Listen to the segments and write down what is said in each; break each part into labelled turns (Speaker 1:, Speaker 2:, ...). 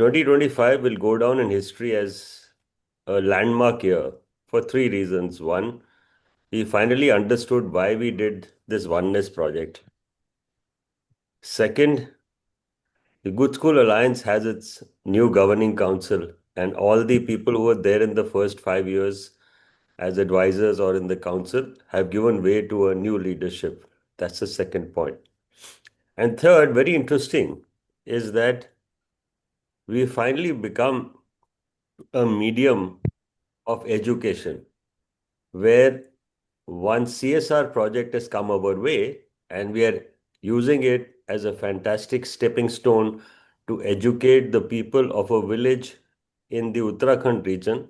Speaker 1: 2025 will go down in history as a landmark year for three reasons. One, we finally understood why we did this Oneness project. Second, the Good School Alliance has its new governing council, and all the people who were there in the first 5 years as advisors or in the council have given way to a new leadership. That's the second point. And third, very interesting, is that we finally become a medium of education where one CSR project has come our way and we are using it as a fantastic stepping stone to educate the people of a village in the Uttarakhand region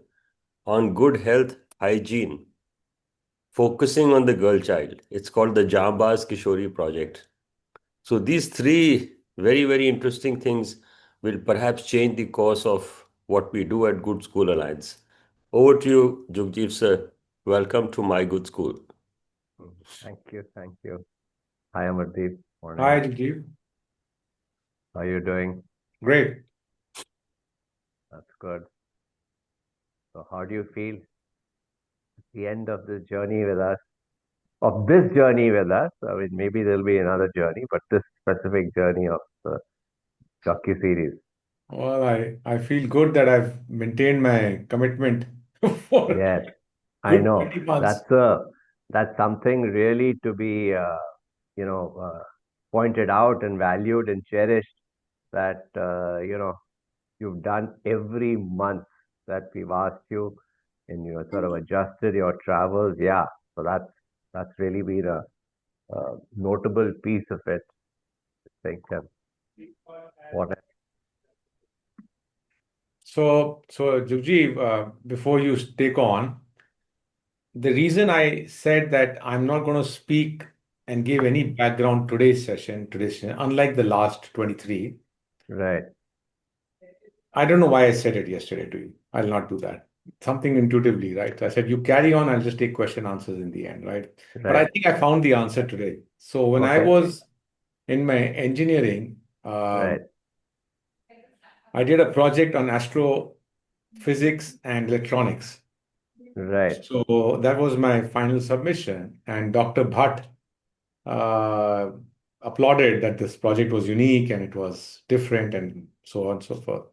Speaker 1: on good health hygiene, focusing on the girl child. It's called the Jambaz Kishori project. So these three very, very interesting things will perhaps change the course of what we do at Good School Alliance. Over to you, Jugjeev sir. Welcome to my good school.
Speaker 2: Thank you. Thank you. Hi, Amardeep.
Speaker 3: Hi,
Speaker 2: Morning.
Speaker 3: Sandeep.
Speaker 2: How are you doing?
Speaker 3: Great.
Speaker 2: That's good. So how do you feel at the end of this journey with us? Of this journey with us? I mean, maybe there'll be another journey, but this specific journey of the docu-series.
Speaker 3: Well, I feel good that I've maintained my commitment for
Speaker 2: Yes, I
Speaker 3: good
Speaker 2: know.
Speaker 3: 20 months.
Speaker 2: That's something really to be, pointed out and valued and cherished that, you've done every month that we've asked you and you sort of adjusted your travels. Yeah. So that's really been a notable piece of it. I think what
Speaker 3: So Jugjeev, before you take on, the reason I said that I'm not going to speak and give any background today's session, unlike the last 23,
Speaker 2: right,
Speaker 3: I don't know why I said it yesterday to you. I'll not do that. Something intuitively, right? So I said, you carry on, I'll just take question answers in the end, right? But I
Speaker 2: right,
Speaker 3: think I found the answer today. So when I
Speaker 2: okay,
Speaker 3: was in my engineering,
Speaker 2: right,
Speaker 3: I did a project on astrophysics and electronics.
Speaker 2: right,
Speaker 3: So that was my final submission. And Dr. Bhatt uh, applauded that this project was unique and it was different and so on and so forth.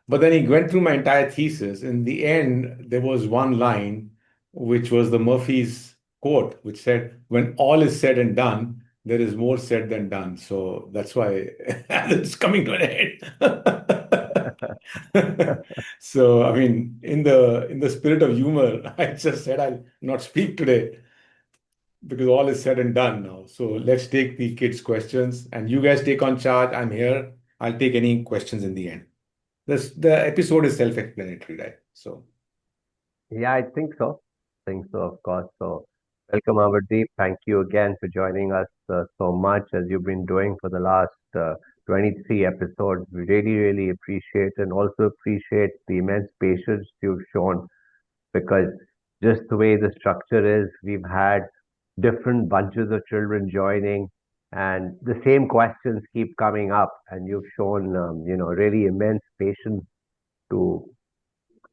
Speaker 3: But then he went through my entire thesis. In the end, there was one line, which was the Murphy's quote, which said, when all is said and done, there is more said than done. So that's why it's coming to an end. So, I mean, in the spirit of humor, I just said I'll not speak today because all is said and done now. So let's take the kids' questions and you guys take on charge. I'm here. I'll take any questions in the end. The episode is self-explanatory, right? So
Speaker 2: yeah, I think so. Of course. So, welcome, Amardeep. Thank you again for joining us so much as you've been doing for the last 23 episodes. We really, really appreciate and also appreciate the immense patience you've shown because just the way the structure is, we've had different bunches of children joining and the same questions keep coming up and you've shown, really immense patience to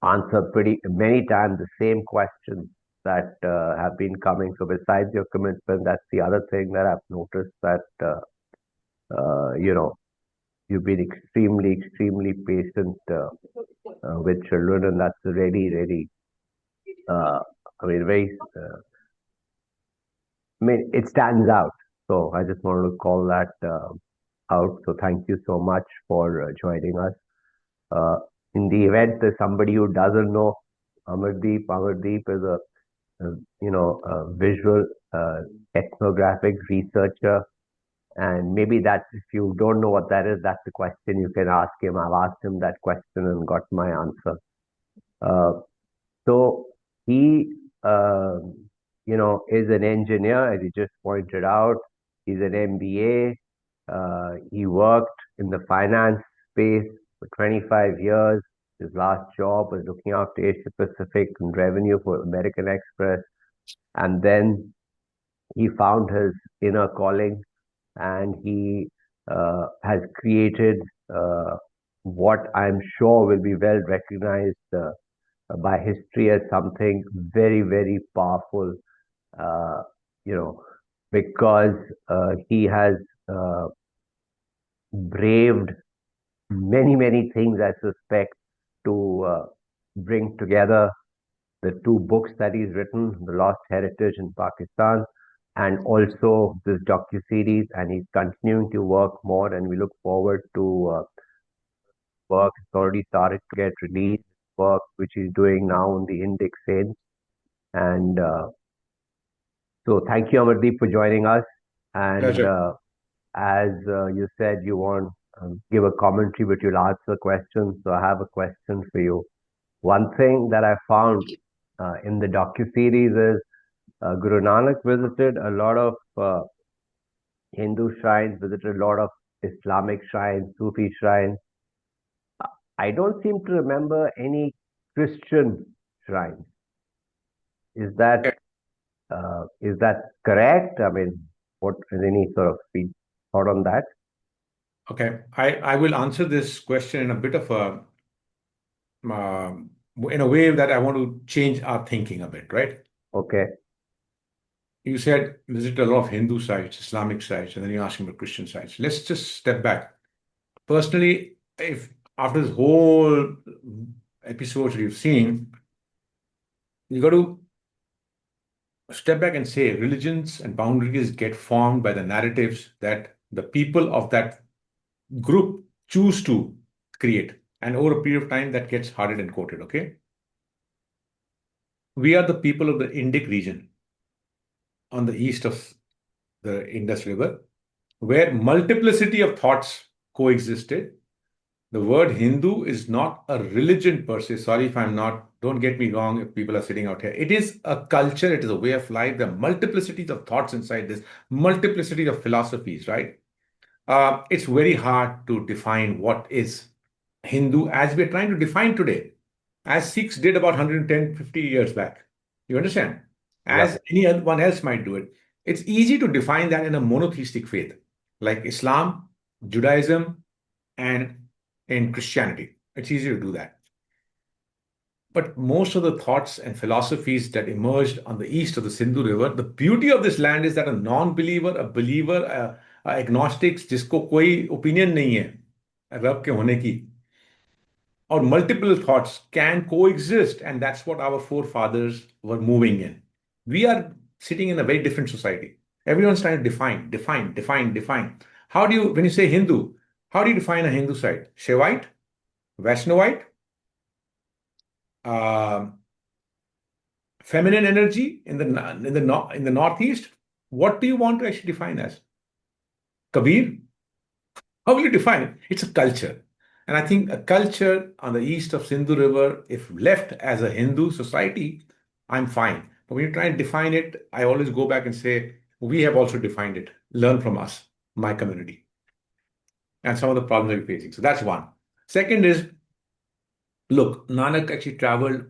Speaker 2: answer pretty many times the same questions that have been coming. So besides your commitment, that's the other thing that I've noticed that you've been extremely, extremely patient with children, and that's really, really, uh, I mean, very. It stands out. So I just wanted to call that out. So thank you so much for joining us. Uh, in the event there's somebody who doesn't know Amardeep is a visual ethnographic researcher. And maybe that's, if you don't know what that is, that's the question you can ask him. I've asked him that question and got my answer. Uh, so he, uh, is an engineer, as he just pointed out. He's an MBA. He worked in the finance space for 25 years. His last job was looking after Asia Pacific and revenue for American Express. And then he found his inner calling and he has created what I'm sure will be well recognized by history as something very, very powerful, uh, you know, because he has uh, braved many, many things, I suspect, to bring together the two books that he's written, The Lost Heritage in Pakistan, and also this docu-series. And he's continuing to work more, and we look forward to work. It's already started to get released, work which he's doing now on the Indic Saints. And so thank you, Amardeep, for joining us. And
Speaker 3: Pleasure.
Speaker 2: as you said, you want give a commentary, but you'll answer questions. So I have a question for you. One thing that I found in the docu-series is Guru Nanak visited a lot of Hindu shrines, visited a lot of Islamic shrines, Sufi shrines. I don't seem to remember any Christian shrines. Is that is that correct? I mean, what is any sort of thought on that?
Speaker 3: Okay, I will answer this question in a bit of a in a way that I want to change our thinking a bit, right?
Speaker 2: Okay,
Speaker 3: You said visit a lot of Hindu sites, Islamic sites, and then you're asking about Christian sites. Let's just step back. Personally, if after this whole episode that you've seen, you got to step back and say religions and boundaries get formed by the narratives that the people of that group choose to create. And over a period of time, that gets hardened and coated, okay? We are the people of the Indic region on the east of the Indus River, where multiplicity of thoughts coexisted. The word Hindu is not a religion per se. Sorry if I'm not, don't get me wrong if people are sitting out here. It is a culture, it is a way of life. There are multiplicities of thoughts inside this, multiplicity of philosophies, right? It's very hard to define what is Hindu as we're trying to define today, as Sikhs did about 110, 50 years back. You understand? As
Speaker 2: yep,
Speaker 3: anyone else might do it. It's easy to define that in a monotheistic faith, like Islam, Judaism, and in Christianity. It's easy to do that. But most of the thoughts and philosophies that emerged on the east of the Sindhu River, the beauty of this land is that a non-believer, a believer, agnostics, जिसको कोई opinion नहीं है रब के होने की, or multiple thoughts can coexist, and that's what our forefathers were moving in. We are sitting in a very different society. Everyone's trying to define. How do you, when you say Hindu, how do you define a Hindu site? Shaivite, Vaishnavite, uh, feminine energy in the northeast. What do you want to actually define as Kabir? How will you define it? It's a culture. And I think a culture on the east of Sindhu River, if left as a Hindu society, I'm fine. But when you try and define it, I always go back and say, we have also defined it. Learn from us, my community, and some of the problems that we're facing. So that's one. Second is, look, Nanak actually traveled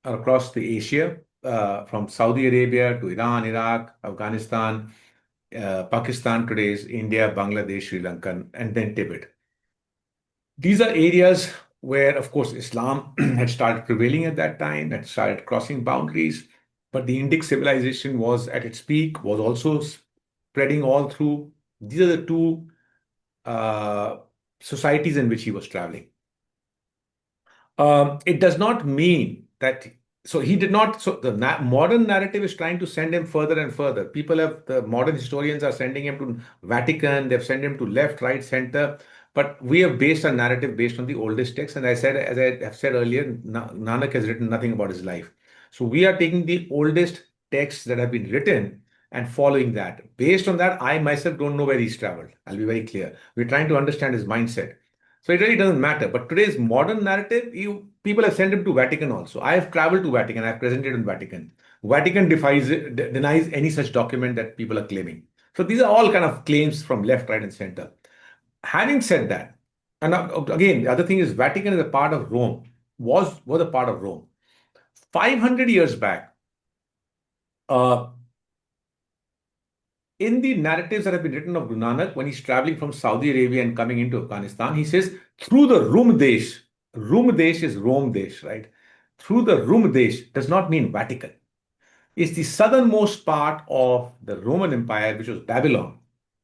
Speaker 3: across the Asia, from Saudi Arabia to Iran, Iraq, Afghanistan, Pakistan, today's India, Bangladesh, Sri Lanka, and then Tibet. These are areas where, of course, Islam had started prevailing at that time, had started crossing boundaries, but the Indic civilization was at its peak, was also spreading all through. These are the two uh, societies in which he was traveling. It does not mean that. So he did not. So the modern narrative is trying to send him further and further. People have the modern historians are sending him to Vatican. They've sent him to left, right, center. But we have based our narrative based on the oldest text. And I said, as I have said earlier, Nanak has written nothing about his life. So we are taking the oldest texts that have been written and following that. Based on that, I myself don't know where he's traveled. I'll be very clear. We're trying to understand his mindset. So it really doesn't matter. But today's modern narrative, people have sent him to Vatican also. I have traveled to Vatican. I have presented in Vatican. Vatican denies any such document that people are claiming. So these are all kind of claims from left, right, and center. Having said that, and again, the other thing is Vatican is a part of Rome, was a part of Rome. 500 years back, uh, in the narratives that have been written of Guru Nanak, when he's traveling from Saudi Arabia and coming into Afghanistan, he says through the Rum Desh is Rome Desh, right? Through the Rum Desh does not mean Vatican. It's the southernmost part of the Roman Empire, which was Babylon,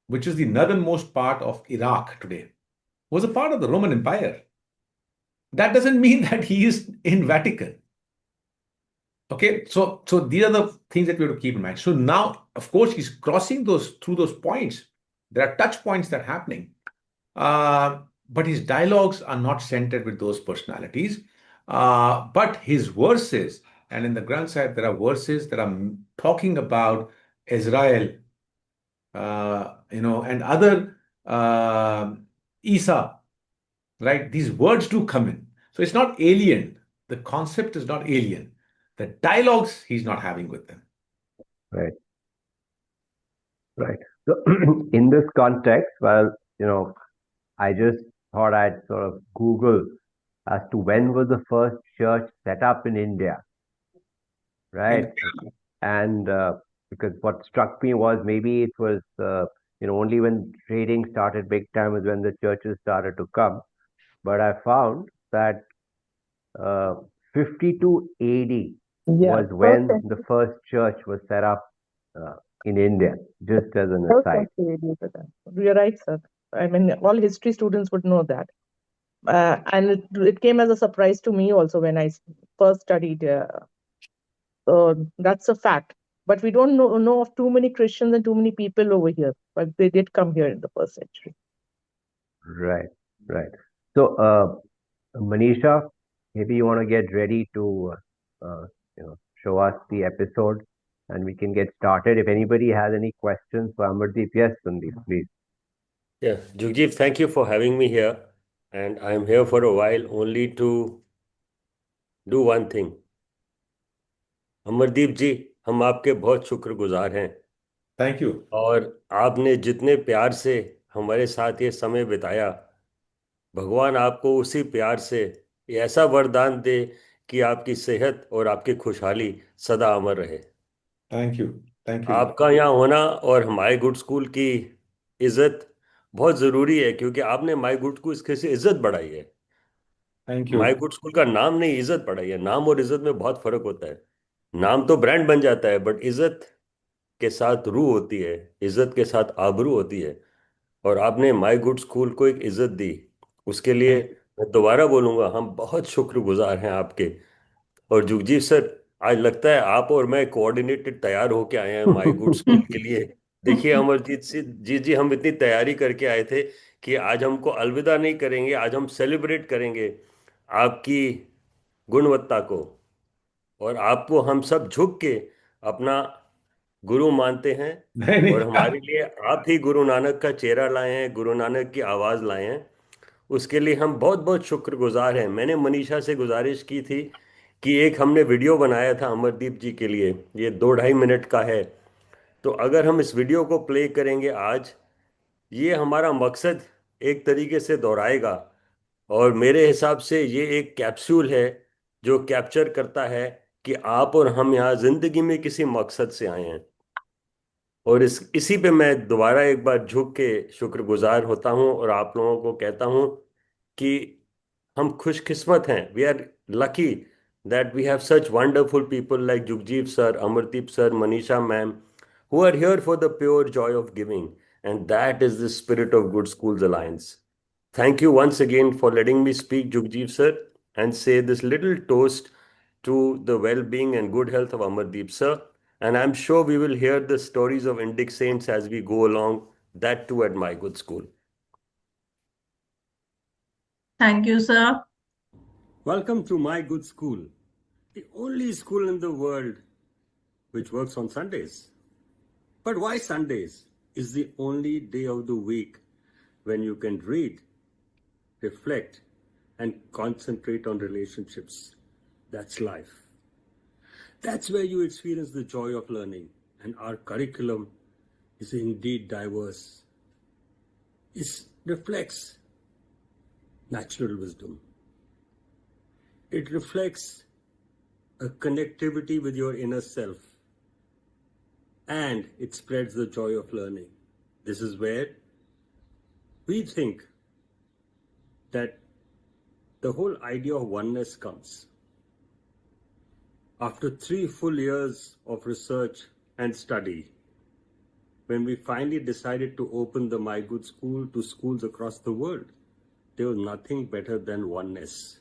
Speaker 3: which is the northernmost part of Iraq today, was a part of the Roman Empire. That doesn't mean that he is in Vatican. Okay, so these are the things that we have to keep in mind. So now, of course, he's crossing those through those points. There are touch points that are happening, but his dialogues are not centered with those personalities. But his verses, and in the Granth Sahib, there are verses that are talking about Israel, and other Isa, right? These words do come in. So it's not alien. The concept is not alien. The dialogues he's not having with them.
Speaker 2: Right. Right. So in this context, well, I just thought I'd sort of Google as to when was the first church set up in India, right? And because what struck me was maybe it was, only when trading started big time was when the churches started to come. But I found that uh, 52 AD
Speaker 4: Yeah,
Speaker 2: was
Speaker 4: first
Speaker 2: when the
Speaker 4: century.
Speaker 2: first church was set up in India, just as an
Speaker 4: First
Speaker 2: aside.
Speaker 4: century AD is You're right, sir. I mean, all history students would know that. And it came as a surprise to me also when I first studied. So that's a fact. But we don't know of too many Christians and too many people over here. But they did come here in the first century.
Speaker 2: Right, right. So, Manisha, maybe you want to get ready to, show us the episode, and we can get started. If anybody has any questions for Amardeep, yes, Sandeep, please.
Speaker 1: Yeah, Jugjeev, thank you for having me here. And I'm here for a while only to do one thing. Amardeep जी, हम आपके बहुत शुक्रगुजार हैं
Speaker 3: Thank you.
Speaker 1: और आपने जितने प्यार से हमारे साथ ये समय बिताया, भगवान आपको उसी प्यार से ये ऐसा वरदान दे कि आपकी सेहत और आपकी खुशहाली सदा अमर रहे।
Speaker 3: Thank you. Thank you.
Speaker 1: आपका यहाँ होना और माई गुड स्कूल की इज्जत बहुत ज़रूरी है, क्योंकि आपने माई गुड स्कूल से इज्जत बढ़ाई है।
Speaker 3: Thank
Speaker 1: my
Speaker 3: you.
Speaker 1: Good school का नाम नहीं, इज्जत बढ़ाई है। नाम और इज्जत में बहुत फर्क होता है। नाम तो ब्रांड बन जाता है, बट इज्जत के साथ रूह होती है, इज्जत के साथ आबरू होती है। और आपने माई गुड स्कूल को एक इज्जत दी, उसके लिए
Speaker 3: Thank you.
Speaker 1: मैं दोबारा बोलूंगा, हम बहुत शुक्रगुजार हैं आपके। और जुगजीत सर, आज लगता है आप और मैं कोऑर्डिनेटेड तैयार होके आए हैं माई गुड स्कूल के लिए। देखिए अमरजीत जी, हम इतनी तैयारी करके आए थे कि आज हमको अलविदा नहीं करेंगे, आज हम सेलिब्रेट करेंगे आपकी गुणवत्ता को। और आपको हम सब झुक के अपना गुरु मानते हैं।
Speaker 3: नहीं
Speaker 1: और
Speaker 3: नहीं
Speaker 1: हमारे लिए आप ही गुरु नानक का चेहरा लाए हैं, गुरु नानक की आवाज़ लाए हैं। उसके लिए हम बहुत बहुत शुक्रगुजार हैं। मैंने मनीषा से गुजारिश की थी कि एक हमने वीडियो बनाया था अमरदीप जी के लिए, ये 2-2.5 मिनट का है। तो अगर हम इस वीडियो को प्ले करेंगे आज, ये हमारा मकसद एक तरीके से दोहराएगा। और मेरे हिसाब से ये एक कैप्सूल है जो कैप्चर करता है कि आप और हम यहाँ जिंदगी में किसी मकसद से आए हैं। और इसी पे मैं दोबारा एक बार झुक के शुक्रगुजार होता हूँ और आप लोगों को कहता हूँ कि हम खुशकिस्मत हैं। We are lucky that we have such wonderful people like Jugjeet sir, Amardeep sir, Manisha ma'am, who are here for the pure joy of giving. And that is the spirit of Good Schools Alliance. Thank you once again for letting me speak, Jugjeev sir, and say this little toast to the well-being and good health of Amardeep sir. And I'm sure we will hear the stories of Indic saints as we go along, that too at my good school.
Speaker 5: Thank you, sir.
Speaker 1: Welcome to my good school, the only school in the world which works on Sundays. But why Sundays is the only day of the week when you can read, reflect, and concentrate on relationships. That's life. That's where you experience the joy of learning. And our curriculum is indeed diverse. It reflects natural wisdom. It reflects a connectivity with your inner self. And it spreads the joy of learning. This is where we think that The whole idea of oneness comes after 3 full years of research and study. When we finally decided to open the My Good School to schools across the world, there was nothing better than oneness.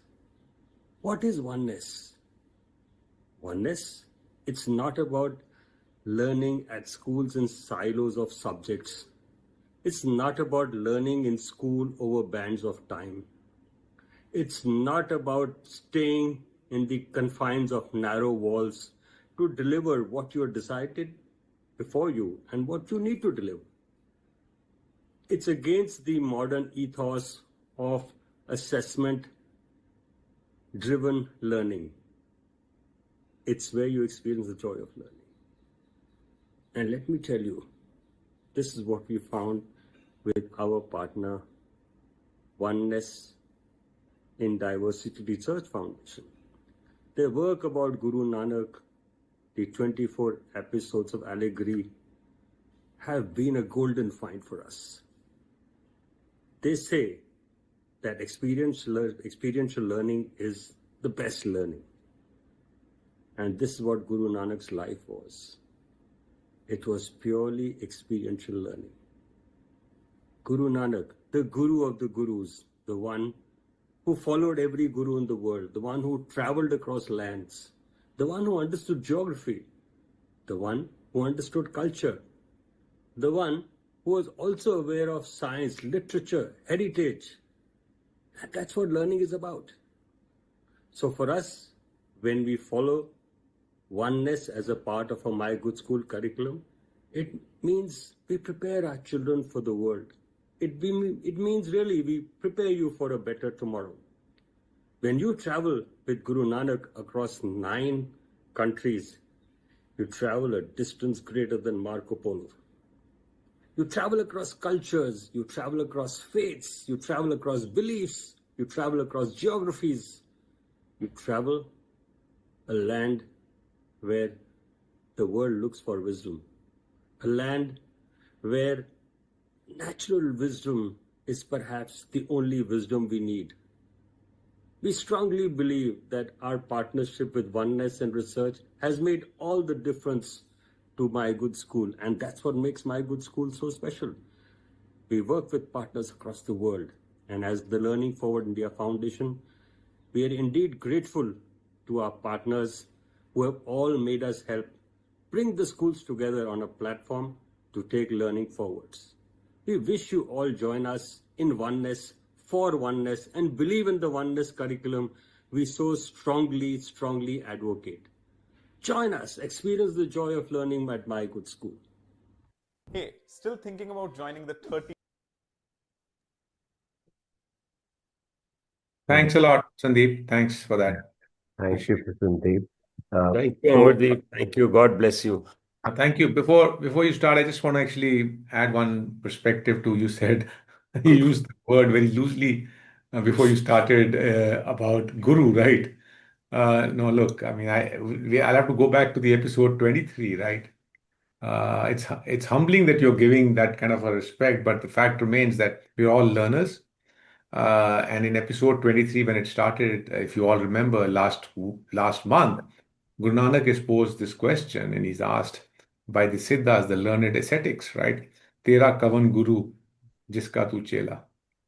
Speaker 1: What is oneness? Oneness? It's not about learning at schools in silos of subjects. It's not about learning in school over bands of time. It's not about staying in the confines of narrow walls to deliver what you have decided before you and what you need to deliver. It's against the modern ethos of assessment-driven learning. It's where you experience the joy of learning. And let me tell you, this is what we found with our partner, Oneness in Diversity Research Foundation. Their work about Guru Nanak, the 24 episodes of allegory, have been a golden find for us. They say that experiential learning is the best learning. And this is what Guru Nanak's life was. It was purely experiential learning. Guru Nanak, the guru of the gurus, the one who followed every guru in the world, the one who traveled across lands, the one who understood geography, the one who understood culture, the one who was also aware of science, literature, heritage. And that's what learning is about. So for us, when we follow oneness as a part of our My Good School curriculum, it means we prepare our children for the world. It means really we prepare you for a better tomorrow. When you travel with Guru Nanak across 9 countries, you travel a distance greater than Marco Polo. You travel across cultures, you travel across faiths, you travel across beliefs, you travel across geographies. You travel a land where the world looks for wisdom, a land where natural wisdom is perhaps the only wisdom we need. We strongly believe that our partnership with Oneness and Research has made all the difference to My Good School, and that's what makes My Good School so special. We work with partners across the world, and as the Learning Forward India Foundation, we are indeed grateful to our partners who have all made us help bring the schools together on a platform to take learning forwards. We wish you all join us in oneness, for oneness, and believe in the oneness curriculum we so strongly advocate. Join us, experience the joy of learning at My Good School.
Speaker 6: Hey, still thinking about joining the 30?
Speaker 3: Thanks a lot, Sandeep. Thanks for that.
Speaker 2: Thank you, Sandeep.
Speaker 1: Thank you, Amardeep. Thank you. God bless you.
Speaker 3: Thank you. Before you start, I just want to actually add one perspective to you said you used the word very loosely before you started about guru, right? No, look, I mean, I'll have to go back to the episode 23, right? It's humbling that you're giving that kind of a respect, but the fact remains that we're all learners. And in episode 23, when it started, if you all remember, last month, Guru Nanak has posed this question and he's asked by the Siddhas, the learned ascetics, right? Tera kavan guru जिसका तू चेला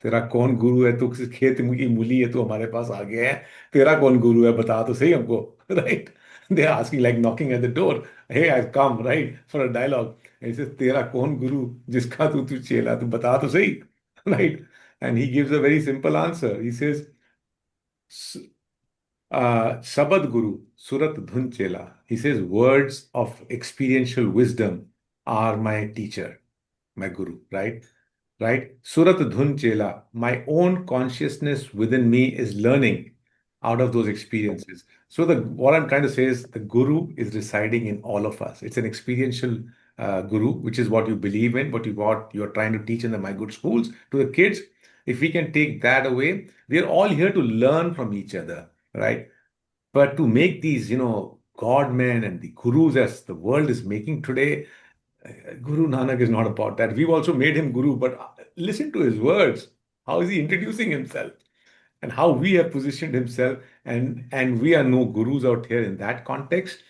Speaker 3: तेरा कौन गुरु है तू किस खेत की मूली है तू हमारे पास आ गया है तेरा कौन गुरु है बता तो सही हमको right they are asking like knocking at the door hey I've come right for a dialogue and he says तेरा कौन गुरु जिसका तू चेला तू बता तो सही right and he gives a very simple answer he says Sabad Guru, Surat Dhun Chela. He says, words of experiential wisdom are my teacher, my Guru, right? Right? Surat Dhun Chela. My own consciousness within me is learning out of those experiences. So what I'm trying to say is the Guru is residing in all of us. It's an experiential Guru, which is what you believe in, what you're trying to teach in the My Good Schools to the kids. If we can take that away, we're all here to learn from each other, right? But to make these, God men and the gurus as the world is making today, Guru Nanak is not about that. We've also made him guru, but listen to his words. How is he introducing himself? and how we have positioned himself. And we are no gurus out here in that context.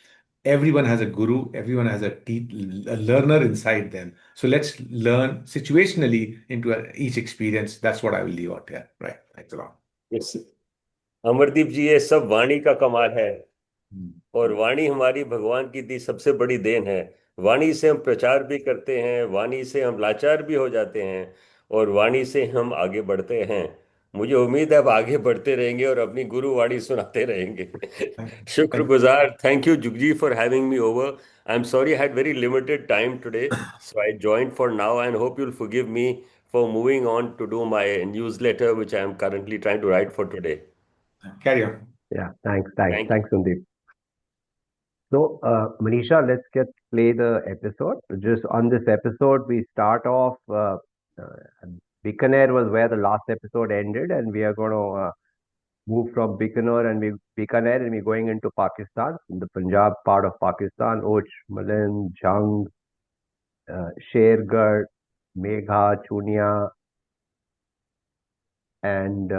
Speaker 3: Everyone has a guru, everyone has a learner inside them. So let's learn situationally into each experience. That's what I will leave out here. Right. Thanks a lot.
Speaker 1: Yes. Amardeep जी, ये सब वाणी का कमाल है।
Speaker 3: Hmm.
Speaker 1: और वाणी हमारी भगवान की दी सबसे बड़ी देन है। वाणी से हम प्रचार भी करते हैं, वाणी से हम लाचार भी हो जाते हैं, और वाणी से हम आगे बढ़ते हैं। मुझे उम्मीद है अब आगे बढ़ते रहेंगे और अपनी गुरु वाणी सुनाते रहेंगे।
Speaker 3: Thank
Speaker 1: शुक्रगुजार। Thank you Jugji for having me over. I am sorry I had very limited time today, so I joined for now and hope you'll forgive me for moving on to do my newsletter which I am currently trying to write for today.
Speaker 3: Carry on.
Speaker 2: Yeah, thanks,
Speaker 1: Thank you.
Speaker 2: Sandeep. So, Manisha, let's play the episode. Just on this episode, we start off. Bikaner was where the last episode ended, and we are going to move from Bikaner and we're going into Pakistan, in the Punjab part of Pakistan. Och, Malin, Jhang, Shergarh, Megha, Chunia, and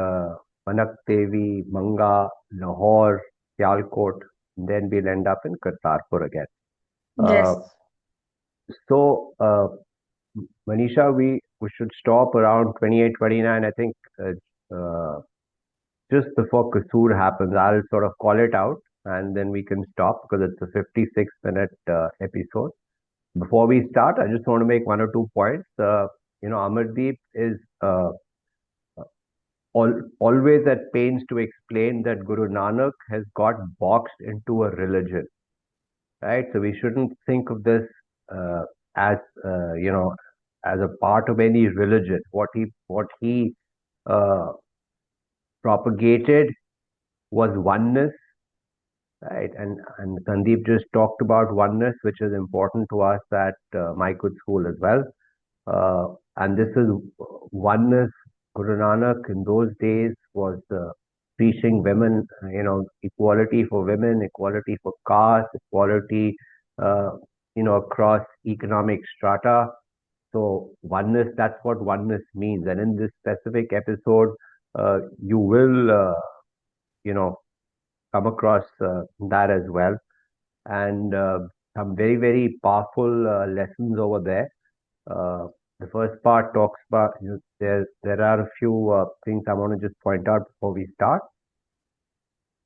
Speaker 2: Manak Devi, Manga, Lahore, Sialkot. Then we'll end up in Kartarpur again.
Speaker 5: Yes.
Speaker 2: So, Manisha, we should stop around 28, 29. I think just before Kasur happens, I'll sort of call it out and then we can stop because it's a 56-minute episode. Before we start, I just want to make one or two points. Amardeep is always at pains to explain that Guru Nanak has got boxed into a religion, right? So we shouldn't think of this as as a part of any religion. What he propagated was oneness, right? And Sandeep just talked about oneness, which is important to us at my good school as well. And this is oneness. Guru Nanak in those days was preaching women, equality for women, equality for caste, equality, across economic strata. So oneness, that's what oneness means. And in this specific episode, you will, come across that as well. And some very, very powerful lessons over there. The first part talks about, there are a few things I want to just point out before we start.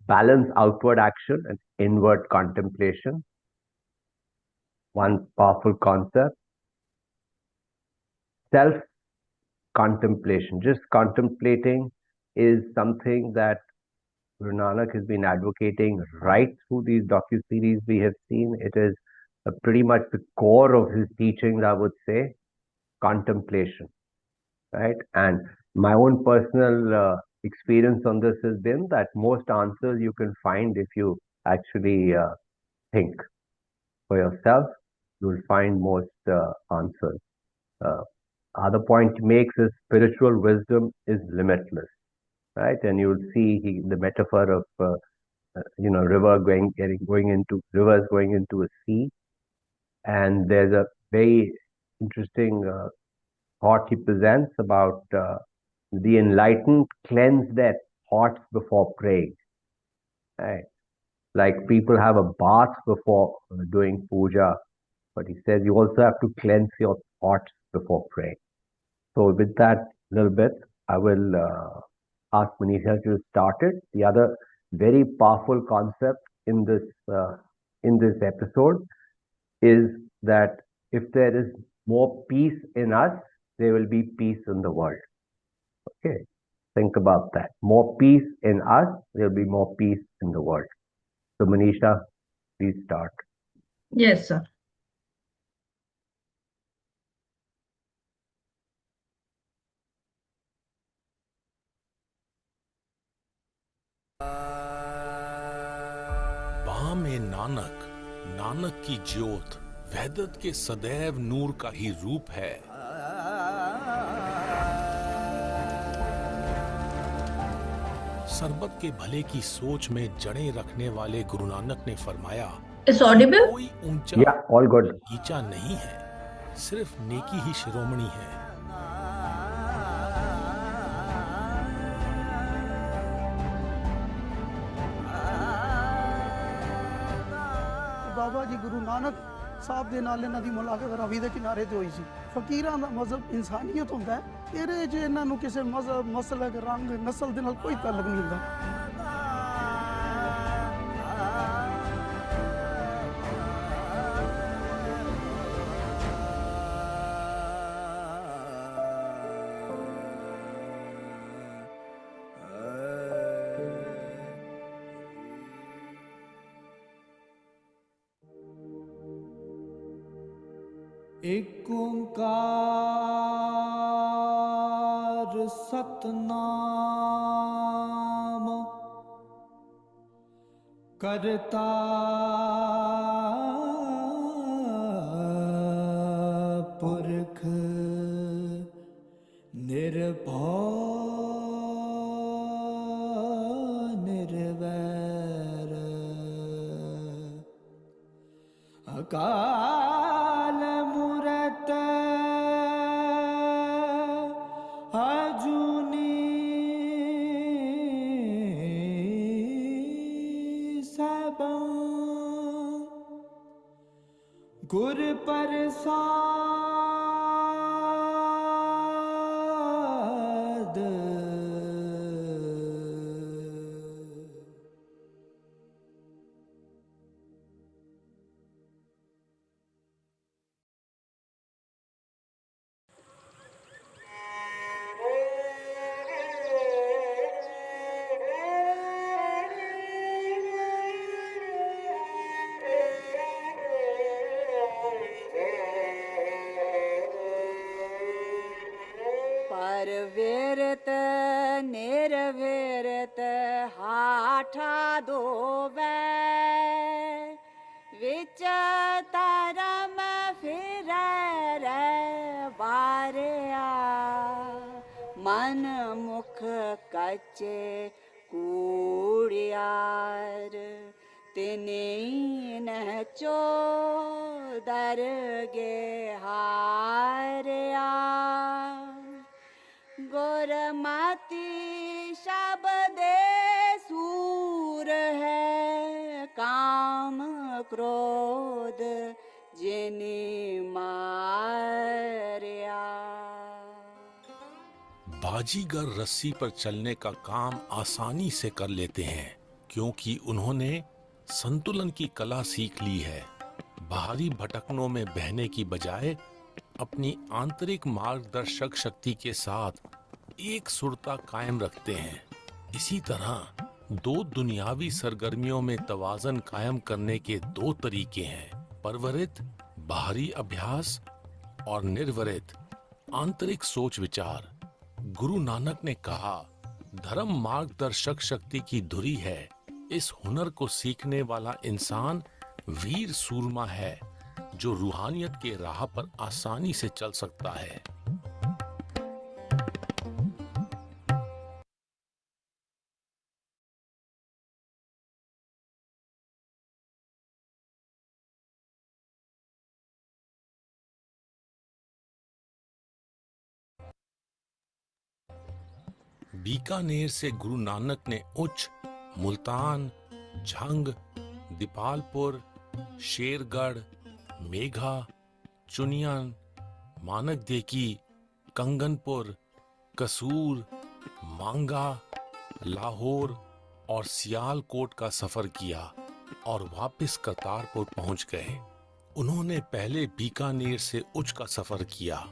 Speaker 2: Balance outward action and inward contemplation. One powerful concept. Self-contemplation. Just contemplating is something that Guru Nanak has been advocating right through these docu-series we have seen. It is pretty much the core of his teachings, I would say. Contemplation, right? And my own personal experience on this has been that most answers you can find if you actually think for yourself. You'll find most answers. Other point he makes is spiritual wisdom is limitless, right? And you'll see the metaphor of rivers going into a sea, and there's a very interesting thought he presents about the enlightened cleanse their thoughts before praying. Right? Like people have a bath before doing puja, but he says you also have to cleanse your thoughts before praying. So with that little bit, I will ask Manisha to start it. The other very powerful concept in this episode is that if there is more peace in us, there will be peace in the world. Okay, think about that. More peace in us, there will be more peace in the world. So Manisha, please start.
Speaker 5: Yes, sir.
Speaker 7: में नानक, नानक की ज्योत वहदत के सदैव नूर का ही रूप है। सरबत के भले की सोच में जड़ें रखने वाले गुरु नानक ने फरमाया,
Speaker 5: It's audible?
Speaker 7: कोई ऊंचा
Speaker 2: Yeah, all good.
Speaker 7: नीचा नहीं है, सिर्फ नेकी ही शिरोमणि है।
Speaker 8: ਬਾਬਾ ਜੀ ਗੁਰੂ ਨਾਨਕ ਸਾਹਿਬ ਦੇ ਨਾਲ ਇਹਨਾਂ ਦੀ ਮੁਲਾਕਾਤ ਰਾਵੀ ਦੇ ਕਿਨਾਰੇ ਤੇ ਹੋਈ ਸੀ। ਫਕੀਰਾਂ ਦਾ ਮਜ਼ਹਬ ਇਨਸਾਨੀਅਤ ਹੁੰਦਾ ਹੈ, ਇਹਦੇ 'ਚ ਇਹਨਾਂ ਨੂੰ ਕਿਸੇ ਮਜ਼ਹਬ, ਮਸਲਕ, ਰੰਗ, ਨਸਲ ਦੇ ਨਾਲ ਕੋਈ ਤਾਲੁਕ ਨਹੀਂ ਹੁੰਦਾ।
Speaker 9: ਏਕ ਓੰਕਾਰ ਸਤਨਾਮ ਕਰਤਾ ਪੁਰਖ ਨਿਰਭਉ ਨਿਰਵੈਰ ਅਕਾਲ ਮੂਰਤ ਅਜੂਨੀ ਸੈਭੰ ਗੁਰ ਪ੍ਰਸਾਦ
Speaker 10: ਪਰਵਿਰਤ ਨਿਰਵਿਰਤ ਹਾਠਾ ਦੋਵੈ ਵਿੱਚ ਧਰਮ ਫਿਰੈ ਰੇ ਬਾਰਿਆ ਮਨ ਮੁਖ ਕੱਚੇ ਕੂੜਿਆਰ ਤਿਨੇ ਨਹ ਚੋਦਰਗੇ ਹਾਰਿਆ ਗੁਰਮਤਿ ਸ਼ਬਦੇ ਸੂਰ ਹੈ ਕਾਮ क्रोध जिने मारिया।
Speaker 7: बाजीगर रस्सी पर चलने का काम आसानी से कर लेते हैं क्योंकि उन्होंने संतुलन की कला सीख ली है। बाहरी भटकनों में बहने की बजाय अपनी आंतरिक मार्गदर्शक शक्ति के साथ एक सुरता कायम रखते हैं। इसी तरह दो दुनियावी सरगर्मियों में तवाज़न कायम करने के दो तरीके हैं, परवरित बाहरी अभ्यास और निर्वरित आंतरिक सोच विचार। गुरु नानक ने कहा, धर्म मार्गदर्शक शक्ति की धुरी है। इस हुनर को सीखने वाला इंसान वीर सूरमा है जो रूहानियत के राह पर आसानी से चल सकता है। बीकानेर से गुरु नानक ने उच्च, मुल्तान, झंग, दीपालपुर, शेरगढ़, मेघा, चुनियन, मानकदेकी, कंगनपुर, कसूर, मांगा, लाहौर और सियालकोट का सफर किया और वापस करतारपुर पहुंच गए। उन्होंने पहले बीकानेर से उच्च का सफर किया।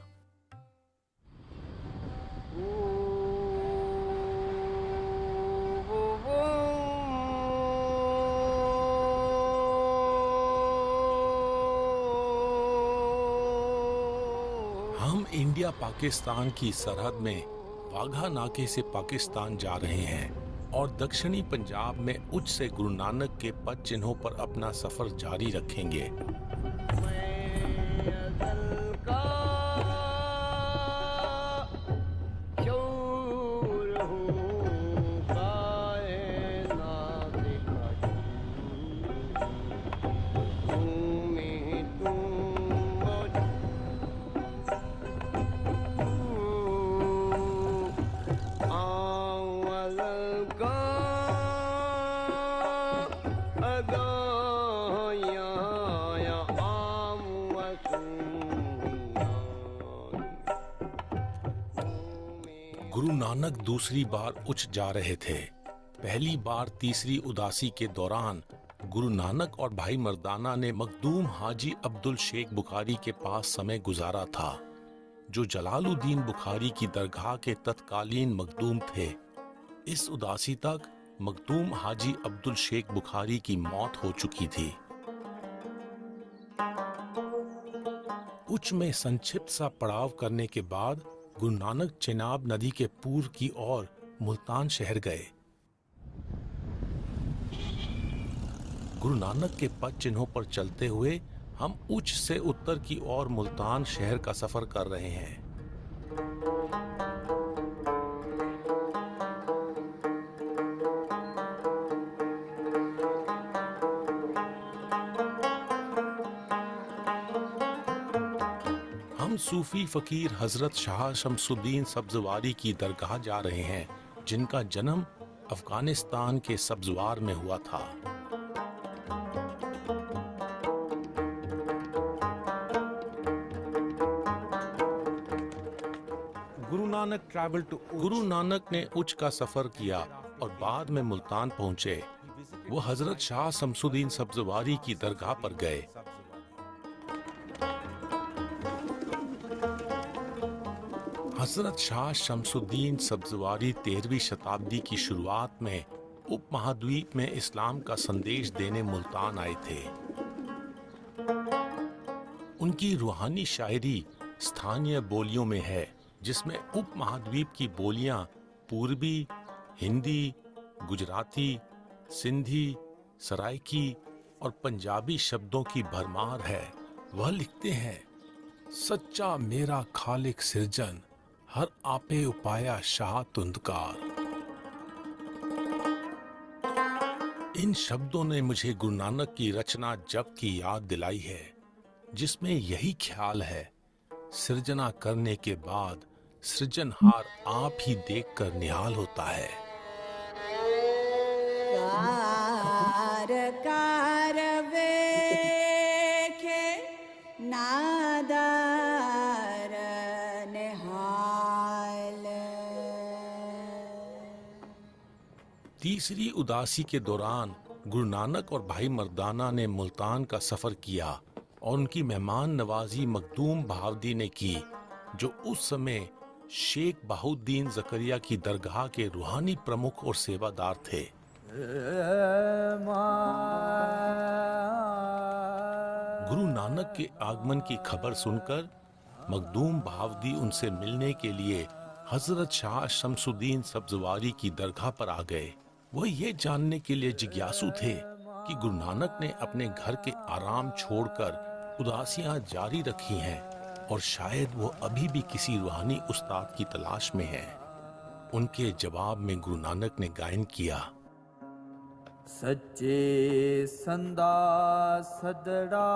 Speaker 7: हम इंडिया पाकिस्तान की सरहद में वाघा नाके से पाकिस्तान जा रहे हैं और दक्षिणी पंजाब में उच्च से गुरु नानक के पद चिन्हों पर अपना सफर जारी रखेंगे। नानक दूसरी बार उच्च जा रहे थे। पहली बार तीसरी उदासी के दौरान गुरु नानक और भाई मर्दाना ने मखदूम हाजी अब्दुल शेख बुखारी के पास समय गुजारा था, जो जलालुद्दीन बुखारी की दरगाह के तत्कालीन मखदूम थे। इस उदासी तक मखदूम हाजी अब्दुल शेख बुखारी की मौत हो चुकी थी। उच्च में संक्षिप्त सा पड़ाव करने के बाद गुरु नानक चेनाब नदी के पूर्व की ओर मुल्तान शहर गए। गुरु नानक के पद चिन्हों पर चलते हुए हम उच्च से उत्तर की ओर मुल्तान शहर का सफर कर रहे हैं। हम सूफी फकीर हजरत शाह शमसुद्दीन सब्जवारी की दरगाह जा रहे हैं, जिनका जन्म अफगानिस्तान के सब्जवार में हुआ था। गुरु नानक ने उच्च का सफर किया और बाद में मुल्तान पहुंचे। वो हजरत शाह शमसुद्दीन सब्जवारी की दरगाह पर गए। हजरत शाह शमसुद्दीन सब्जवारी 13वीं शताब्दी की शुरुआत में उपमहाद्वीप में इस्लाम का संदेश देने मुल्तान आए थे। उनकी रूहानी शायरी स्थानीय बोलियों में है, जिसमें उपमहाद्वीप की बोलियां पूर्वी, हिंदी, गुजराती, सिंधी, सराइकी और पंजाबी शब्दों की भरमार है। वह लिखते हैं, सच्चा मेरा खालिक सिरजन, हर आपे उपाया शाह तुंदकार। इन शब्दों ने मुझे गुरु नानक की रचना जप की याद दिलाई है, जिसमें यही ख्याल है, सृजना करने के बाद सृजनहार आप ही देखकर निहाल होता है।
Speaker 10: कार कार वेखे नादार निहाल।
Speaker 7: तीसरी उदासी के दौरान गुरु नानक और भाई मर्दाना ने मुल्तान का सफर किया और उनकी मेहमान नवाजी मखदूम बहावदी ने की, जो उस समय शेख बहाउद्दीन जकरिया की दरगाह के रूहानी प्रमुख और सेवादार थे। गुरु नानक के आगमन की खबर सुनकर मखदूम बहावदी उनसे मिलने के लिए हजरत शाह शमसुद्दीन सब्जवारी की दरगाह पर आ गए। वह ये जानने के लिए जिज्ञासु थे कि गुरु नानक ने अपने घर के आराम छोड़कर उदासियां जारी रखी हैं और शायद वो अभी भी किसी रूहानी उस्ताद की तलाश में हैं। उनके जवाब में गुरु नानक ने गायन किया,
Speaker 9: सच्चे संदा सदड़ा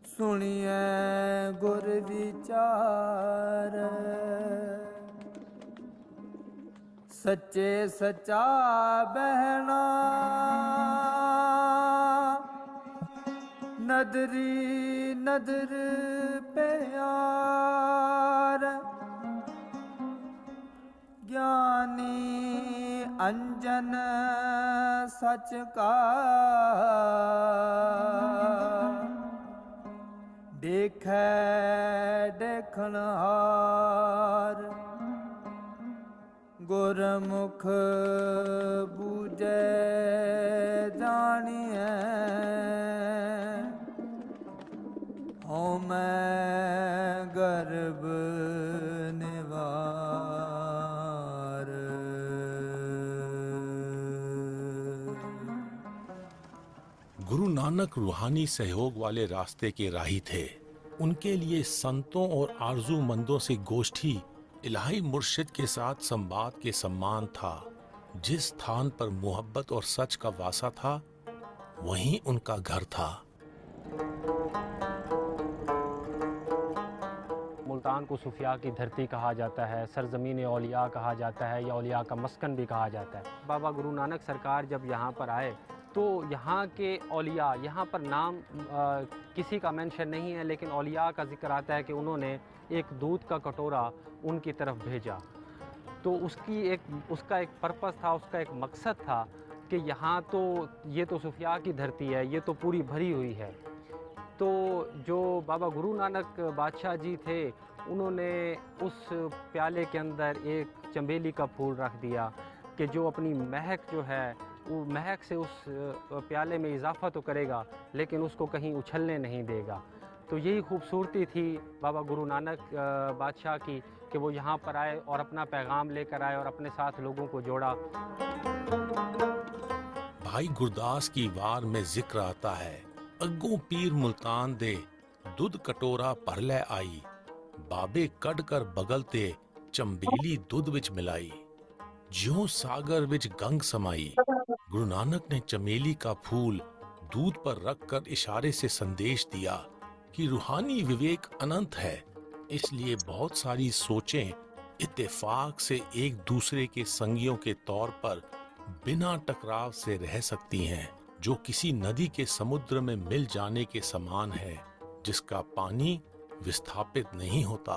Speaker 9: सुनिए गुर विचार, सच्चे सच्चा बहना नदरी नदर प्यार, ज्ञानी अंजन सच का देखे देखनहार, गुरमुख बूझे जानिए हो मैं गर्भ निवार।
Speaker 7: गुरु नानक रूहानी सहयोग वाले रास्ते के राही थे। उनके लिए संतों और आरजूमंदों से गोष्ठी इलाही मुर्शिद के साथ संवाद के सम्मान था। जिस स्थान पर मोहब्बत और सच का वासा था, वहीं उनका घर था।
Speaker 11: मुल्तान को सूफिया की धरती कहा जाता है, सरजमीन औलिया कहा जाता है, या औलिया का मस्कन भी कहा जाता है। बाबा गुरु नानक सरकार जब यहाँ पर आए तो यहाँ के औलिया, यहाँ पर नाम किसी का मेंशन नहीं है, लेकिन औलिया का जिक्र आता है कि उन्होंने एक दूध का कटोरा उनकी तरफ भेजा। तो उसका एक पर्पस था, उसका एक मकसद था कि यहाँ तो ये तो सूफिया की धरती है, ये तो पूरी भरी हुई है। तो जो बाबा गुरु नानक बादशाह जी थे, उन्होंने उस प्याले के अंदर एक चंबेली का फूल रख दिया कि जो अपनी महक जो है, वो महक से उस प्याले में इजाफा तो करेगा, लेकिन उसको कहीं उछलने नहीं देगा। तो यही खूबसूरती थी बाबा गुरु नानक बादशाह की कि वो यहाँ पर आए और अपना पैगाम लेकर आए और अपने साथ लोगों को जोड़ा।
Speaker 7: भाई गुरदास की वार में जिक्र आता है, अग्गों पीर मुल्तान दे दुध कटोरा भर लै आई, बाबे कड़ कर बगल ते चंबेली दुध विच मिलाई, ज्यों सागर विच गंग समाई। गुरु नानक ने चमेली का फूल दूध पर रखकर इशारे से संदेश दिया कि रूहानी विवेक अनंत है, इसलिए बहुत सारी सोचें इत्तेफाक से एक दूसरे के संगियों के तौर पर बिना टकराव से रह सकती हैं, जो किसी नदी के समुद्र में मिल जाने के समान है, जिसका पानी विस्थापित नहीं होता।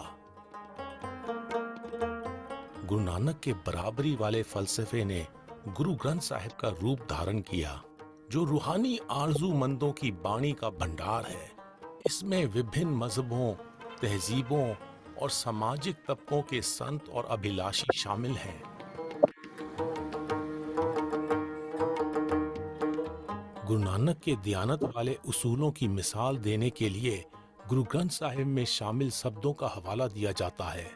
Speaker 7: गुरु नानक के बराबरी वाले फलसफे ने गुरु ग्रंथ साहिब का रूप धारण किया, जो रूहानी आरजूमंदों की बाणी का भंडार है। इसमें विभिन्न मजहबों, तहजीबों और सामाजिक तबकों के संत और अभिलाषी शामिल हैं। गुरु नानक के दियानत वाले उसूलों की मिसाल देने के लिए गुरु ग्रंथ साहिब में शामिल शब्दों का हवाला दिया जाता है।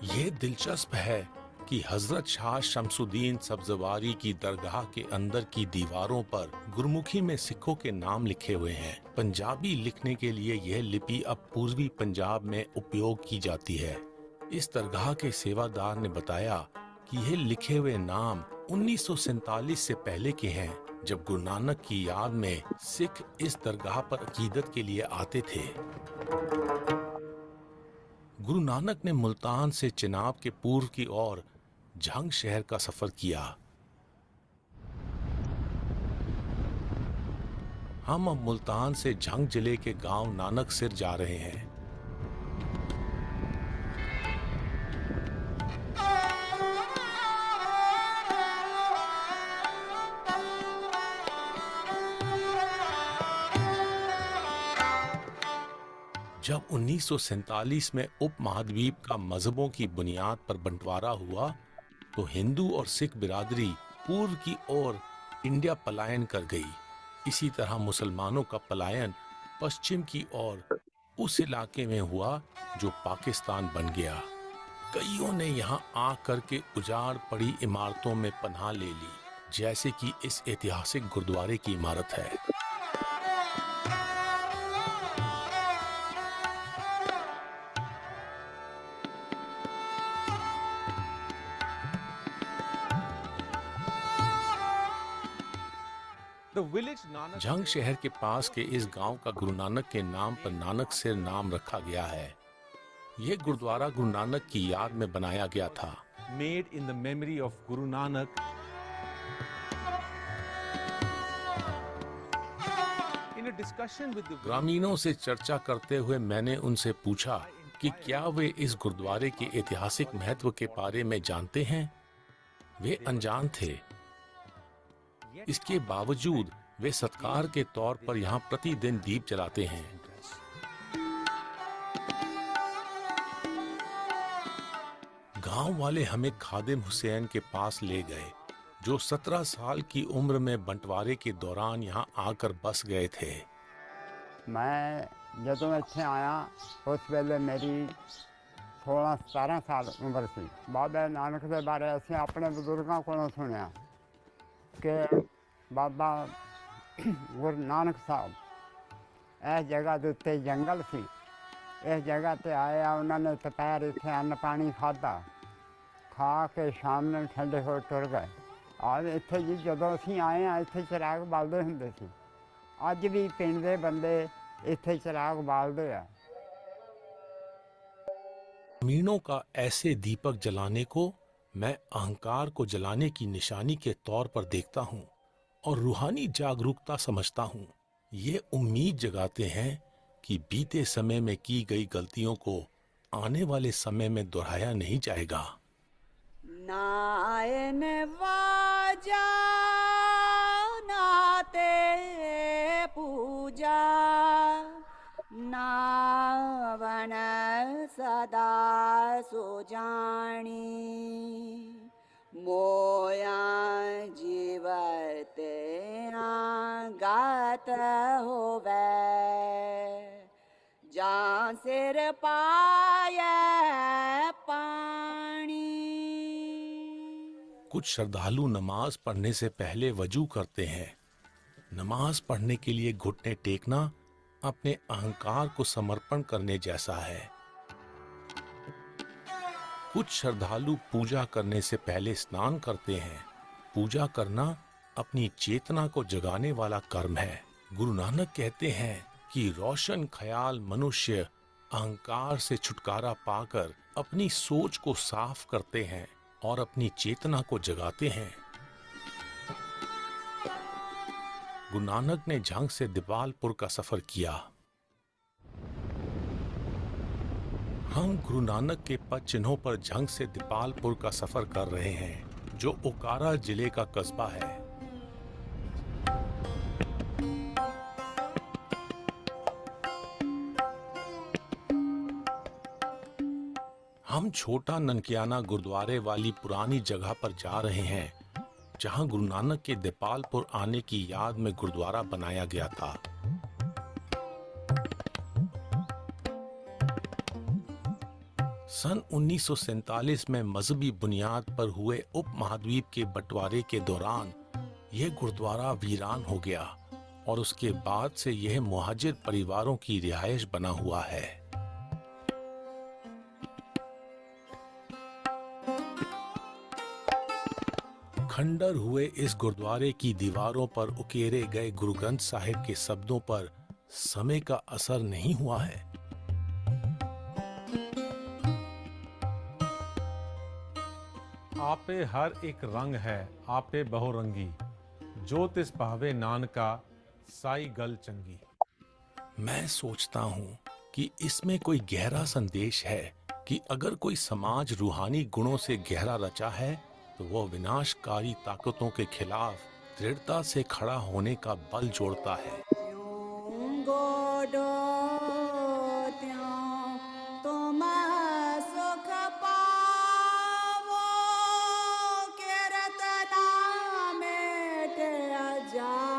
Speaker 7: यह दिलचस्प है कि हजरत शाह शमसुद्दीन सब्जवारी की दरगाह के अंदर की दीवारों पर गुरमुखी में सिखों के नाम लिखे हुए हैं। पंजाबी लिखने के लिए यह लिपि अब पूर्वी पंजाब में उपयोग की जाती है। इस दरगाह के सेवादार ने बताया कि यह लिखे हुए नाम 1947 से पहले के हैं, जब गुरु नानक की याद में सिख इस दरगाह पर अकीदत के लिए आते थे। गुरु नानक ने मुल्तान से चिनाब के पूर्व की ओर झंग शहर का सफर किया। हम अब मुल्तान से झंग जिले के गांव नानक सिर जा रहे हैं। जब 1947 में उप महाद्वीप का मजहबों की बुनियाद पर बंटवारा हुआ, तो हिंदू और सिख बिरादरी पूर्व की ओर इंडिया पलायन कर गई। इसी तरह मुसलमानों का पलायन पश्चिम की ओर उस इलाके में हुआ जो पाकिस्तान बन गया। कईयों ने यहाँ आकर के उजाड़ पड़ी इमारतों में पनाह ले ली, जैसे कि इस ऐतिहासिक गुरुद्वारे की इमारत है। झंग शहर के पास के इस गांव का गुरु नानक के नाम पर नानक सिर नाम रखा गया है। यह गुरुद्वारा गुरु नानक की याद में बनाया गया था।
Speaker 6: Made in the memory of Guru Nanak. In a discussion with the
Speaker 7: ग्रामीणों से चर्चा करते हुए मैंने उनसे पूछा कि क्या वे इस गुरुद्वारे के ऐतिहासिक महत्व के बारे में जानते हैं। वे अनजान थे। इसके बावजूद वे सत्कार के तौर पर यहाँ प्रतिदिन दीप जलाते हैं। गांव वाले हमें खादिम हुसैन के पास ले गए, जो 17 साल की उम्र में बंटवारे के दौरान यहाँ आकर बस गए थे।
Speaker 12: मैं ਜਦੋਂ ਇੱਥੇ आया उस वेले मेरी 16-17 साल उम्र सी। बाबा नानक के बारे असीं अपने बजुर्गों को सुनिया कि बाबा गुरु नानक साहब इस जगह के उत्ते जंगल सी, इस जगह ते आया, उन्होंने दोपहर इत्थे अन्न पानी खाधा, खा के शाम में ठंडे हो तुर गए। आज इत्थे जी जदों असीं आए हैं इत्थे चिराग बालदे हुंदे सी। अज भी पिंड दे बंदे इत्थे चिराग बालदे आ।
Speaker 7: ग्रामीणों का ऐसे दीपक जलाने को मैं अहंकार को जलाने की निशानी के तौर पर देखता हूँ और रूहानी जागरूकता समझता हूँ। ये उम्मीद जगाते हैं कि बीते समय में की गई गलतियों को आने वाले समय में दोहराया नहीं जाएगा।
Speaker 10: नायन वाजा नाते पूजा नावन सदा सुजानी मोया जीवते गात होवे जा सिर पाय पानी।
Speaker 7: कुछ श्रद्धालु नमाज पढ़ने से पहले वजू करते हैं। नमाज पढ़ने के लिए घुटने टेकना अपने अहंकार को समर्पण करने जैसा है। कुछ श्रद्धालु पूजा करने से पहले स्नान करते हैं। पूजा करना अपनी चेतना को जगाने वाला कर्म है। गुरु नानक कहते हैं कि रोशन ख्याल मनुष्य अहंकार से छुटकारा पाकर अपनी सोच को साफ करते हैं और अपनी चेतना को जगाते हैं। गुरु नानक ने झंग से दीपालपुर का सफर किया। हम गुरु नानक के पद चिन्हों पर झंग से दीपालपुर का सफर कर रहे हैं, जो ओकारा जिले का कस्बा है। हम छोटा ननकियाना गुरुद्वारे वाली पुरानी जगह पर जा रहे हैं, जहां गुरु नानक के दीपालपुर आने की याद में गुरुद्वारा बनाया गया था। सन 1947 में मजहबी बुनियाद पर हुए उप महाद्वीप के बंटवारे के दौरान यह गुरुद्वारा वीरान हो गया और उसके बाद से यह मुहाजिर परिवारों की रिहायश बना हुआ है। खंडर हुए इस गुरुद्वारे की दीवारों पर उकेरे गए गुरु ग्रंथ साहिब के शब्दों पर समय का असर नहीं हुआ है।
Speaker 13: आपे हर एक रंग है आपे बहुरंगी, जो तिस भावे नानका साई गल चंगी।
Speaker 7: मैं सोचता हूँ कि इसमें कोई गहरा संदेश है कि अगर कोई समाज रूहानी गुणों से गहरा रचा है तो वह विनाशकारी ताकतों के खिलाफ दृढ़ता से खड़ा होने का बल जोड़ता है।
Speaker 10: तुम सुख पावो के रतना मेट जाए।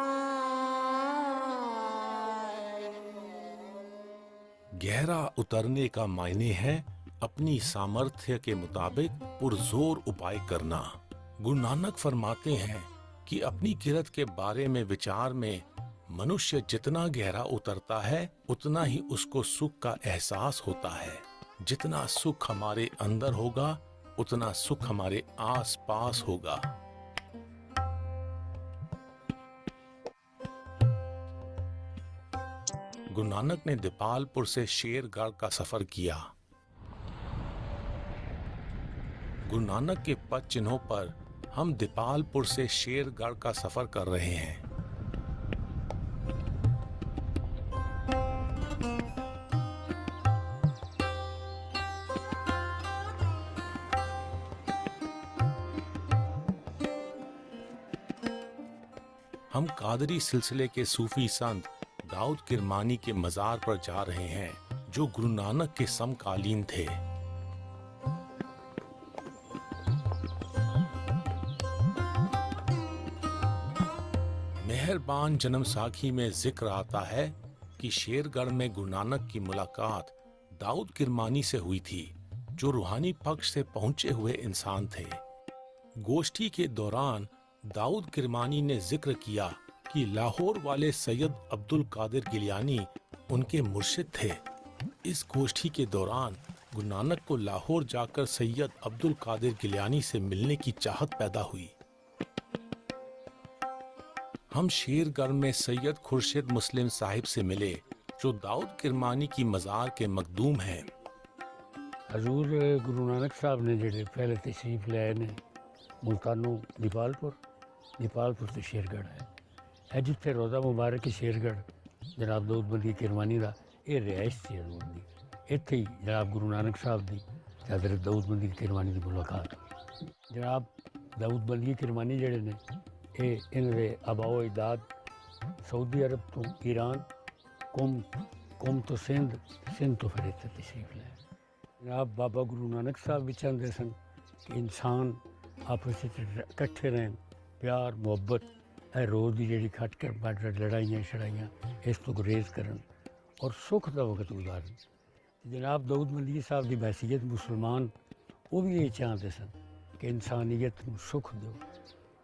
Speaker 7: गहरा उतरने का मायने है अपनी सामर्थ्य के मुताबिक पुरजोर उपाय करना। गुरु नानक फरमाते हैं कि अपनी किरत के बारे में विचार में मनुष्य जितना गहरा उतरता है उतना ही उसको सुख का एहसास होता है। जितना सुख हमारे अंदर होगा उतना सुख हमारे आस पास होगा। गुरु नानक ने दीपालपुर से शेरगढ़ का सफर किया। गुरु नानक के पद चिन्हों पर हम दीपालपुर से शेरगढ़ का सफर कर रहे हैं। हम कादरी सिलसिले के सूफी संत दाऊद किरमानी के मजार पर जा रहे हैं, जो गुरु नानक के समकालीन थे। मेहरबान जन्म साखी में जिक्र आता है कि शेरगढ़ में गुरु नानक की मुलाकात दाऊद किरमानी से हुई थी, जो रूहानी पक्ष से पहुंचे हुए इंसान थे। गोष्ठी के दौरान दाऊद किरमानी ने जिक्र किया कि लाहौर वाले सैयद अब्दुल कादिर गिलियानी उनके मुर्शिद थे। इस गोष्ठी के दौरान गुरु नानक को लाहौर जाकर सैयद अब्दुल कादिर गिलियानी से मिलने की चाहत पैदा हुई। हम शेरगढ़ में सैयद खुर्शीद मुस्लिम साहिब से मिले, जो दाऊद किरमानी की मजार के मखदूम हैं।
Speaker 14: हजूर गुरु नानक साहब ने जेडे पहले तशरीफ लाए ने मुल्तानों दीपालपुर तो शेरगढ़ है जिथे रोज़ा मुबारक शेरगढ़ जनाब दाऊदबंदी किरमानी का यह रिहाइश थी हजूर की इत्थे ही जनाब गुरु नानक साहब की हज़रत दाऊदबंदी किरमानी की मुलाकात हुई। जनाब दाऊदबंदी किरमानी जेडे ने ये इन्हें आबाओ अजदाद सऊदी अरब तो ईरान कुम तो सिंध तो फिर इत्थे तशरीफ लाए। जनाब बाबा गुरु नानक साहब भी चाहते सन कि इंसान आपस इकट्ठे रहन प्यार मुहब्बत रोज़ की जी खट कर बट लड़ाइयाँ शड़ाइयाँ इस तो गुरेज करन और सुख का वक्त गुजारन। जनाब दाऊदबंदी साहब की बैसीयत मुसलमान वो भी ये चाहते सन कि इंसानियत को सुख दो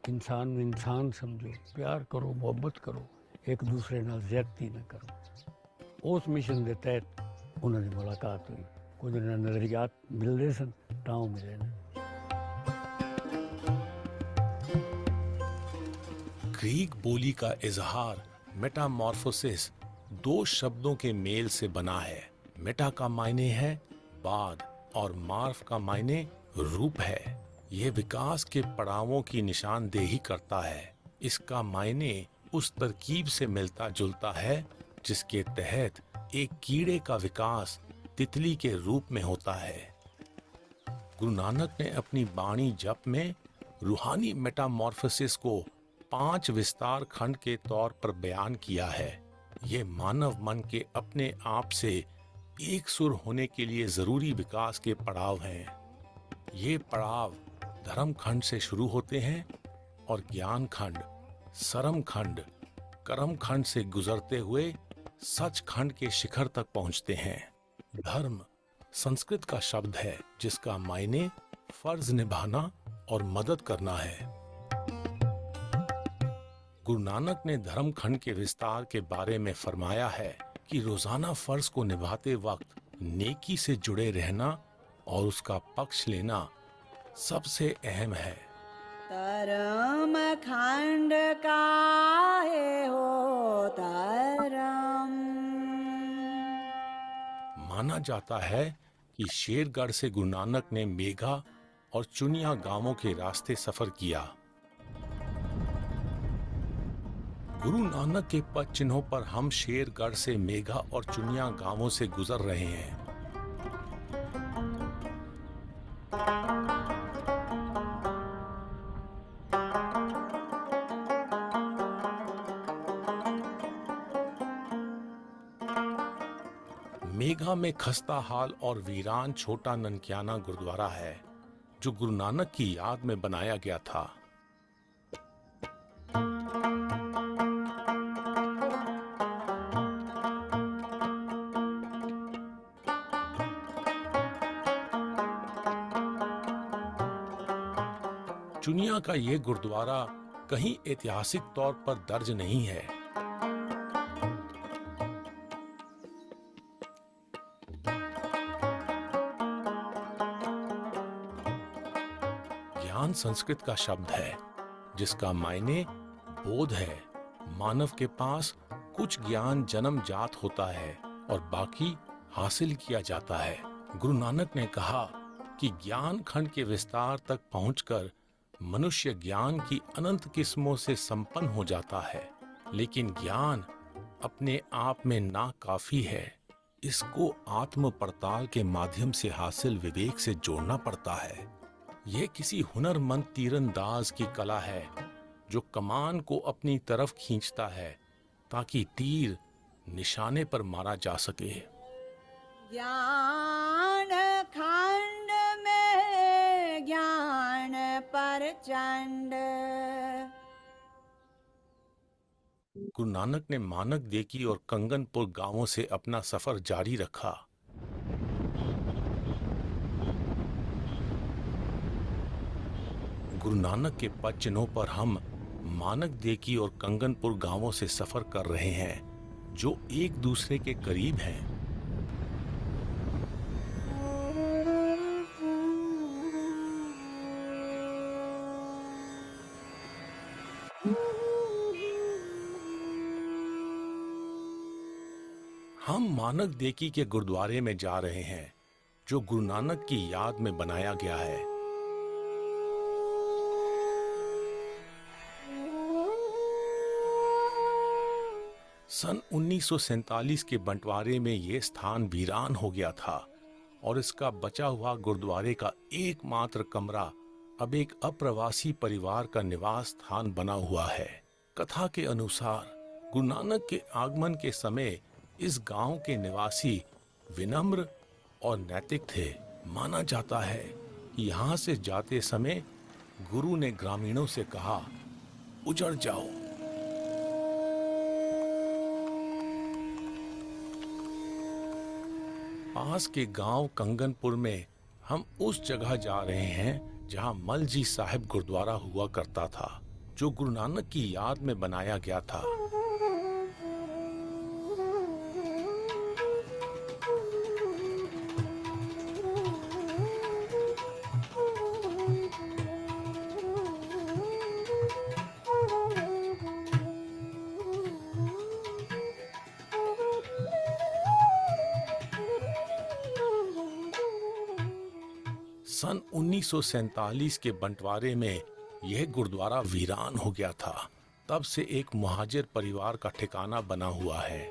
Speaker 14: इंसान में इंसान समझो प्यार करो मुहब्बत करो एक दूसरे नाल ज़्यादती ना करो। उस मिशन के तहत उन्होंने मुलाकात हुई कुछ नज़रियात मिलते सन तां मिले ने।
Speaker 7: ग्रीक बोली का इजहार मेटामॉर्फोसिस दो शब्दों के मेल से बना है। मेटा का मायने है बाद और मार्फ का मायने रूप है। यह विकास के पड़ावों की निशानदेही करता है। इसका मायने उस तरकीब से मिलता जुलता है जिसके तहत एक कीड़े का विकास तितली के रूप में होता है। गुरु नानक ने अपनी बाणी जप में रूहानी मेटामॉर्फोसिस को 5 विस्तार खंड के तौर पर बयान किया है। ये मानव मन के अपने आप से एक सुर होने के लिए जरूरी विकास के पड़ाव हैं। ये पड़ाव धर्म खंड से शुरू होते हैं और ज्ञान खंड, सरम खंड, कर्म खंड से गुजरते हुए सच खंड के शिखर तक पहुंचते हैं। धर्म संस्कृत का शब्द है जिसका मायने फर्ज निभाना और मदद करना है। गुरु नानक ने धर्म खंड के विस्तार के बारे में फरमाया है कि रोजाना फर्ज को निभाते वक्त नेकी से जुड़े रहना और उसका पक्ष लेना सबसे अहम है।
Speaker 10: धर्म खंड काहे हो धर्म।
Speaker 7: माना जाता है कि शेरगढ़ से गुरु नानक ने मेघा और चुनिया गांवों के रास्ते सफर किया। गुरु नानक के पद चिन्हों पर हम शेरगढ़ से मेघा और चुनिया गांवों से गुजर रहे हैं। मेघा में खस्ता हाल और वीरान छोटा ननकियाना गुरुद्वारा है जो गुरु नानक की याद में बनाया गया था। चुनिया का यह गुरुद्वारा कहीं ऐतिहासिक तौर पर दर्ज नहीं है। ज्ञान संस्कृत का शब्द है जिसका मायने बोध है। मानव के पास कुछ ज्ञान जन्म जात होता है और बाकी हासिल किया जाता है। गुरु नानक ने कहा कि ज्ञान खंड के विस्तार तक पहुंचकर मनुष्य ज्ञान की अनंत किस्मों से संपन्न हो जाता है, लेकिन ज्ञान अपने आप में ना काफी है। इसको आत्म पड़ताल के माध्यम से हासिल विवेक से जोड़ना पड़ता है। यह किसी हुनरमंद तीरंदाज की कला है जो कमान को अपनी तरफ खींचता है ताकि तीर निशाने पर मारा जा सके।
Speaker 10: ज्ञान खंड में ज्ञान प्रचंड।
Speaker 7: गुरु नानक ने मानक देकी और कंगनपुर गांवों से अपना सफर जारी रखा। गुरु नानक के पद चिन्हों पर हम मानक देकी और कंगनपुर गांवों से सफर कर रहे हैं जो एक दूसरे के करीब हैं। हम मानक देकी के गुरुद्वारे में जा रहे हैं जो गुरु नानक की याद में बनाया गया है। सन 1947 के बंटवारे में यह स्थान वीरान हो गया था और इसका बचा हुआ गुरुद्वारे का एकमात्र कमरा अब एक अप्रवासी परिवार का निवास स्थान बना हुआ है। कथा के अनुसार गुरु नानक के आगमन के समय इस गांव के निवासी विनम्र और नैतिक थे। माना जाता है कि यहाँ से जाते समय गुरु ने ग्रामीणों से कहा, उजड़ जाओ। पास के गांव कंगनपुर में हम उस जगह जा रहे हैं जहां मलजी साहिब गुरुद्वारा हुआ करता था, जो गुरु नानक की याद में बनाया गया था। सन 1947 के बंटवारे में यह गुरुद्वारा वीरान हो गया था। तब से एक मुहाजिर परिवार का ठिकाना बना हुआ है।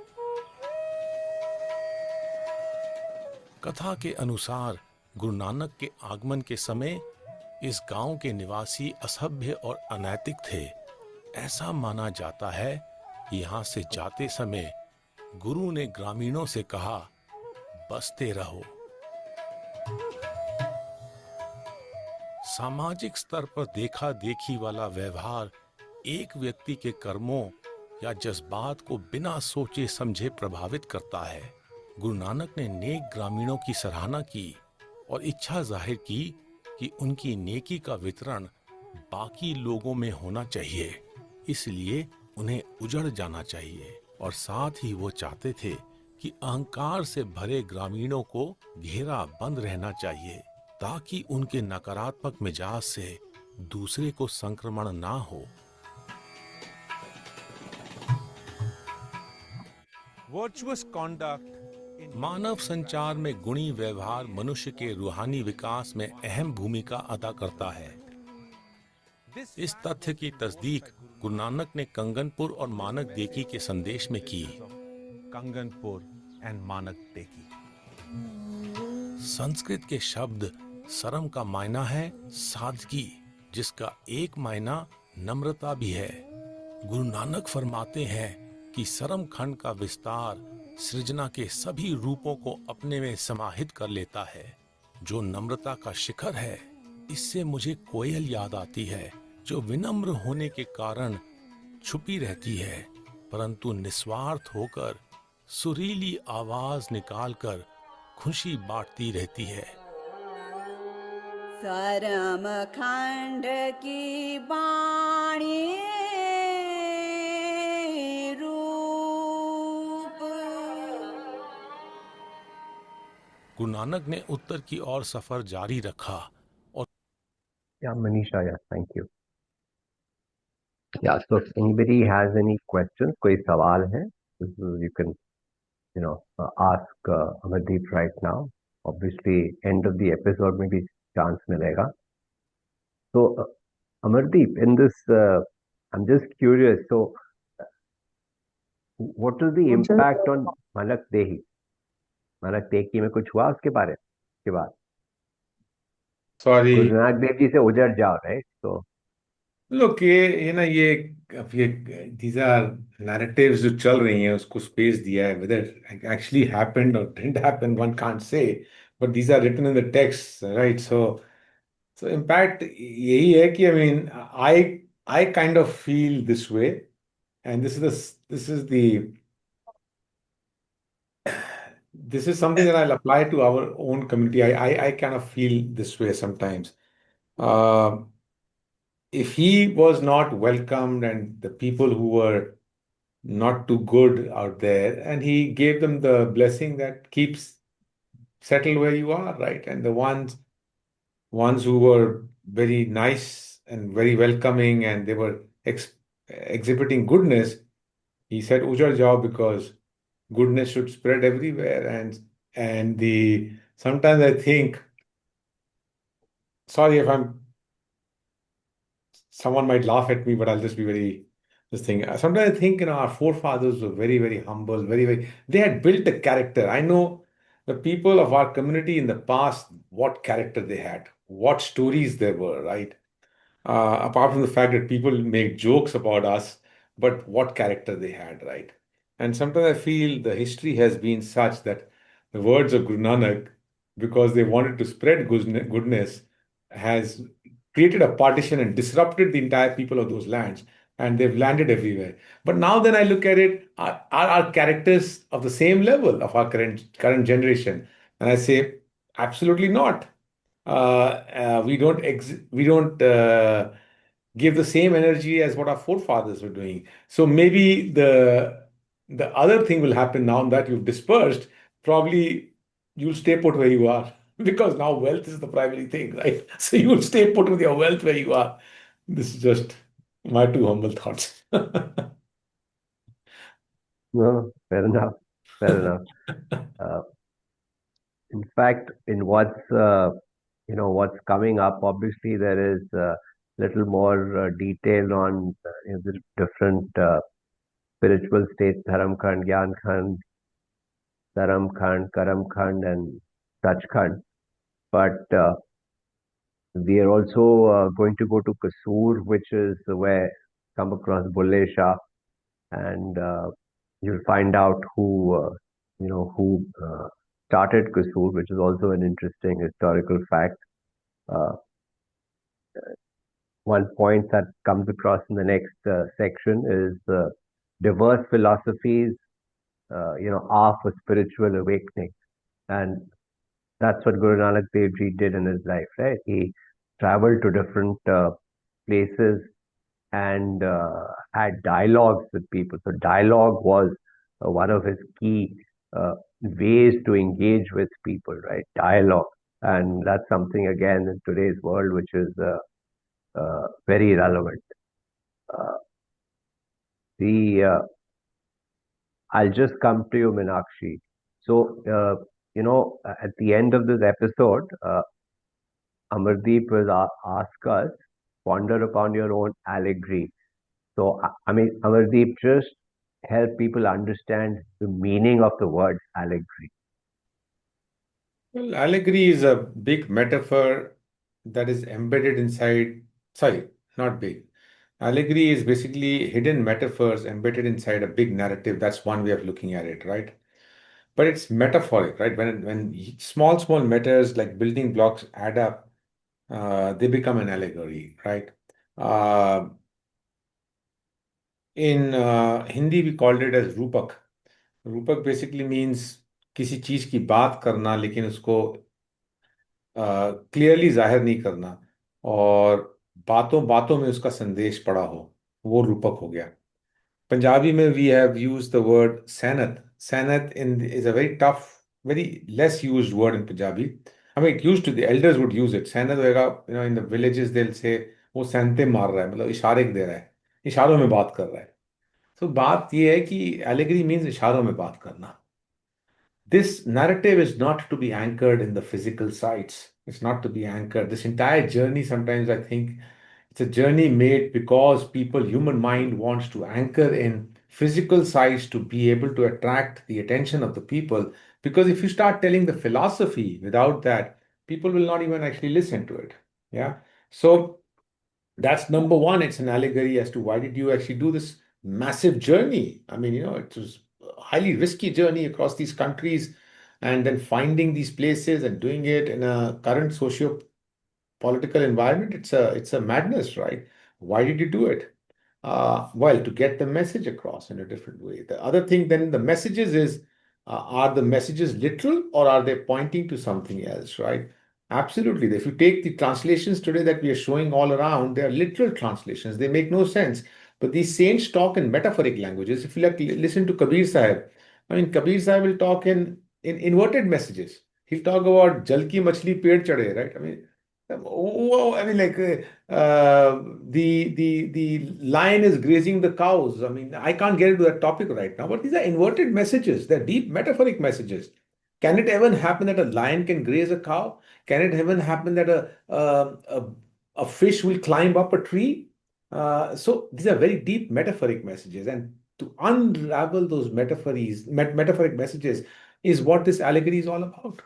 Speaker 7: कथा के अनुसार गुरु नानक के आगमन के समय इस गांव के निवासी असभ्य और अनैतिक थे। ऐसा माना जाता है कि यहाँ से जाते समय गुरु ने ग्रामीणों से कहा, बसते रहो। सामाजिक स्तर पर देखा देखी वाला व्यवहार एक व्यक्ति के कर्मों या जज्बात को बिना सोचे समझे प्रभावित करता है। गुरु नानक ने नेक ग्रामीणों की सराहना की और इच्छा जाहिर की कि उनकी नेकी का वितरण बाकी लोगों में होना चाहिए, इसलिए उन्हें उजड़ जाना चाहिए। और साथ ही वो चाहते थे कि अहंकार से भरे ग्रामीणों को घेरा बंद रहना चाहिए, ताकि उनके नकारात्मक मिजाज से दूसरे को संक्रमण ना हो।
Speaker 13: Virtuous conduct
Speaker 7: मानव संचार में गुणी व्यवहार मनुष्य के रूहानी विकास में अहम भूमिका अदा करता है। इस तथ्य की तस्दीक गुरु नानक ने कंगनपुर और मानक देकी के संदेश में की।
Speaker 13: कंगनपुर एंड मानक देकी।
Speaker 7: संस्कृत के शब्द सरम का मायना है सादगी, जिसका एक मायना नम्रता भी है। गुरु नानक फरमाते हैं कि सरम खंड का विस्तार सृजना के सभी रूपों को अपने में समाहित कर लेता है, जो नम्रता का शिखर है। इससे मुझे कोयल याद आती है, जो विनम्र होने के कारण छुपी रहती है, परंतु निस्वार्थ होकर सुरीली आवाज निकालकर खुशी बांटती रहती है।
Speaker 10: सरम खंड की बाणी रूप।
Speaker 7: गुरु नानक ने उत्तर की ओर सफर जारी रखा और
Speaker 2: Manisha, yeah, thank you. Yeah, so if anybody has any questions, कोई सवाल है, you can, ask Amardeep right now. Obviously, end of the episode में भी chance मिलेगा. So, Amardeep, in this, I'm just curious. So, what is the impact on Manak Dehi? Manak Dehi में कुछ हुआ उसके बारे के बाद?
Speaker 3: Sorry.
Speaker 2: गुरु नानक देव जी से उजड़ जाओ, right? So,
Speaker 3: Look, ये these are narratives जो चल रही हैं, उसको space दिया है. Whether it actually happened or didn't happen, one can't say. But these are written in the text, right? So impact यही है कि I kind of feel this way, and this is something that I'll apply to our own community. I kind of feel this way sometimes. If he was not welcomed and the people who were not too good out there, and he gave them the blessing that keeps settle where you are, right? And the ones who were very nice and very welcoming and they were exhibiting goodness, he said, Ujar jao, because goodness should spread everywhere. And the sometimes I think, sorry if someone might laugh at me, but I'll just be very, this thing. Sometimes I think, our forefathers were very, very humble, very, very, they had built a character. I know the people of our community in the past, what character they had, what stories there were, right? Apart from the fact that people make jokes about us, but what character they had, right? And sometimes I feel the history has been such that the words of Guru Nanak, because they wanted to spread goodness, has created a partition and disrupted the entire people of those lands, and they've landed everywhere. But now, then I look at it, are our characters of the same level of our current generation? And I say, absolutely not. We don't give the same energy as what our forefathers were doing. So maybe the other thing will happen now that you've dispersed. Probably you'll stay put where you are because now wealth is the primary thing, right? So you will stay put with your wealth where you are. This is just my two humble thoughts.
Speaker 2: No, fair enough. Fair enough. Uh, in fact, in what's coming up, obviously there is little more detail on the different spiritual states, Dharam Khand, Gyan Khand, Dharam Khand, Karam Khand, and Sach Khand. But we are also going to go to Kasur, which is where come across Bulle Shah, and you'll find out who started Kasur, which is also an interesting historical fact. Uh, One point that comes across in the next section is diverse philosophies, are for spiritual awakening, and that's what Guru Nanak Dev Ji did in his life, right? He traveled to different places and had dialogues with people. So dialogue was one of his key ways to engage with people, right? Dialogue, and that's something again in today's world which is very relevant. Uh, the I'll just come to you, Minakshi. So at the end of this episode, Amardeep will ask us, ponder upon your own allegory. So, I mean, Amardeep, just help people understand the meaning of the word allegory.
Speaker 3: Well, allegory is a big metaphor that is embedded inside, sorry, not big. Allegory is basically hidden metaphors embedded inside a big narrative. That's one way of looking at it, right? But it's metaphoric, right? When small matters like building blocks add up, they become an allegory, right? Uh, in Hindi, we called it as रूपक. रूपक basically means किसी चीज की बात करना लेकिन उसको clearly जाहिर नहीं करना और बातों बातों में उसका संदेश पड़ा हो, वो रूपक हो गया. Punjabi mein we have used the word sanat. Sanat is a very tough, very less used word in Punjabi. I mean, it used to, the elders would use it. Sanat होएगा, in the villages they'll say वो सैनते मार रहा है, मतलब इशारे दे रहा है, इशारों में बात कर रहा है. So बात ये है कि allegory means इशारों में बात करना. This narrative is not to be anchored in the physical sites. It's not to be anchored. This entire journey, sometimes I think it's a journey made because people, human mind wants to anchor in physical sites to be able to attract the attention of the people. Because if you start telling the philosophy without that, people will not even actually listen to it. Yeah. So that's number one. It's an allegory as to why did you actually do this massive journey. I mean, it was a highly risky journey across these countries and then finding these places and doing it in a current socio-political environment. It's a madness, right? Why did you do it? Well, to get the message across in a different way. The other thing then the messages is, are the messages literal or are they pointing to something else, right? Absolutely. If you take the translations today that we are showing all around, they are literal translations. They make no sense. But these saints talk in metaphoric languages. If you listen to Kabir Sahib, I mean, Kabir Sahib will talk in inverted messages. He'll talk about jal ki machli ped chade, right? I mean, like the lion is grazing the cows. I mean, I can't get into that topic right now, but these are inverted messages. They're deep metaphoric messages. Can it even happen that a lion can graze a cow? Can it even happen that a fish will climb up a tree? So these are very deep metaphoric messages, and to unravel those metaphoric messages is what this allegory is all about.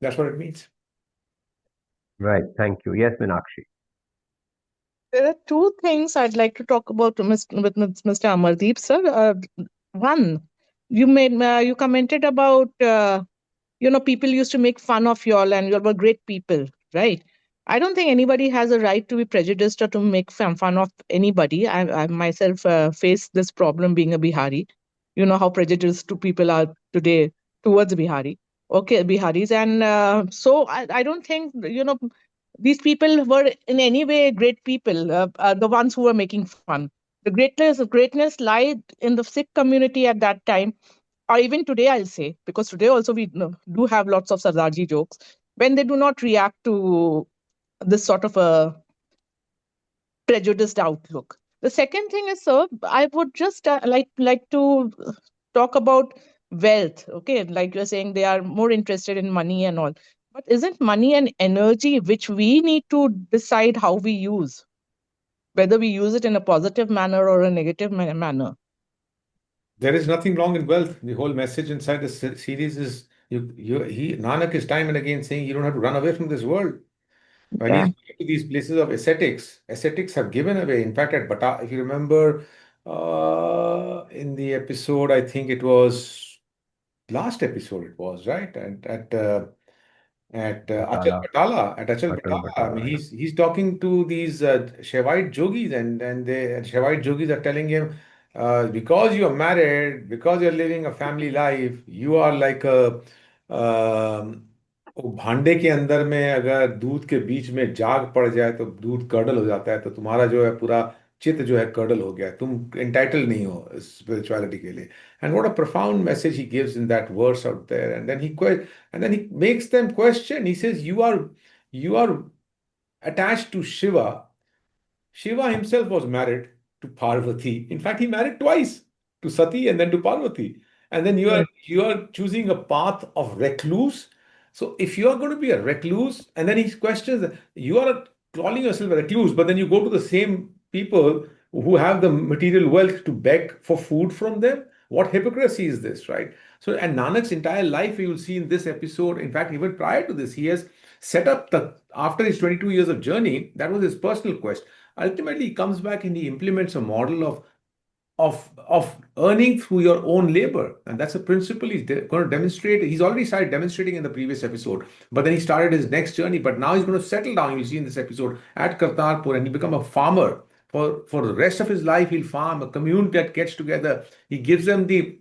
Speaker 3: That's what it means.
Speaker 2: Right. Thank you. Yes, Meenakshi.
Speaker 4: There are two things I'd like to talk about with Mr. Amardeep, sir. One, you commented about people used to make fun of y'all and y'all were great people, right? I don't think anybody has a right to be prejudiced or to make fun of anybody. I myself face this problem being a Bihari. You know how prejudiced two people are today towards Biharis, and so I don't think these people were in any way great people. The ones who were making fun. The greatness lied in the Sikh community at that time, or even today, I'll say, because today also we do have lots of Sardarji jokes, when they do not react to this sort of a prejudiced outlook. The second thing is, sir, I would just like to talk about wealth. Okay, like you're saying, they are more interested in money and all. But isn't money an energy which we need to decide how we use, whether we use it in a positive manner or a negative manner?
Speaker 3: There is nothing wrong in wealth. The whole message inside the series is Nanak is time and again saying you don't have to run away from this world. When he's
Speaker 4: Yeah.
Speaker 3: going to these places of ascetics have given away. In fact, at Bata, if you remember in the episode, I think it was last episode, it was right, and
Speaker 2: Batala.
Speaker 3: At Achal
Speaker 2: Atal
Speaker 3: Batala. I mean,
Speaker 2: Batala. Yeah.
Speaker 3: he's talking to these Shaivite yogis, and the Shaivite yogis are telling him, because you are married, because you're living a family life, you are like a वो भांडे के अंदर में अगर दूध के बीच में जाग पड़ जाए तो दूध कर्डल हो जाता है, तो तुम्हारा जो है पूरा चित्त जो है कर्डल हो गया है, तुम एंटाइटल नहीं हो स्पिरिचुअलिटी के लिए. And what a profound message he gives in that verse out there. And then he makes them question. He says, you are attached to Shiva. Shiva himself was married to Parvati. In fact, he married twice, to Sati and then to Parvati. And then you are choosing a path of recluse. So if you are going to be a recluse, and then he questions, you are calling yourself a recluse, but then you go to the same people who have the material wealth to beg for food from them. What hypocrisy is this, right? So, and Nanak's entire life, you will see in this episode, in fact, even prior to this, he has set up after his 22 years of journey, that was his personal quest. Ultimately, he comes back and he implements a model of earning through your own labor, and that's a principle he's going to demonstrate. He's already started demonstrating in the previous episode, but then he started his next journey. But now he's going to settle down. You'll see in this episode at Kartarpur, and he become a farmer for the rest of his life. He'll farm. A commune that gets together. He gives them the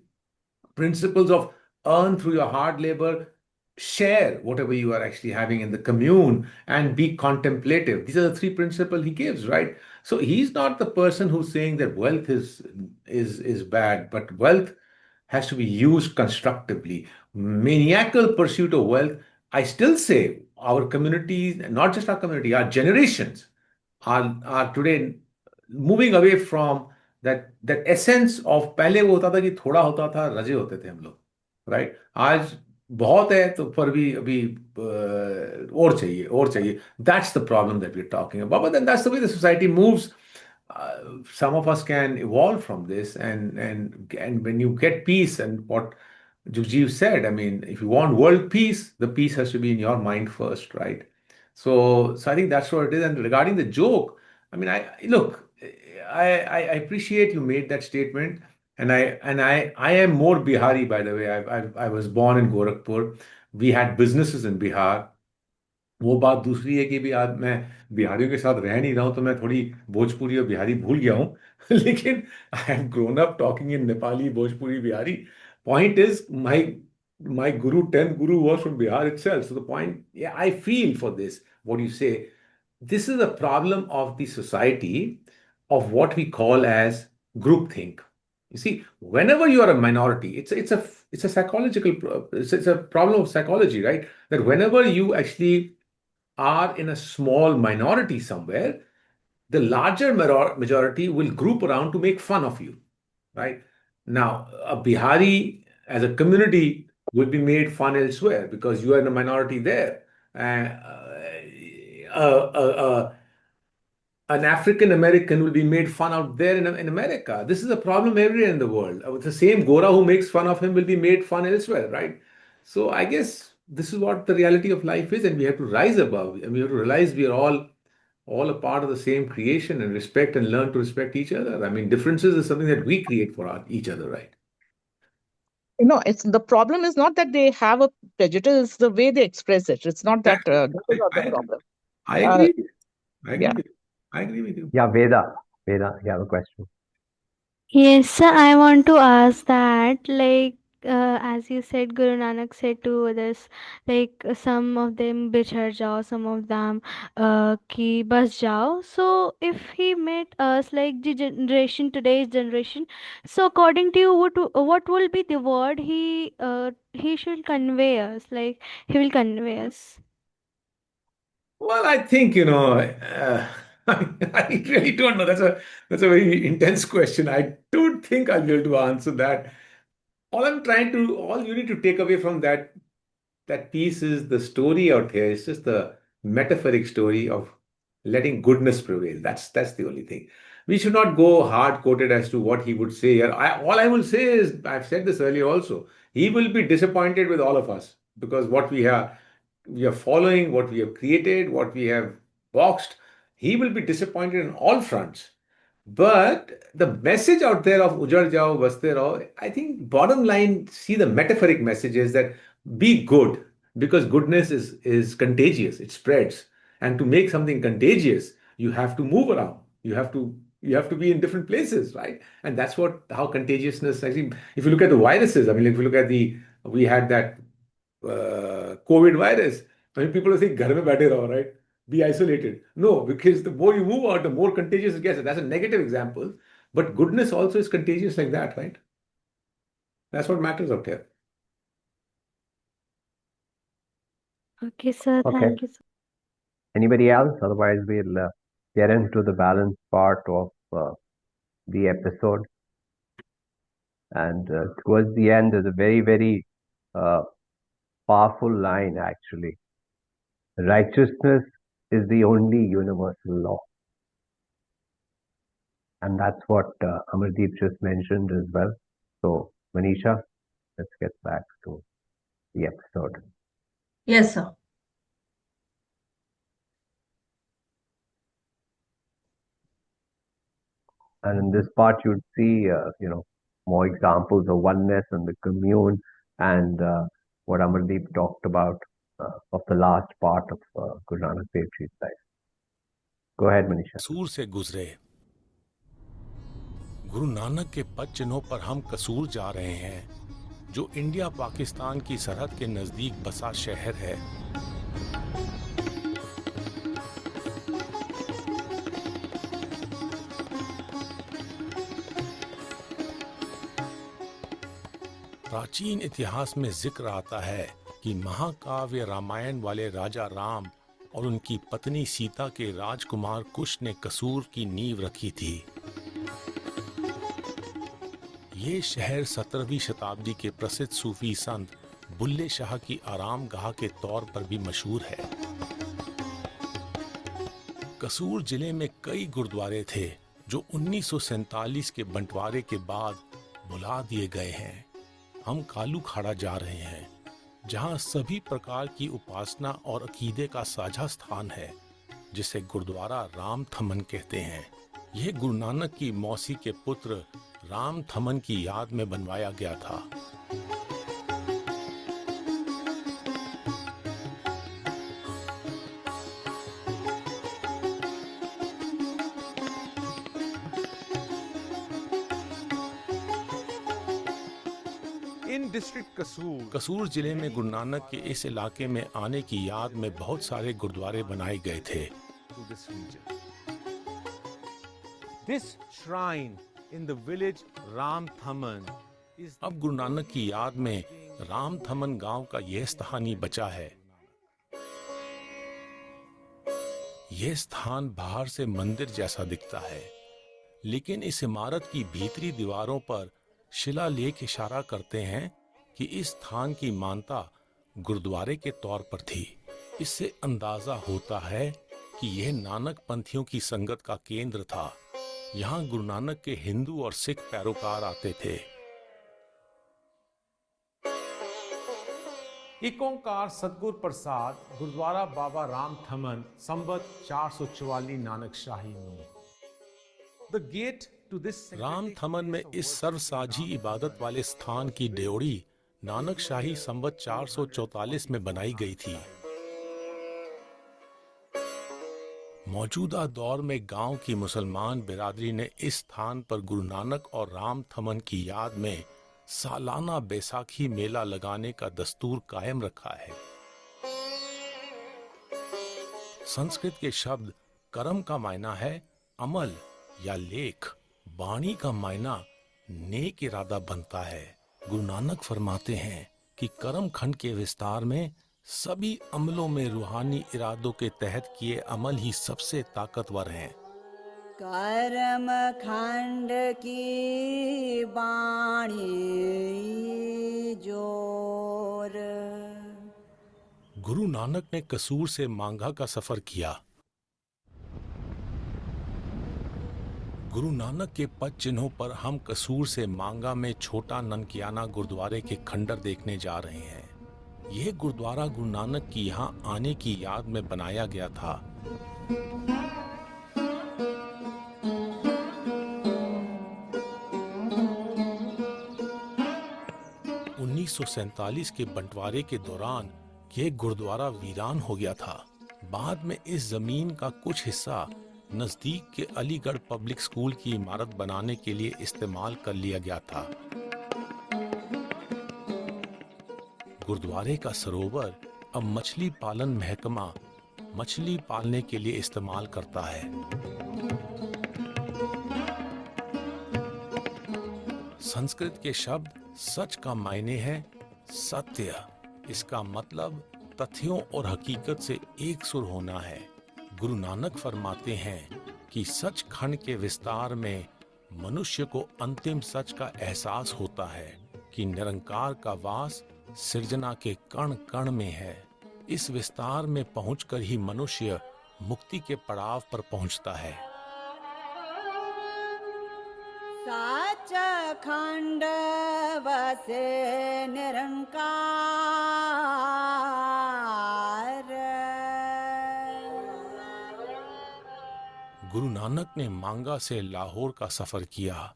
Speaker 3: principles of earn through your hard labor, share whatever you are actually having in the commune, and be contemplative. These are the three principles he gives, right? So he's not the person who's saying that wealth is bad, but wealth has to be used constructively. Maniacal pursuit of wealth, I still say our communities, not just our community, our generations are today moving away from that essence of पहले वो होता था कि थोड़ा होता था, रजे होते थे हम लोग, राइट? आज बहुत है तो पर भी अभी और चाहिए. That's the problem that we're talking about. But then that's the way the society moves. Some of us can evolve from this, and when you get peace, and what Jugjeev said, I mean, if you want world peace, the peace has to be in your mind first, right? So I think that's what it is. And regarding the joke, I mean, I look, I appreciate you made that statement, and I am more Bihari, by the way. I was born in Gorakhpur. We had businesses in Bihar. वो बात दूसरी है कि भी आज मैं बिहारियों के साथ रह नहीं रहा हूँ, तो मैं थोड़ी भोजपुरी और बिहारी भूल गया हूँ. लेकिन I have grown up talking in Nepali, Bhojpuri, Bihari. Point is, my guru, 10th guru, was from Bihar itself. So the point, yeah, I feel for this, what you say. This is a problem of the society of what we call as groupthink. You see, whenever you are a minority, it's a psychological, it's a problem of psychology, right? That whenever you actually are in a small minority somewhere, the larger majority will group around to make fun of you, right? Now, a Bihari as a community will be made fun elsewhere because you are in a minority there. An African American will be made fun out there in America. This is a problem everywhere in the world. The same Gora who makes fun of him will be made fun elsewhere, right? So I guess this is what the reality of life is, and we have to rise above, and we have to realize we are all a part of the same creation and respect and learn to respect each other. I mean, differences is something that we create for each other, right?
Speaker 4: It's the problem is not that they have a prejudice, it's the way they express it. It's not that that is not the problem.
Speaker 3: I agree. I agree
Speaker 4: Yeah.
Speaker 3: with you. I agree with you.
Speaker 2: Yeah, Veda, you have a question.
Speaker 15: Yes, sir, I want to ask that, like, as you said, Guru Nanak said to others, like, some of them bichar jao, some of them ki bas jao. So, if he met us, like the generation, today's generation, so according to you, what will be the word he should convey us? Like, he will convey us.
Speaker 3: Well, I think, I really don't know. That's a very intense question. I don't think I'll be able to answer that. All you need to take away from that piece is the story out here. It's just the metaphoric story of letting goodness prevail. That's the only thing. We should not go hard coded as to what he would say here. All I will say is, I've said this earlier also, he will be disappointed with all of us because what we are following, what we have created, what we have boxed, he will be disappointed on all fronts. But the message out there of Ujar Jao, Vaste Rao, I think bottom line, see the metaphoric message is that be good because goodness is contagious. It spreads. And to make something contagious, you have to move around. You have to be in different places, right? And that's how contagiousness actually, if you look at the viruses, I mean, if you look at we had that COVID virus. I mean, people are saying, "Ghar mein baithe raho," right? Be isolated. No, because the more you move out, the more contagious it gets. That's a negative example. But goodness also is contagious like that, right? That's what matters out here.
Speaker 15: Okay, sir.
Speaker 2: Okay.
Speaker 15: Thank you.
Speaker 2: Anybody else? Otherwise, we'll get into the balance part of the episode. And towards the end, there's a very, very powerful line, actually. Righteousness is the only universal law. And that's what Amardeep just mentioned as well. So, Manisha, let's get back to the episode.
Speaker 5: Yes, sir.
Speaker 2: And in this part, you'd see, more examples of oneness and the commune and what Amardeep talked about of the last part of Guru Nanak Dev Ji's life. Go ahead, Manisha.
Speaker 7: कसूर से गुजरे गुरु नानक के पद चिन्हों पर हम कसूर जा रहे हैं जो इंडिया पाकिस्तान की सरहद के नजदीक बसा शहर है। प्राचीन इतिहास में जिक्र आता है कि महाकाव्य रामायण वाले राजा राम और उनकी पत्नी सीता के राजकुमार कुश ने कसूर की नींव रखी थी। ये शहर 17वीं शताब्दी के प्रसिद्ध सूफी संत बुल्ले शाह की आरामगाह के तौर पर भी मशहूर है। कसूर जिले में कई गुरुद्वारे थे जो 1947 के बंटवारे के बाद बुला दिए गए हैं। हम कालू खाड़ा जा रहे हैं जहां सभी प्रकार की उपासना और अकीदे का साझा स्थान है जिसे गुरुद्वारा राम थमन कहते हैं। यह गुरु नानक की मौसी के पुत्र राम थमन की याद में बनवाया गया था। कसूर जिले में गुरु नानक के इस इलाके में आने की याद में बहुत सारे गुरुद्वारे बनाए गए थे। अब गुरु नानक की याद में राम थमन गांव का यह स्थान ही बचा है। यह स्थान बाहर से मंदिर जैसा दिखता है, लेकिन इस इमारत की भीतरी दीवारों पर शिलालेख इशारा करते हैं कि इस स्थान की मान्यता गुरुद्वारे के तौर पर थी। इससे अंदाजा होता है कि यह नानक पंथियों की संगत का केंद्र था। यहाँ गुरु नानक के हिंदू और सिख पैरोकार आते थे।
Speaker 13: एक ओंकार सतगुर प्रसाद गुरुद्वारा बाबा राम थमन संवत 444 नानक शाही नूं। The gate to this
Speaker 7: Ram Thaman में इस सर्वसाझी इबादत वाले स्थान की ड्योढ़ी नानक शाही संवत 444 में बनाई गई थी। मौजूदा दौर में गांव की मुसलमान बिरादरी ने इस स्थान पर गुरु नानक और राम थमन की याद में सालाना बैसाखी मेला लगाने का दस्तूर कायम रखा है। संस्कृत के शब्द कर्म का मायना है अमल या लेख। बाणी का मायना नेक इरादा बनता है। गुरु नानक फरमाते हैं कि कर्म खंड के विस्तार में सभी अमलों में रूहानी इरादों के तहत किए अमल ही सबसे ताकतवर हैं।
Speaker 10: कर्म खंड की बाणी जोर।
Speaker 7: गुरु नानक ने कसूर से मांगा का सफर किया। गुरु नानक के पद चिन्हों पर हम कसूर से मांगा में छोटा ननकियाना गुरुद्वारे के खंडर देखने जा रहे हैं। यह गुरुद्वारा गुरु नानक की यहाँ आने की याद में बनाया गया था। (1947) के बंटवारे के दौरान यह गुरुद्वारा वीरान हो गया था। बाद में इस जमीन का कुछ हिस्सा नजदीक के अलीगढ़ पब्लिक स्कूल की इमारत बनाने के लिए इस्तेमाल कर लिया गया था। गुरुद्वारे का सरोवर अब मछली पालन महकमा मछली पालने के लिए इस्तेमाल करता है। संस्कृत के शब्द सच का मायने है सत्य। इसका मतलब तथ्यों और हकीकत से एक सुर होना है। गुरु नानक फरमाते हैं कि सच खंड के विस्तार में मनुष्य को अंतिम सच का एहसास होता है कि निरंकार का वास सृजना के कण कण में है। इस विस्तार में पहुंचकर ही मनुष्य मुक्ति के पड़ाव पर पहुंचता है।
Speaker 10: सच खंड वसे निरंकार।
Speaker 7: गुरु नानक ने मांगा से लाहौर का सफर किया।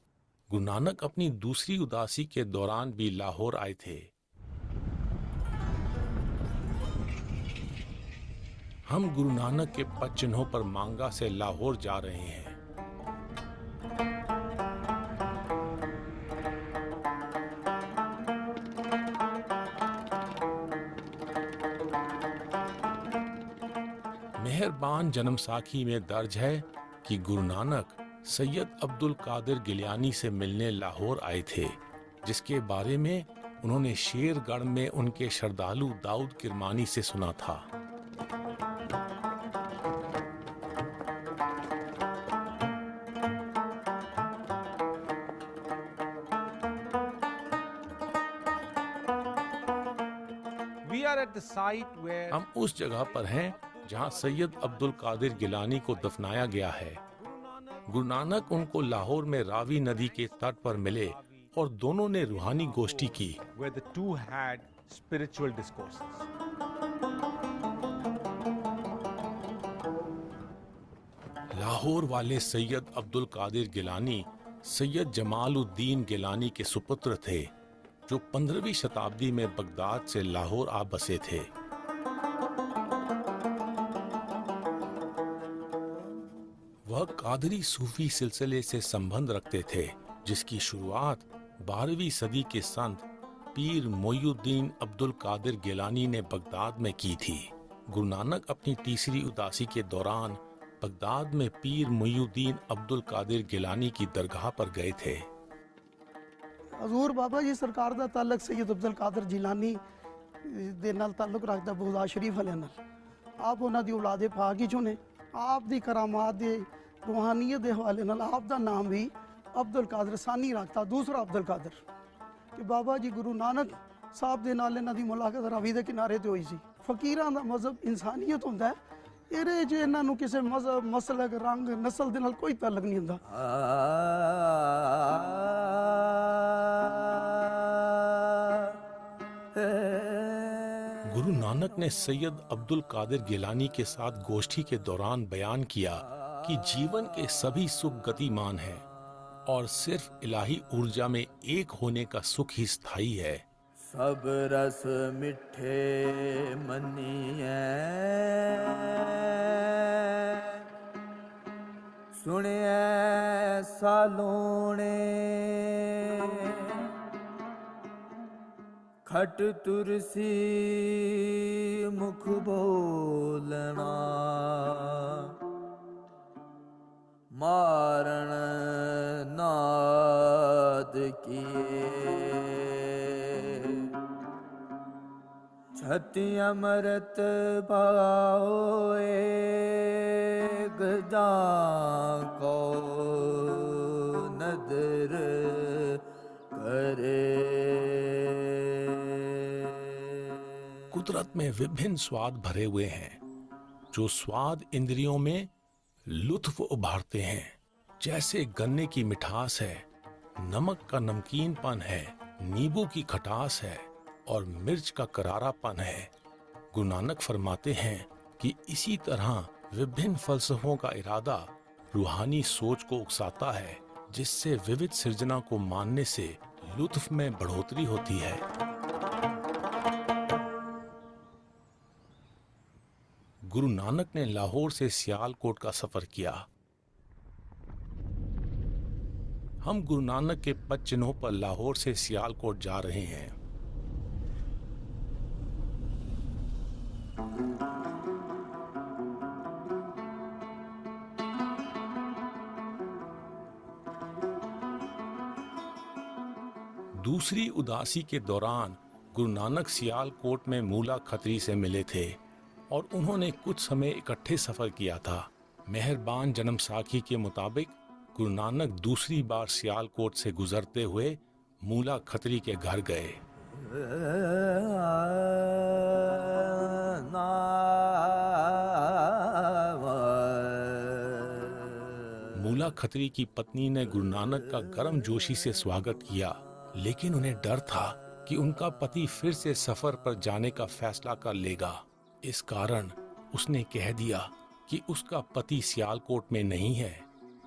Speaker 7: गुरु नानक अपनी दूसरी उदासी के दौरान भी लाहौर आए थे। हम गुरु नानक के पद चिन्हों पर मांगा से लाहौर जा रहे हैं। मेहरबान जन्मसाखी में दर्ज है कि गुरु नानक सैयद अब्दुल कादिर गिलानी से मिलने लाहौर आए थे, जिसके बारे में उन्होंने शेरगढ़ में उनके श्रद्धालु दाऊद किरमानी से सुना था। हम उस जगह पर हैं जहां सैयद अब्दुल कादिर गिलानी को दफनाया गया है। गुरु नानक उनको लाहौर में रावी नदी के तट पर मिले और दोनों ने रूहानी गोष्ठी की। लाहौर वाले सैयद अब्दुल कादिर गिलानी सैयद जमालुद्दीन गिलानी के सुपुत्र थे, जो 15वीं शताब्दी में बगदाद से लाहौर आ बसे थे। वह कादरी सूफी सिलसिले से संबंध रखते थे, जिसकी शुरुआत 12वीं सदी के संत पीर मोइनुद्दीन अब्दुल कादिर गिलानी ने बगदाद में की थी। गुरु नानक अपनी तीसरी उदासी के दौरान बगदाद में पीर मोइनुद्दीन अब्दुल कादिर गिलानी की दरगाह पर गए थे।
Speaker 8: हजूर बाबा जी सरकार दा ताल्लुक सैयद अब्दुल कादिर जिलानी दे नाल ताल्लुक रखदा बगदाद शरीफ वाले नाल। आप उन्हां दी औलादे पाक ही चो ने। आप दी करामात दे रूहानियत दे हवाले नाल आप दा नाम भी अब्दुल कादिर सानी रखता, दूसरा अब्दुल कादिर। कि बाबा जी गुरु नानक ਸਾਹਿਬ ਦੇ ਨਾਲ ਇਹਨਾਂ ਦੀ ਮੁਲਾਕਾਤ ਰਾਵੀ ਦੇ ਕਿਨਾਰੇ ਤੇ ਹੋਈ ਸੀ। ਫਕੀਰਾਂ ਦਾ ਮਜ਼ਹਬ ਇਨਸਾਨੀਅਤ ਹੁੰਦਾ ਹੈ, ਇਹਦੇ 'ਚ ਇਹਨਾਂ ਨੂੰ ਕਿਸੇ ਮਜ਼ਹਬ, ਮਸਲਕ, ਰੰਗ, ਨਸਲ ਦੇ ਨਾਲ ਕੋਈ ਤਾਲੁਕ ਨਹੀਂ ਹੁੰਦਾ।
Speaker 7: गुरु नानक ने सैयद अब्दुल कादिर गिलानी के साथ गोष्ठी के दौरान बयान किया कि जीवन के सभी सुख गतिमान हैं और सिर्फ इलाही ऊर्जा में एक होने का सुख ही स्थायी है।
Speaker 9: सब रस मिठे मनिए सुनिए सालोने खट तुरसी मुख बोलना मारण नाद किए छति अमृत पाओए गजा को नदर करे।
Speaker 7: कुदरत में विभिन्न स्वाद भरे हुए हैं, जो स्वाद इंद्रियों में लुत्फ उभारते हैं। जैसे गन्ने की मिठास है, नमक का नमकीनपन है, नींबू की खटास है और मिर्च का करारापन है। गुरु नानक फरमाते हैं कि इसी तरह विभिन्न फलसफों का इरादा रूहानी सोच को उकसाता है, जिससे विविध सृजना को मानने से लुत्फ में बढ़ोतरी होती है। गुरु नानक ने लाहौर से सियालकोट का सफर किया। हम गुरु नानक के पद चिन्हों पर लाहौर से सियालकोट जा रहे हैं। दूसरी उदासी के दौरान गुरु नानक सियालकोट में मूला खत्री से मिले थे और उन्होंने कुछ समय इकट्ठे सफर किया था। मेहरबान जन्म साखी के मुताबिक गुरु नानक दूसरी बार सियालकोट से गुजरते हुए मूला खत्री के घर गए। मूला खत्री की पत्नी ने गुरु नानक का गर्म जोशी से स्वागत किया, लेकिन उन्हें डर था कि उनका पति फिर से सफर पर जाने का फैसला कर लेगा। इस कारण उसने कह दिया कि उसका पति सियालकोट में नहीं है।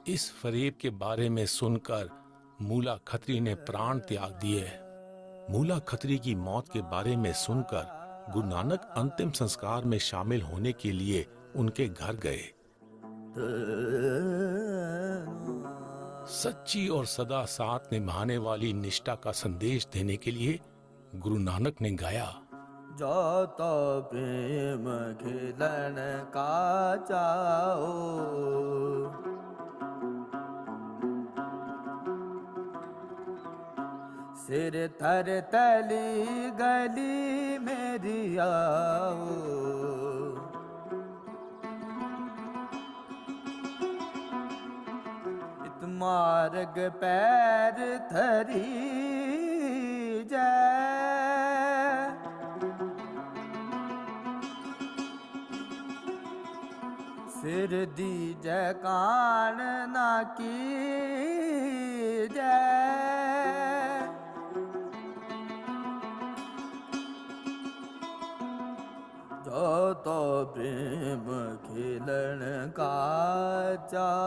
Speaker 7: इस फरेब के बारे में सुनकर मूला खत्री ने प्राण त्याग दिए। मूला खत्री की मौत के बारे में सुनकर गुरु नानक अंतिम संस्कार में शामिल होने के लिए उनके घर गए। सच्ची और सदा साथ निभाने वाली निष्ठा का संदेश देने के लिए गुरु नानक ने गाया,
Speaker 9: जो तो प्रेम खिलन का चाओ सिर थर तली गली मेरी आओ इत मार्ग पैर थरी जाए सिर दी जय कान ना की जय जो तो प्रेम खिलन का चाओ।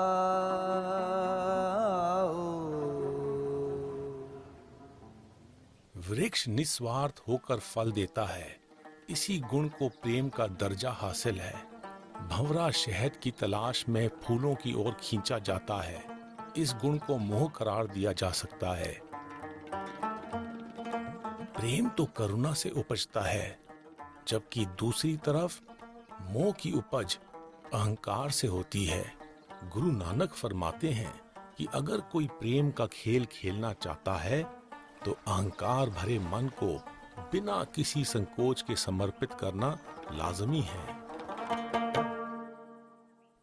Speaker 7: वृक्ष निस्वार्थ होकर फल देता है, इसी गुण को प्रेम का दर्जा हासिल है। भंवरा शहद की तलाश में फूलों की ओर खींचा जाता है, इस गुण को मोह करार दिया जा सकता है। प्रेम तो करुणा से उपजता है, जबकि दूसरी तरफ मोह की उपज अहंकार से होती है। गुरु नानक फरमाते हैं कि अगर कोई प्रेम का खेल खेलना चाहता है तो अहंकार भरे मन को बिना किसी संकोच के समर्पित करना लाजमी है।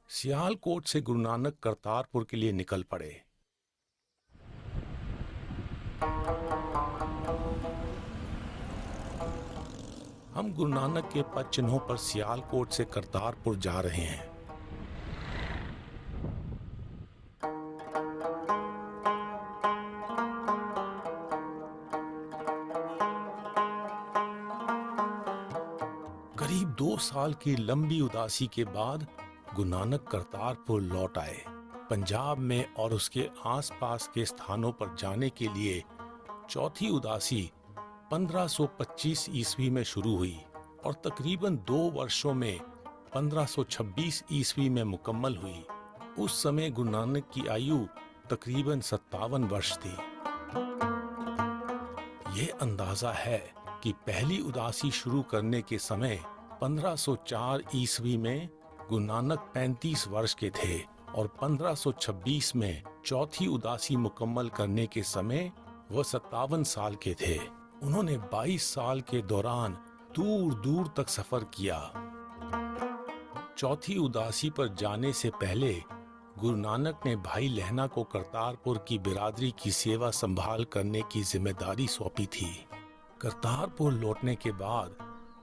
Speaker 7: सियालकोट से गुरु नानक करतारपुर के लिए निकल पड़े। हम गुरु नानक के पद चिन्हों पर सियालकोट से करतारपुर जा रहे हैं। करीब 2 साल की लंबी उदासी के बाद गुरु नानक करतारपुर लौट आए। पंजाब में और उसके आसपास के स्थानों पर जाने के लिए चौथी उदासी 1525 ईस्वी में शुरू हुई और तकरीबन 2 वर्षों में 1526 ईस्वी में मुकम्मल हुई। उस समय गुरु नानक की आयु तकरीबन 57 वर्ष थी। ये अंदाजा है कि पहली उदासी शुरू करने के समय 1504 ईस्वी में गुरु नानक 35 वर्ष के थे और 1526 में चौथी उदासी मुकम्मल करने के समय वह 57 साल के थे। उन्होंने 22 साल के दौरान दूर दूर तक सफर किया। चौथी उदासी पर जाने से पहले गुरु नानक ने भाई लहना को करतारपुर की बिरादरी की सेवा संभाल करने की जिम्मेदारी सौंपी थी। करतारपुर लौटने के बाद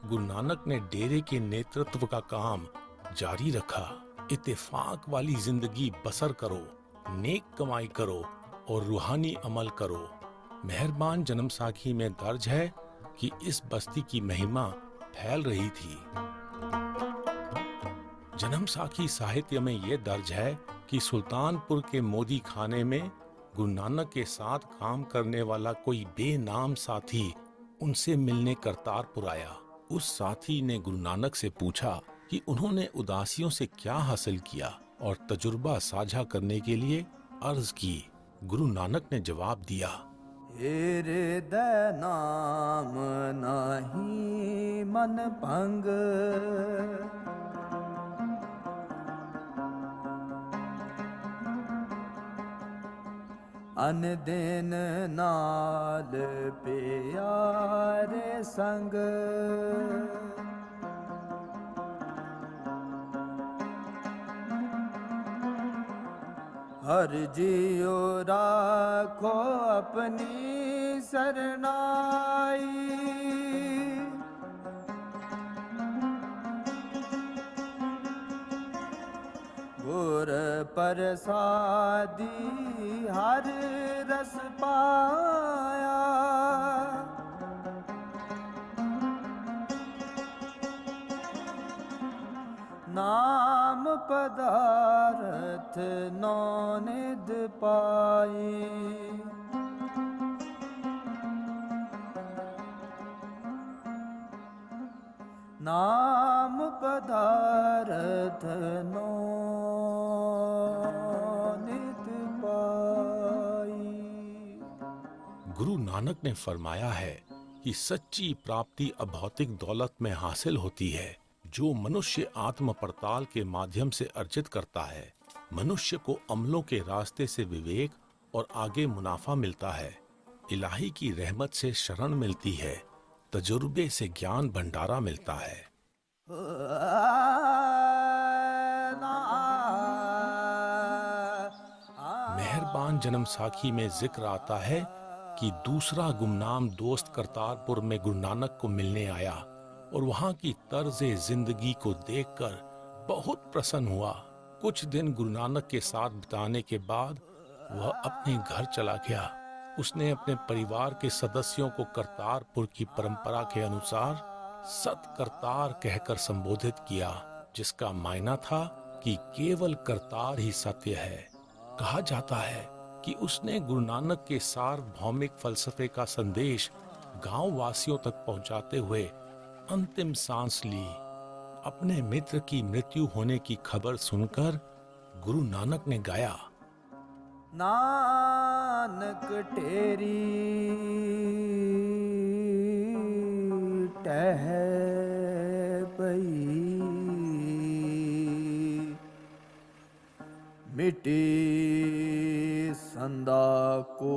Speaker 7: गुरु नानक ने डेरे के नेतृत्व का काम जारी रखा। इत्तेफाक वाली जिंदगी बसर करो, नेक कमाई करो और रूहानी अमल करो। मेहरबान जन्मसाखी में दर्ज है कि इस बस्ती की महिमा फैल रही थी। जन्मसाखी साहित्य में यह दर्ज है कि सुल्तानपुर के मोदी खाने में गुरु नानक के साथ काम करने वाला कोई बेनाम साथी उनसे मिलने करतारपुर आया। उस साथी ने गुरु नानक से पूछा कि उन्होंने उदासियों से क्या हासिल किया और तजुर्बा साझा करने के लिए अर्ज की। गुरु नानक ने जवाब दिया,
Speaker 9: हृदय नाम नाही मन भंग, अन दिन नाल प्यारे संग, हर जियो राखो अपनी सरनाई, गुर प्रसादी हर रस पाया, नाम पदार्थ नौनिध पाई, नाम पदार्थ नौनिध पाई।
Speaker 7: गुरु नानक ने फरमाया है कि सच्ची प्राप्ति अभौतिक दौलत में हासिल होती है जो मनुष्य आत्म पड़ताल के माध्यम से अर्जित करता है। मनुष्य को अमलों के रास्ते से विवेक और आगे मुनाफा मिलता है। इलाही की रहमत से शरण मिलती है। तजुर्बे से ज्ञान भंडारा मिलता है। मेहरबान जन्मसाखी में जिक्र आता है कि दूसरा गुमनाम दोस्त करतारपुर में गुरु नानक को मिलने आया और वहाँ की तर्ज़े जिंदगी को देखकर बहुत प्रसन्न हुआ। कुछ दिन गुरु नानक के साथ बिताने के बाद वह अपने घर चला गया। उसने अपने परिवार के सदस्यों को करतारपुर की परंपरा के अनुसार सत करतार कहकर संबोधित किया, जिसका मायना था कि केवल करतार ही सत्य है। कहा जाता है कि उसने गुरु नानक के सार्वभौमिक फलसफे का संदेश गांव वासियों तक पहुंचाते हुए अंतिम सांस ली। अपने मित्र की मृत्यु होने की खबर सुनकर गुरु नानक ने गाया,
Speaker 9: नानक तेरी टह पई, मिटी संदा कोट,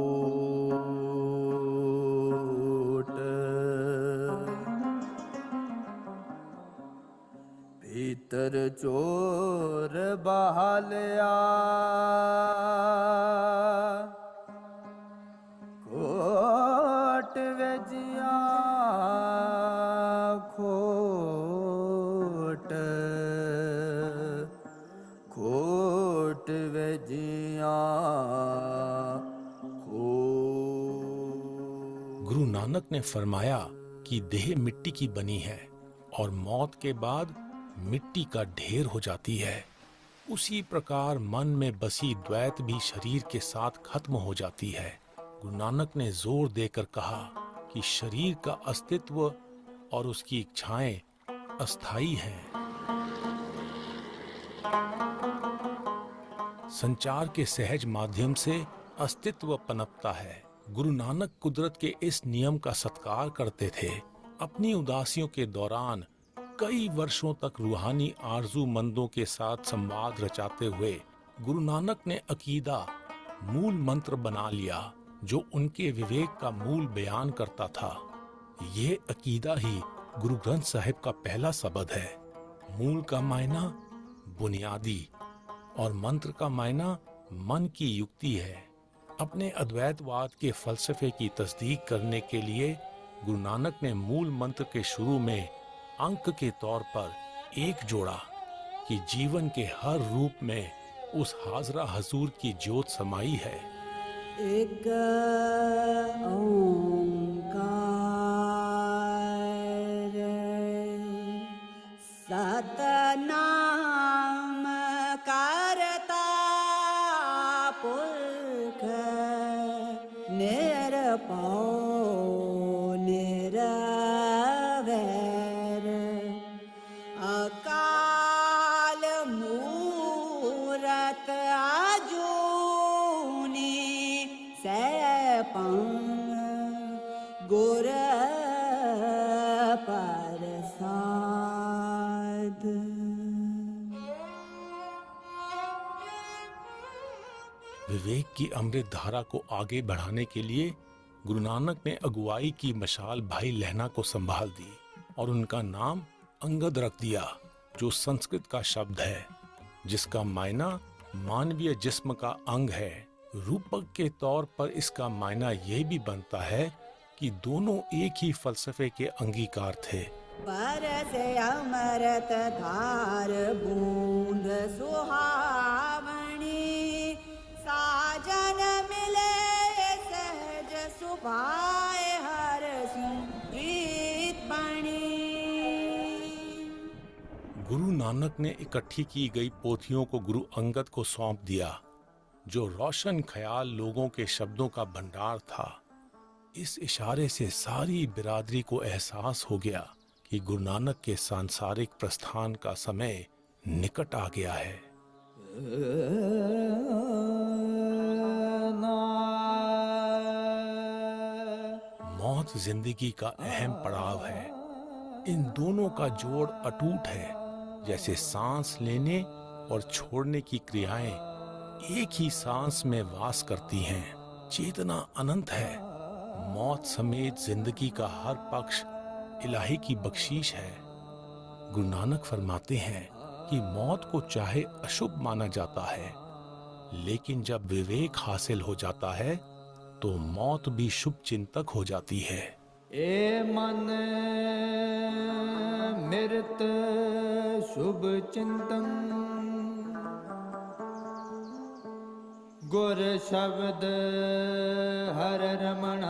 Speaker 9: भीतर चोर बहालिया, कोट वेजिया खो जिया
Speaker 7: गुरु नानक ने फरमाया कि देह मिट्टी की बनी है और मौत के बाद मिट्टी का ढेर हो जाती है। उसी प्रकार मन में बसी द्वैत भी शरीर के साथ खत्म हो जाती है। गुरु नानक ने जोर देकर कहा कि शरीर का अस्तित्व और उसकी इच्छाएं अस्थाई हैं। संचार के सहज माध्यम से अस्तित्व पनपता है। गुरु नानक कुदरत के इस नियम का सत्कार करते थे। अपनी उदासियों के दौरान कई वर्षों तक रूहानी आरजूमंदों के साथ संवाद रचाते हुए गुरु नानक ने अकीदा मूल मंत्र बना लिया, जो उनके विवेक का मूल बयान करता था। ये अकीदा ही गुरु ग्रंथ साहिब का पहला शब्द है। मूल का मायना बुनियादी और मंत्र का मायना मन की युक्ति है। अपने अद्वैतवाद के फलसफे की तस्दीक करने के लिए गुरु नानक ने मूल मंत्र के शुरू में अंक के तौर पर एक जोड़ा कि जीवन के हर रूप में उस हाजरा हजूर की ज्योत समाई है।
Speaker 10: एक ओंकार सतनाम करता पुरख निरपौ निरवैर अकाल मूरत आजूनी सैपं गुर प्रसाद।
Speaker 7: विवेक की अमृत धारा को आगे बढ़ाने के लिए गुरु नानक ने अगुवाई की मशाल भाई लहना को संभाल दी और उनका नाम अंगद रख दिया, जो संस्कृत का शब्द है जिसका मायना मानवीय जिस्म का अंग है। रूपक के तौर पर इसका मायना यह भी बनता है कि दोनों एक ही फलसफे के अंगीकार थे।
Speaker 10: बरसे अमृत धार बूंद सुहावनी साजन मिले सहज सुभाए हर प्रीत बनी।
Speaker 7: गुरु नानक ने इकट्ठी की गई पोथियों को गुरु अंगद को सौंप दिया, जो रोशन ख्याल लोगों के शब्दों का भंडार था। इस इशारे से सारी बिरादरी को एहसास हो गया कि गुरु नानक के सांसारिक प्रस्थान का समय निकट आ गया है। मौत जिंदगी का अहम पड़ाव है। इन दोनों का जोड़ अटूट है। जैसे सांस लेने और छोड़ने की क्रियाएं एक ही सांस में वास करती हैं। चेतना अनंत है। मौत समेत जिंदगी का हर पक्ष इलाही की बख्शीश है। गुरु नानक फरमाते हैं कि मौत को चाहे अशुभ माना जाता है, लेकिन जब विवेक हासिल हो जाता है तो मौत भी शुभ चिंतक हो जाती है।
Speaker 9: ए मन मृत शुभ चिंतन गुर शब्द हर रमण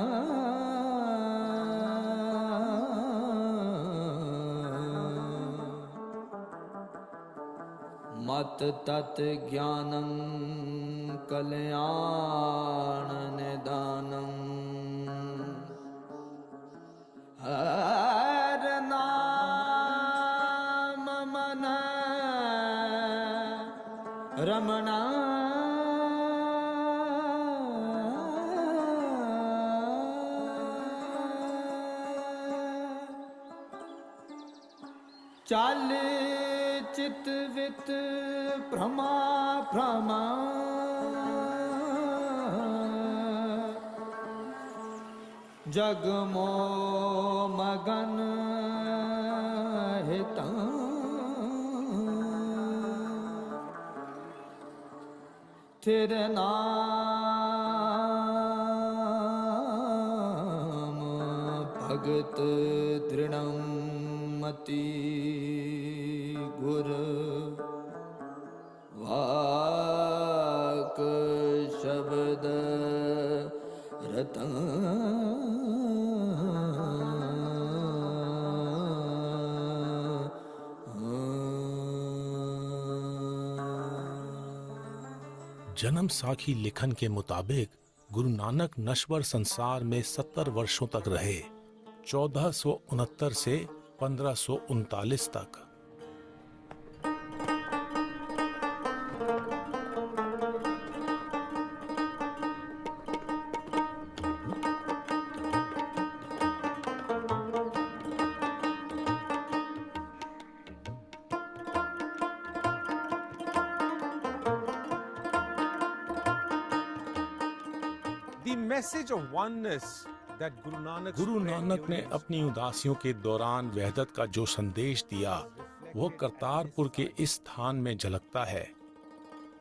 Speaker 9: मत तत् ज्ञानं कल्याण निदानं हर नाम मन रमणा चाल चित वित भ्रमा भ्रमा जग मोह मगन हिता थिर नाम भगत दृढ़ं मति गुर वाक
Speaker 7: जन्म साखी लिखन के मुताबिक गुरु नानक नश्वर संसार में 70 वर्षों तक रहे, 1469 से 1539 तक।
Speaker 13: The message of oneness that
Speaker 7: Guru Nanak ने अपनी उदासियों के दौरान वहदत का जो संदेश दिया वो करतारपुर के इस स्थान में झलकता है।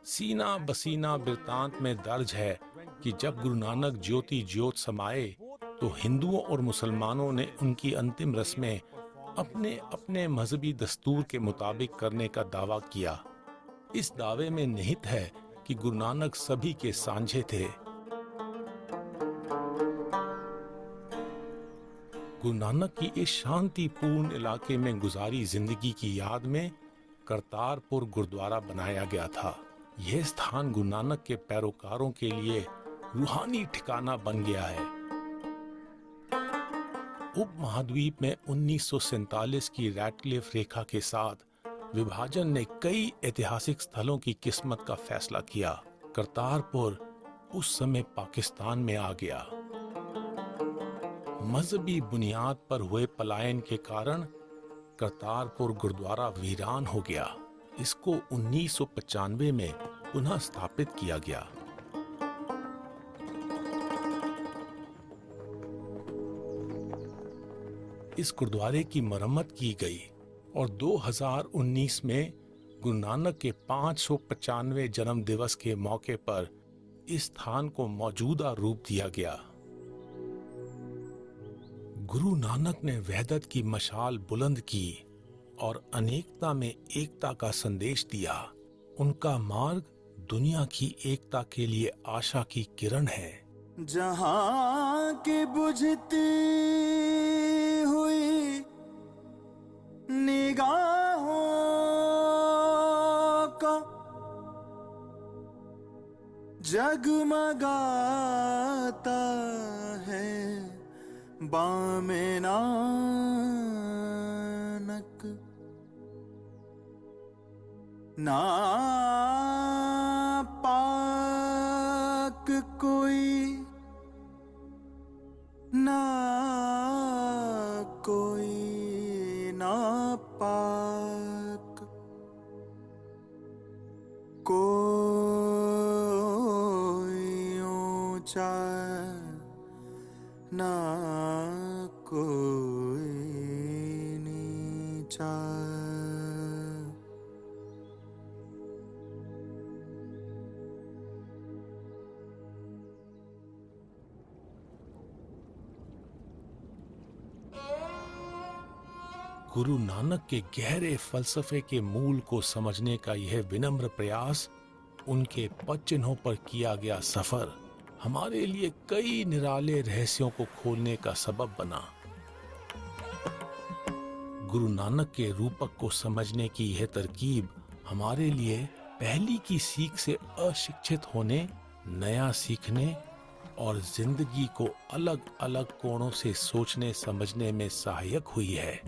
Speaker 7: सीना बसीना वृतांत में दर्ज है कि जब गुरु नानक ज्योति ज्योत समाए तो हिंदुओं और मुसलमानों ने उनकी अंतिम रस्में अपने अपने मजहबी दस्तूर के मुताबिक करने का दावा किया। इस दावे में निहित है कि गुरु नानक सभी के सांझे थे। गुरु नानक की इस शांतिपूर्ण इलाके में गुजारी जिंदगी की याद में करतारपुर गुरुद्वारा बनाया गया था। यह स्थान गुरु नानक के पैरोकारों के लिए रूहानी ठिकाना बन गया है। उप महाद्वीप में 1947 की रैटक्लिफ रेखा के साथ विभाजन ने कई ऐतिहासिक स्थलों की किस्मत का फैसला किया। करतारपुर उस समय पाकिस्तान में आ गया। मजहबी बुनियाद पर हुए पलायन के कारण करतारपुर गुरुद्वारा वीरान हो गया। इसको 1995 में पुनः स्थापित किया गया। इस गुरुद्वारे की मरम्मत की गई और 2019 में गुरु नानक के 595वें जन्म दिवस के मौके पर इस स्थान को मौजूदा रूप दिया गया। गुरु नानक ने वहदत की मशाल बुलंद की और अनेकता में एकता का संदेश दिया। उनका मार्ग दुनिया की एकता के लिए आशा की किरण है।
Speaker 9: जहां की बुझती हुई निगाहों का जगमगाता है बामे नानक। ना पाक कोई ना कोई ना पाक कोई ऊंचा ना कोई नीचा।
Speaker 7: गुरु नानक के गहरे फलसफे के मूल को समझने का यह विनम्र प्रयास, उनके पद चिन्हों पर किया गया सफर हमारे लिए कई निराले रहस्यों को खोलने का सबब बना। गुरु नानक के रूपक को समझने की यह तरकीब हमारे लिए पहली की सीख से अशिक्षित होने, नया सीखने और जिंदगी को अलग अलग कोणों से सोचने समझने में सहायक हुई है।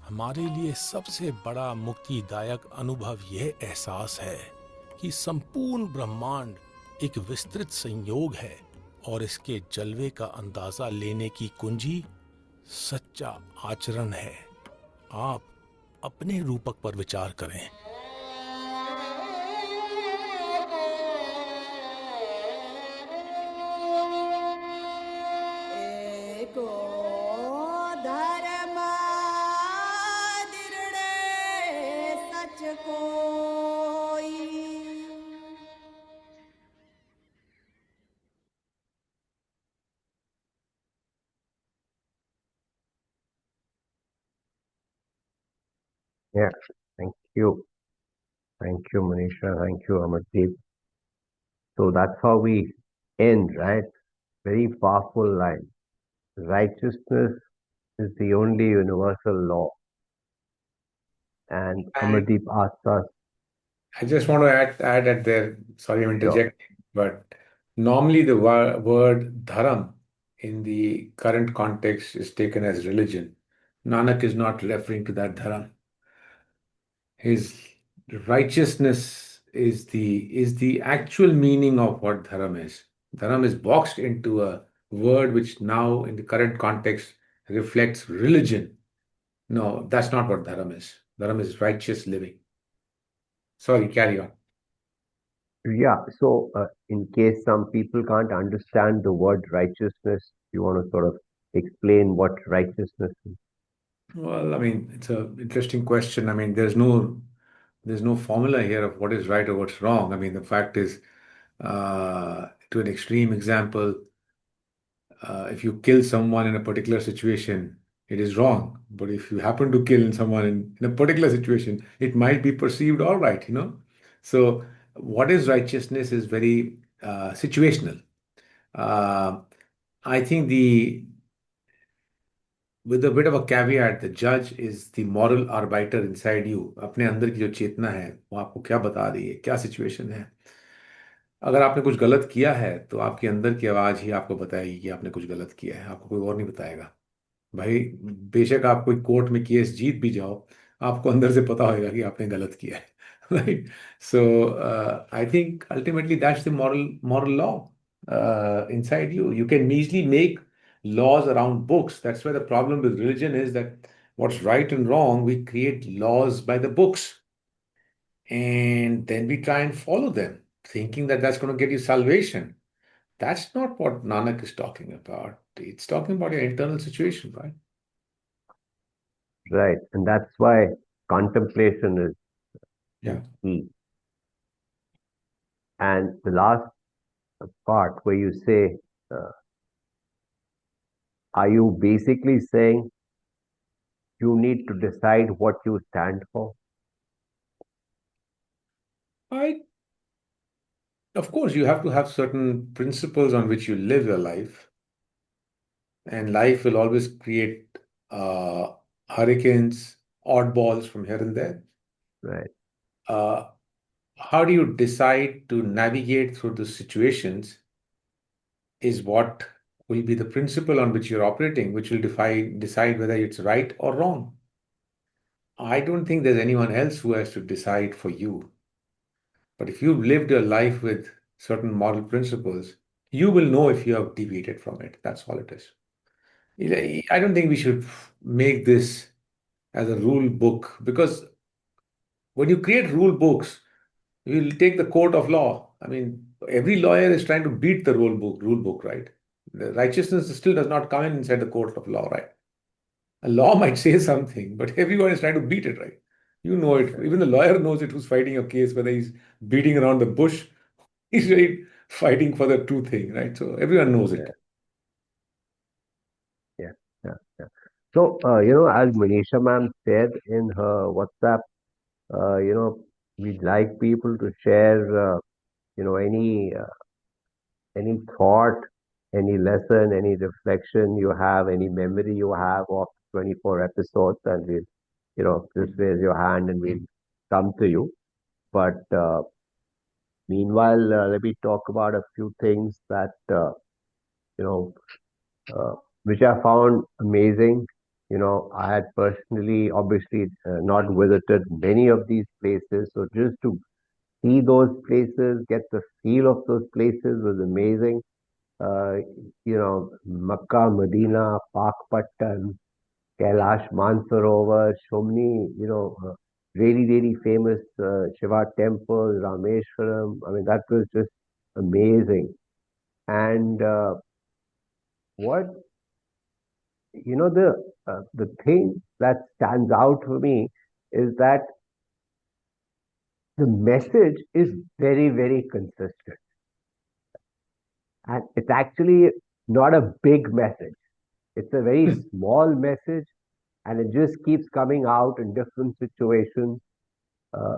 Speaker 7: हमारे लिए सबसे बड़ा मुक्तिदायक अनुभव यह एहसास है कि संपूर्ण ब्रह्मांड एक विस्तृत संयोग है और इसके जलवे का अंदाजा लेने की कुंजी सच्चा आचरण है। आप अपने रूपक पर विचार करें।
Speaker 10: एको धर्म
Speaker 2: Yeah, thank you. Thank you, Manisha. Thank you, Amardeep. So that's how we end, right? Very powerful line. Righteousness is the only universal law. And
Speaker 3: And
Speaker 2: Amardeep asked us,
Speaker 3: I just want to add at there, sorry I'm
Speaker 2: sure,
Speaker 3: interjecting, but normally the word dharam in the current context is taken as religion. Nanak is not referring to that dharam. His righteousness is the actual meaning of what dharam is. Dharam is boxed into a word which now in the current context reflects religion. No, that's not what dharam is. Dharam is righteous living. Sorry, carry on.
Speaker 2: yeah. So, in case some people can't understand the word righteousness, you want to sort of explain what righteousness is?
Speaker 3: Well, I mean, it's an interesting question. I mean, there's no formula here of what is right or what's wrong. I mean, the fact is, to an extreme example, if you kill someone in a particular situation, it is wrong. But if you happen to kill someone in a particular situation, it might be perceived all right, you know? So, what is righteousness is very situational. Uh, I think with a bit of a caveat, the judge is the moral arbiter inside you. अपने अंदर की जो चेतना है वो आपको क्या बता रही है, क्या सिचुएशन है। अगर आपने कुछ गलत किया है तो आपके अंदर की आवाज ही आपको बताएगी कि आपने कुछ गलत किया है, आपको कोई और नहीं बताएगा। भाई बेशक आप कोई कोर्ट में केस जीत भी जाओ, आपको अंदर से पता होगा कि आपने गलत किया है। Right. So I think ultimately that's the moral law inside you. You can easily make laws around books. That's where the problem with religion is, that what's right and wrong, we create laws by the books and then we try and follow them, thinking that that's going to get you salvation. That's not what Nanak is talking about. It's talking about your internal situation, right?
Speaker 2: Right. And that's why contemplation is
Speaker 3: Yeah.
Speaker 2: key. And the last part where you say, are you basically saying you need to decide what you stand for?
Speaker 3: Of course, you have to have certain principles on which you live your life, and life will always create hurricanes, oddballs from here and there.
Speaker 2: Right.
Speaker 3: How do you decide to navigate through the situations is what will be the principle on which you're operating, which will decide whether it's right or wrong. I don't think there's anyone else who has to decide for you. But if you've lived your life with certain moral principles, you will know if you have deviated from it. That's all it is. I don't think we should make this as a rule book, because when you create rule books, you'll take the court of law. I mean, every lawyer is trying to beat the rule book, right? The righteousness still does not come in inside the court of law, right? A law might say something, but everyone is trying to beat it, right? You know it. Even the lawyer knows it who's fighting a case, whether he's beating around the bush, he's really fighting for the true thing, right? So everyone knows it.
Speaker 2: Yeah. Yeah. Yeah. So, as Manisha ma'am said in her WhatsApp, we'd like people to share, any thought, any lesson, any reflection you have, any memory you have of 24 episodes, and we'll, just raise your hand and we'll come to you. But meanwhile, let me talk about a few things that, you know, which I found amazing. I had personally, obviously, not visited many of these places. So just to see those places, get the feel of those places was amazing. uh, Makkah, Medina, Pakpattan, Kailash Mansarovar, so many, really, really famous Shiva temples, Rameshwaram. I mean, that was just amazing. And what, the thing that stands out for me is that the message is very, very consistent. And it's actually not a big message. It's a very small message, and it just keeps coming out in different situations. Uh,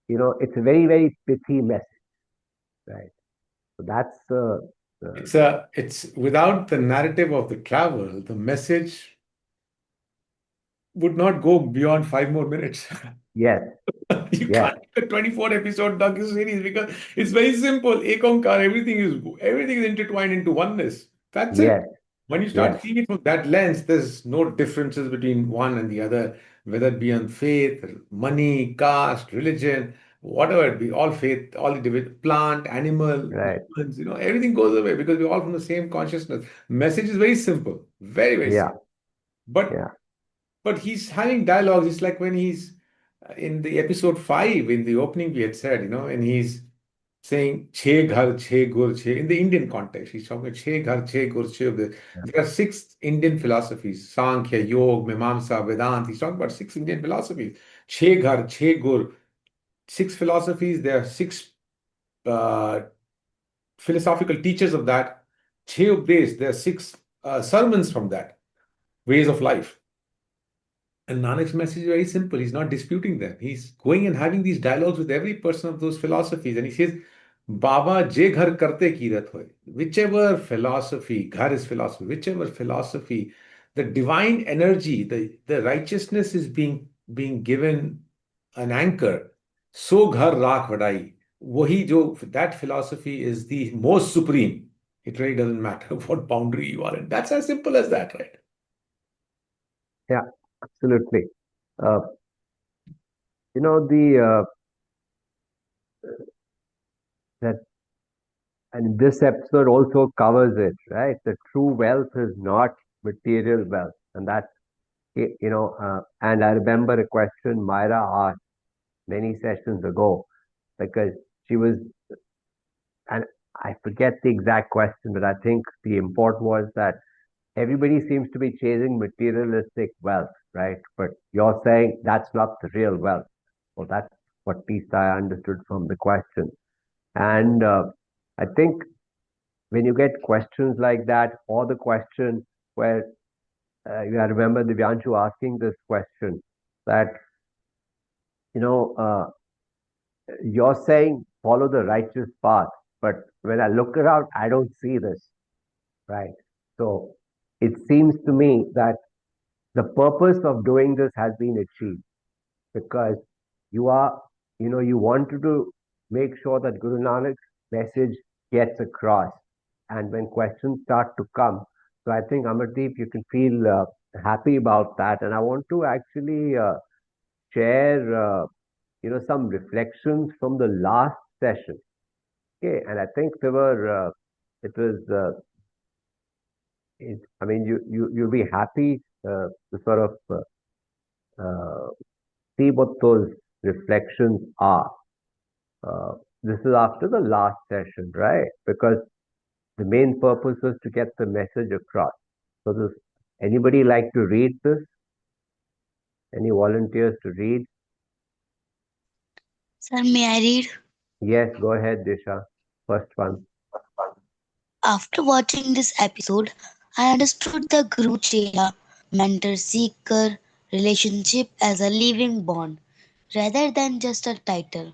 Speaker 2: it's a very, very pithy message, right? So that's
Speaker 3: It's without the narrative of the travel, the message would not go beyond 5 more minutes.
Speaker 2: yes,
Speaker 3: You
Speaker 2: yes,
Speaker 3: can't make a 24 episode docu-series because it's very simple. Ekonkar, everything is intertwined into oneness. That's it.
Speaker 2: yes,
Speaker 3: When you
Speaker 2: yes,
Speaker 3: start seeing it from that lens, there's no differences between one and the other, whether it be on faith, money, caste, religion, whatever it be, all faith, all the plant, animal,
Speaker 2: right,
Speaker 3: humans, everything goes away because we're all from the same consciousness. Message is very simple, very, very
Speaker 2: yeah,
Speaker 3: simple. But
Speaker 2: yeah,
Speaker 3: but he's having dialogues. It's like when he's in the episode 5, in the opening, we had said, and he's saying Che Ghar, Che Gur, Che. In the Indian context, he's talking about Che Ghar, Che Gur, Che. There are 6 Indian philosophies: Sankhya, Yoga, Mimamsa, Vedanta. He's talking about 6 Indian philosophies. Che Ghar, Che Gur. 6 philosophies. There are 6 uh, philosophical teachers of that. Che Updesh. There are 6 sermons from that, ways of life. And Nanak's message is very simple. He's not disputing them. He's going and having these dialogues with every person of those philosophies. And he says, Baba je ghar karte kirat hoy. Whichever philosophy, ghar is philosophy, whichever philosophy, the divine energy, the righteousness is being given an anchor. So ghar rakh vadai. Wahi jo, that philosophy is the most supreme. It really doesn't matter what boundary you are in. That's as simple as that, right?
Speaker 2: yeah, absolutely. Uh, the that and this episode also covers it, right? The true wealth is not material wealth, and that's and I remember a question Myra asked many sessions ago because she was, and I forget the exact question, but I think the import was that everybody seems to be chasing materialistic wealth, right? But you're saying that's not the real wealth. Well, that's what at least I understood from the question. And I think when you get questions like that, or the question where I remember Divyanshu asking this question that, you know, uh, you're saying follow the righteous path, but when I look around, I don't see this, right? So it seems to me that the purpose of doing this has been achieved because you are, you wanted to make sure that Guru Nanak's message gets across. And when questions start to come, so I think Amardeep, you can feel happy about that. And I want to actually share, some reflections from the last session. Okay, and I think there were, it was, I mean, you'll be happy to sort of see what those reflections are. This is after the last session, right? Because the main purpose was to get the message across. So, does anybody like to read this? Any volunteers to read?
Speaker 16: Sir, may I read?
Speaker 2: Yes, go ahead, Disha. First one.
Speaker 16: After watching this episode, I understood the Guru Chela mentor seeker relationship as a living bond rather than just a title.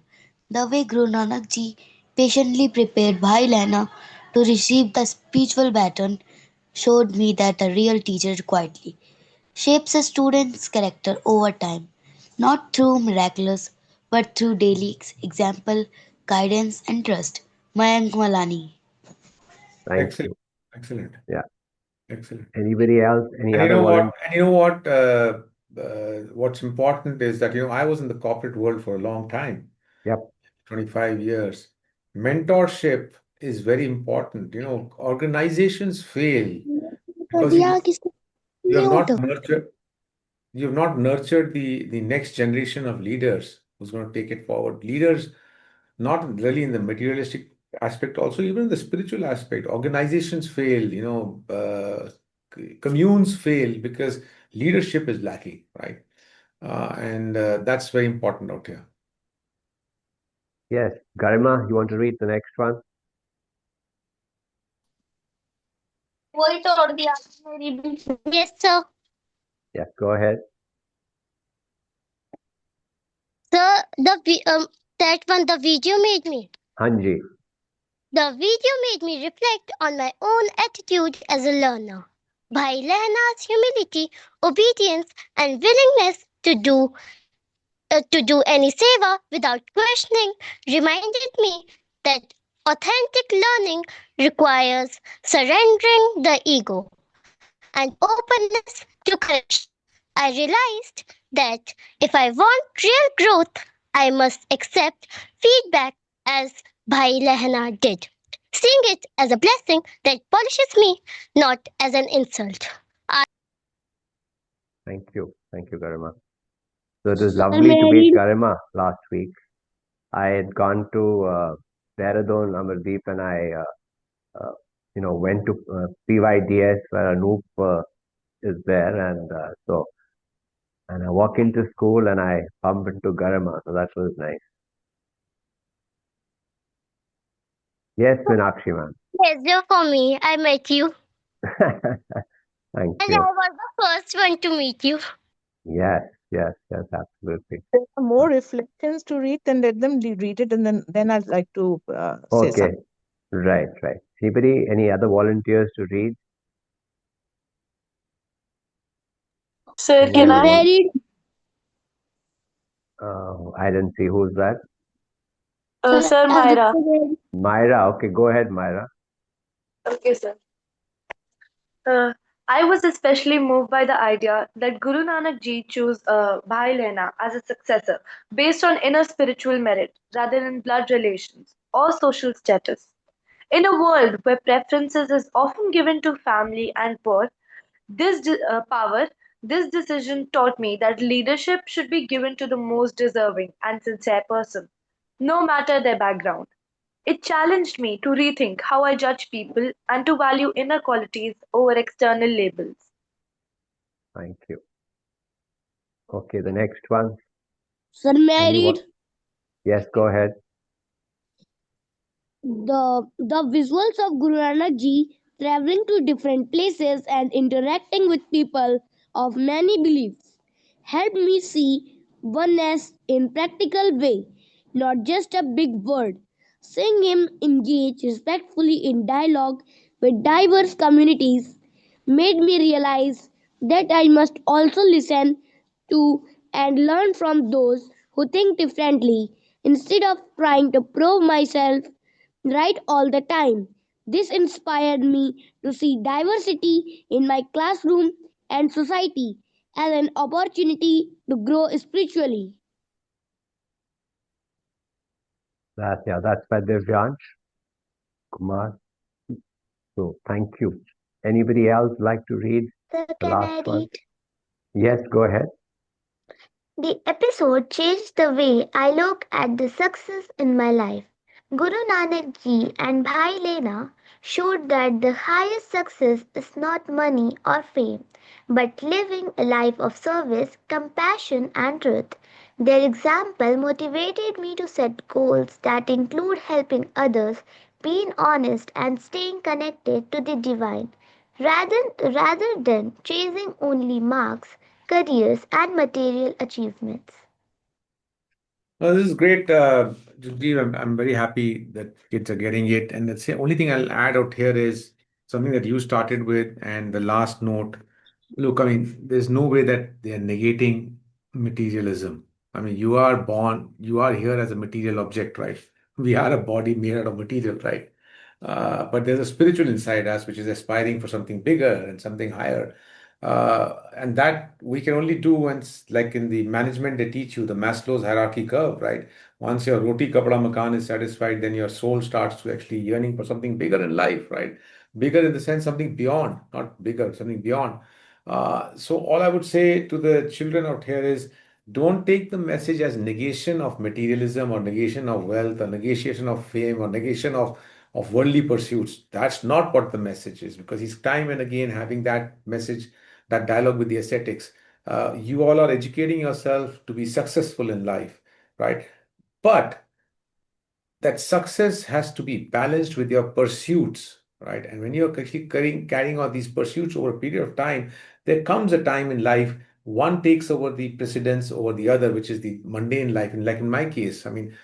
Speaker 16: The way Guru Nanak ji patiently prepared Bhai Lehna to receive the spiritual baton showed me that a real teacher quietly shapes a student's character over time, not through miraculous, but through daily example, guidance, and trust. Mayank Malani.
Speaker 2: Thank
Speaker 3: Excellent.
Speaker 2: you.
Speaker 3: Excellent.
Speaker 2: Yeah.
Speaker 3: Excellent.
Speaker 2: Anybody else? Any
Speaker 3: And you
Speaker 2: other
Speaker 3: know what?
Speaker 2: volunteers?
Speaker 3: And you know what? What's important is that I was in the corporate world for a long time.
Speaker 2: Yep.
Speaker 3: 25 years. Mentorship is very important. Organizations fail because you have not nurtured the next generation of leaders who's going to take it forward. Leaders, not really in the materialistic aspect, also even in the spiritual aspect. Organizations fail, communes fail because leadership is lacking, right? And that's very important out here.
Speaker 2: Yes. Garima, you want to read the next one?
Speaker 16: वही तो और दिया मेरी भी. Yes, sir.
Speaker 2: Yeah, go ahead.
Speaker 17: Sir, the video made me.
Speaker 2: Hanji.
Speaker 17: The video made me reflect on my own attitude as a learner. Bhai Lehna's humility, obedience, and willingness to do any seva without questioning reminded me that authentic learning requires surrendering the ego and openness to correction. I realized that if I want real growth, I must accept feedback as Bhai Lehna did, seeing it as a blessing that polishes me, not as an insult.
Speaker 2: Thank you. Thank you, Garima. So it was
Speaker 17: Sir,
Speaker 2: lovely to meet
Speaker 17: married.
Speaker 2: Garima last week. I had gone to Dehradun, Amardeep, and I, went to PYDS where Anoop is there, and I walk into school and I bump into Garima, so that was nice. Yes, Meenakshi, ma'am.
Speaker 17: Pleasure for me. I met you.
Speaker 2: Thank
Speaker 17: And
Speaker 2: you.
Speaker 17: I was the first one to meet you.
Speaker 2: Yes, absolutely.
Speaker 4: There are more reflections to read, then let them read it, and then I'd like to say
Speaker 2: Okay,
Speaker 4: something.
Speaker 2: right. Anybody, any other volunteers to read?
Speaker 17: Sir, can I? Married.
Speaker 2: I didn't see who's that.
Speaker 17: Sir, Myra.
Speaker 2: Myra. Okay, go ahead, Myra.
Speaker 18: Okay, sir. I was especially moved by the idea that Guru Nanak Ji chose Bhai Lehna as a successor based on inner spiritual merit rather than blood relations or social status. In a world where preferences is often given to family and power, this decision taught me that leadership should be given to the most deserving and sincere person, no matter their background. It challenged me to rethink how I judge people and to value inner qualities over external labels.
Speaker 2: Thank you. Okay, the next one.
Speaker 17: Sir, married.
Speaker 2: Yes, go ahead.
Speaker 17: The visuals of Guru Nanak Ji traveling to different places and interacting with people of many beliefs helped me see oneness in practical way, not just a big word. Seeing him engage respectfully in dialogue with diverse communities made me realize that I must also listen to and learn from those who think differently instead of trying to prove myself right all the time. This inspired me to see diversity in my classroom and society as an opportunity to grow spiritually.
Speaker 2: That's by Devyansh Kumar. So thank you. Anybody else like to read
Speaker 17: Sir,
Speaker 2: the
Speaker 17: can I
Speaker 2: last one?
Speaker 17: read?
Speaker 2: Yes, go ahead.
Speaker 17: The episode changed the way I look at the success in my life. Guru Nanak Ji and Bhai Lena showed that the highest success is not money or fame, but living a life of service, compassion, and truth. Their example motivated me to set goals that include helping others, being honest, and staying connected to the divine, rather than chasing only marks, careers, and material achievements.
Speaker 3: Well, this is great, Jagdeep. I'm very happy that kids are getting it. And the only thing I'll add out here is something that you started with, and the last note. Look, I mean, there's no way that they are negating materialism. I mean, you are born, you are here as a material object, right? We are a body made out of material, right? But there's a spiritual inside us which is aspiring for something bigger and something higher. And that we can only do once, like in the management, they teach you the Maslow's hierarchy curve, right? Once your roti kapda makan is satisfied, then your soul starts to actually yearning for something bigger in life, right? Bigger in the sense something beyond, not bigger, something beyond. So all I would say to the children out here is don't take the message as negation of materialism or negation of wealth or negation of fame or negation of worldly pursuits. That's not what the message is, because he's time and again having that message, that dialogue with the ascetics. You all are educating yourself to be successful in life, right? But that success has to be balanced with your pursuits, right? And when you're actually carrying out these pursuits over a period of time, there comes a time in life one takes over the precedence over the other, which is the mundane life. And like in my case, I mean,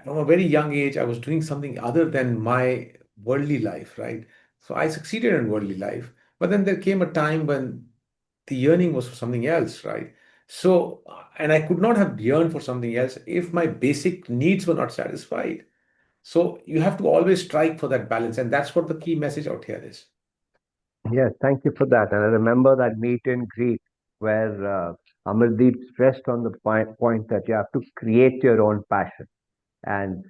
Speaker 3: from a very young age, I was doing something other than my worldly life, right? So I succeeded in worldly life. But then there came a time when the yearning was for something else, right? So, and I could not have yearned for something else if my basic needs were not satisfied. So you have to always strike for that balance. And that's what the key message out here is.
Speaker 2: Yes, thank you for that. And I remember that meet and greet where Amardeep stressed on the point that you have to create your own passion. And,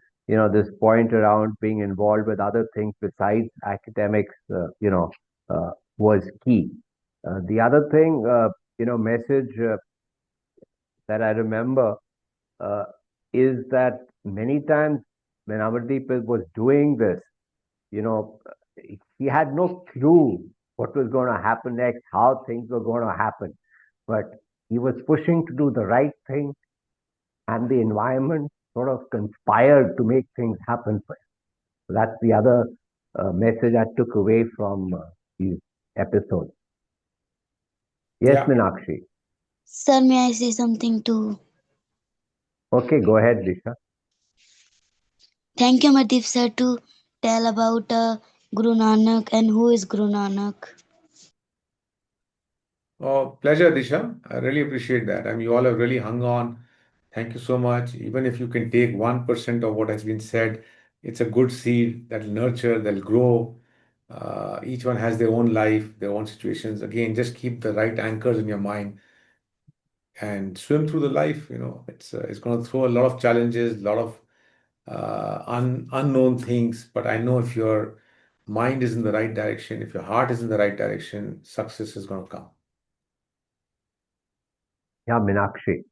Speaker 2: this point around being involved with other things besides academics, was key. The other thing, message that I remember uh, is that many times when Amardeep was doing this, you know, he had no clue what was going to happen next, how things were going to happen. But he was pushing to do the right thing, and the environment sort of conspired to make things happen for him. So that's the other message I took away from these episodes. Yes,
Speaker 3: Yeah.
Speaker 2: Meenakshi.
Speaker 16: Sir, may I say something too?
Speaker 2: Okay, go ahead, Disha.
Speaker 16: Thank you, Amardeep sir, to tell about Guru Nanak and who is Guru Nanak.
Speaker 3: Oh, pleasure, Disha. I really appreciate that. I mean, you all have really hung on. Thank you so much. Even if you can take 1% of what has been said, it's a good seed that'll nurture, that'll grow. Each one has their own life, their own situations. Again, just keep the right anchors in your mind and swim through the life. It's going to throw a lot of challenges, a lot of unknown things. But I know if your mind is in the right direction, if your heart is in the right direction, success is going to come.
Speaker 2: Yeah, Meenakshi.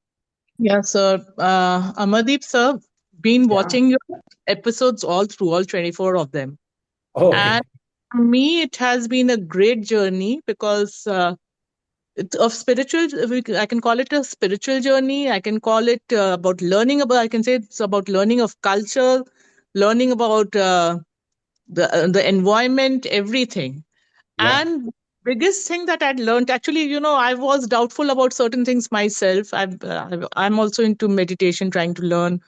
Speaker 4: Yeah, sir. Amardeep, sir, been watching your episodes all through, all 24 of them.
Speaker 3: Oh, okay.
Speaker 4: And for me, it has been a great journey because of spiritual, I can call it a spiritual journey. I can call it about learning about, I can say it's about learning of culture, learning about the environment, everything.
Speaker 3: Yeah.
Speaker 4: And biggest thing that I'd learned, actually, I was doubtful about certain things myself. I'm also into meditation, trying to learn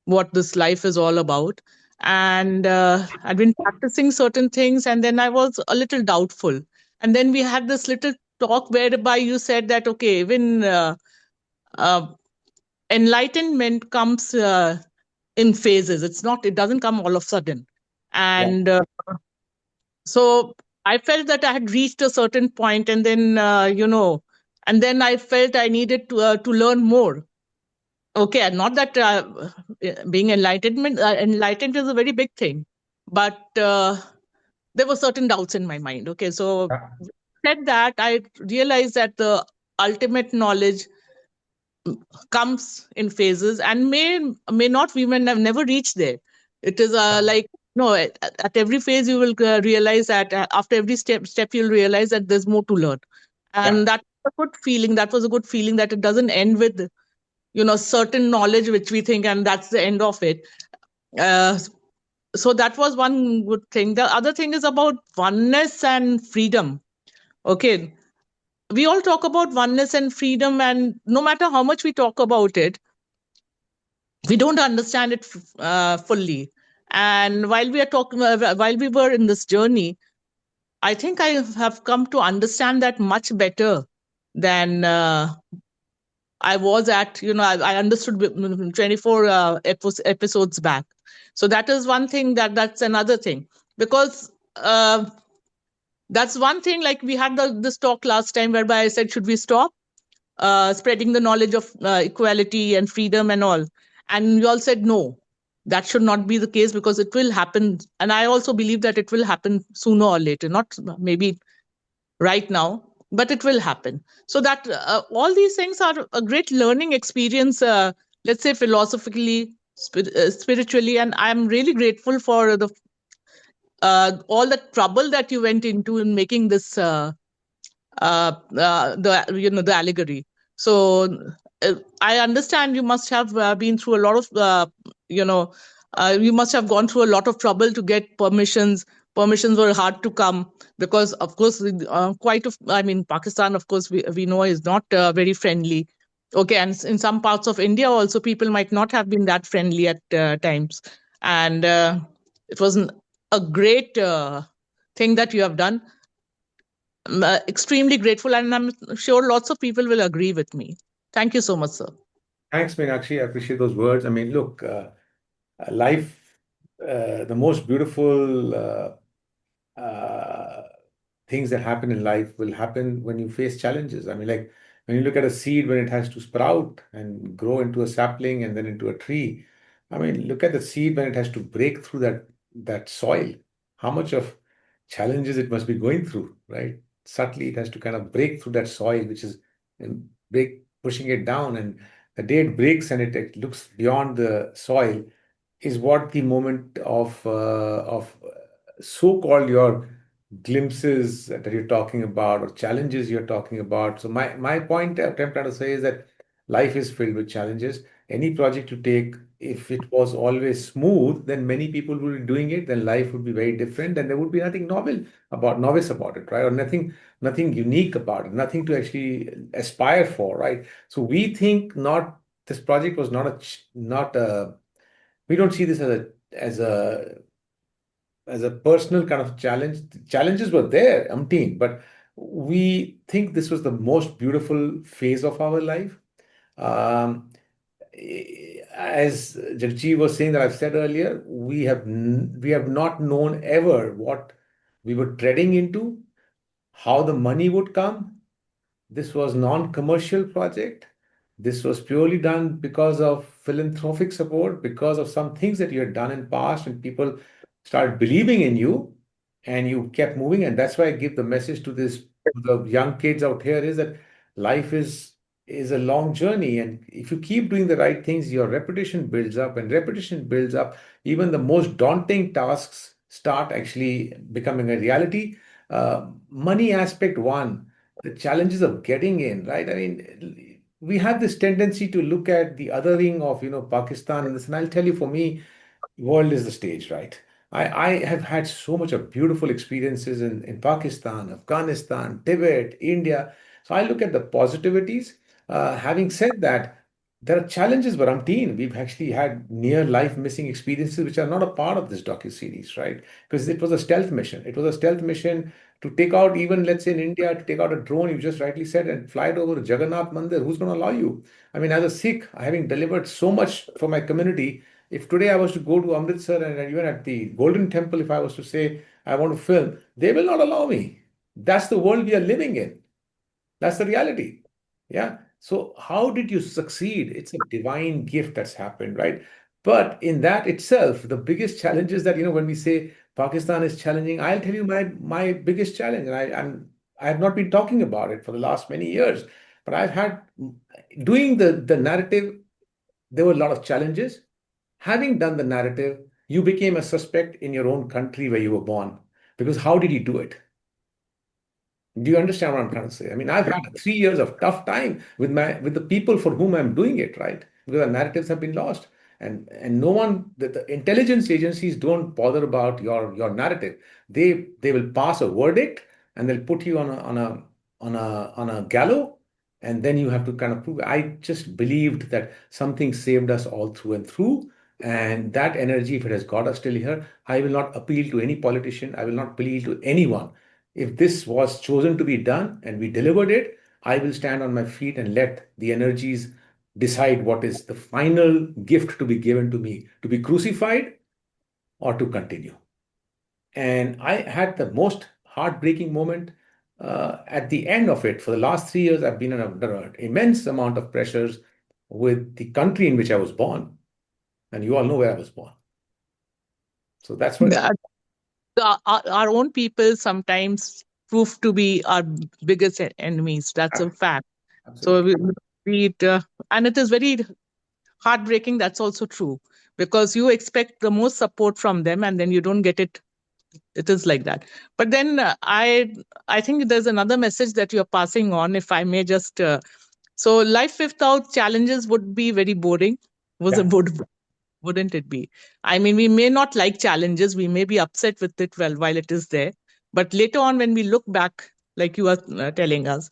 Speaker 4: what this life is all about. And I'd been practicing certain things, and then I was a little doubtful. And then we had this little talk whereby you said that, okay, even uh, enlightenment comes in phases. It doesn't come all of a sudden. And so I felt that I had reached a certain point, and then, and then I felt I needed to learn more. Okay, not that being enlightened is a very big thing, but there were certain doubts in my mind. Okay, so said that, I realized that the ultimate knowledge comes in phases and may not, we may have never reached there. It is like, no, at every phase you will realize that after every step you'll realize that there's more to learn. And that's a good feeling. That was a good feeling, that it doesn't end with certain knowledge which we think and that's the end of it. So that was one good thing. The other thing is about oneness and freedom. Okay, we all talk about oneness and freedom, and no matter how much we talk about it, we don't understand it fully. And while we are talking, while we were in this journey, I think I have come to understand that much better than I was at. I understood 24 episodes back. So that is one thing. That's another thing, because that's one thing. Like we had this talk last time whereby I said, should we stop spreading the knowledge of equality and freedom and all? And you all said no, that should not be the case, because it will happen. And I also believe that it will happen sooner or later, not maybe right now, but it will happen. So that all these things are a great learning experience, let's say philosophically, spiritually. And I'm really grateful for the all the trouble that you went into in making this the allegory. So I understand you must have been through a lot of you must have gone through a lot of trouble to get permissions, permissions were hard to come because, of course, Pakistan, of course, we know is not very friendly. Okay, and in some parts of India also, people might not have been that friendly at times. And it was a great thing that you have done. I'm extremely grateful, and I'm sure lots of people will agree with me. Thank you so much, sir.
Speaker 3: Thanks, Meenakshi. I appreciate those words. I mean, look, life, the most beautiful uh, things that happen in life will happen when you face challenges. I mean, like when you look at a seed when it has to sprout and grow into a sapling and then into a tree. I mean, look at the seed when it has to break through that soil. How much of challenges it must be going through, right? Subtly, it has to kind of break through that soil, which is pushing it down. And the day it breaks and it looks beyond the soil, is what the moment of so-called your glimpses that you're talking about or challenges you're talking about. So my point I'm trying to say is that life is filled with challenges. Any project you take, if it was always smooth, then many people would be doing it, then life would be very different, and there would be nothing novice about it, right? Or nothing unique about it, nothing to actually aspire for, right? So we think not this project was not a we don't see this as a personal kind of challenge. Challenges were there, umpteen, but we think this was the most beautiful phase of our life. Um, as Jagji was saying that I've said earlier, we have not known ever what we were treading into, how the money would come. This was non-commercial project. This was purely done because of philanthropic support, because of some things that you had done in past, and people started believing in you, and you kept moving. And that's why I give the message to the young kids out here is that life is a long journey, and if you keep doing the right things, your reputation builds up, and repetition builds up. Even the most daunting tasks start actually becoming a reality. Money aspect one, the challenges of getting in, right? I mean, we have this tendency to look at the othering of, Pakistan and this. And I'll tell you, for me, world is the stage, right? I have had so much of beautiful experiences in Pakistan, Afghanistan, Tibet, India. So I look at the positivities. Having said that, there are challenges, but umpteen. We've actually had near life missing experiences which are not a part of this docu-series, right? Because it was a stealth mission. It was a stealth mission to take out, even let's say in India, to take out a drone, you just rightly said, and fly it over Jagannath Mandir. Who's going to allow you? I mean, as a Sikh, having delivered so much for my community, if today I was to go to Amritsar and even at the Golden Temple, if I was to say I want to film, they will not allow me. That's the world we are living in. That's the reality. Yeah. So how did you succeed? It's a divine gift that's happened, right? But in that itself, the biggest challenge is that, when we say Pakistan is challenging, I'll tell you my biggest challenge. And I have not been talking about it for the last many years, but I've had doing the narrative, there were a lot of challenges. Having done the narrative, you became a suspect in your own country where you were born. Because how did you do it? Do you understand what I'm trying to say? I mean, I've had 3 years of tough time with the people for whom I'm doing it, right? Because the narratives have been lost. And no one, the intelligence agencies don't bother about your narrative. They will pass a verdict and they'll put you on a gallows, and then you have to kind of prove. I just believed that something saved us all through and through. And that energy, if it has got us still here, I will not appeal to any politician. I will not appeal to anyone. If this was chosen to be done and we delivered it, I will stand on my feet and let the energies decide what is the final gift to be given to me, to be crucified or to continue. And I had the most heartbreaking moment at the end of it. For the last 3 years, I've been under an immense amount of pressures with the country in which I was born. And you all know where I was born. So that's what.
Speaker 4: Our own people sometimes prove to be our biggest enemies. That's a fact.
Speaker 3: Absolutely.
Speaker 4: So and it is very heartbreaking. That's also true, because you expect the most support from them and then you don't get it. It is like that. But then I think there's another message that you're passing on, if I may just. So life without challenges would be very boring. Was a board. wouldn't it be? I mean, we may not like challenges, we may be upset with it while it is there, but later on, when we look back, like you are telling us,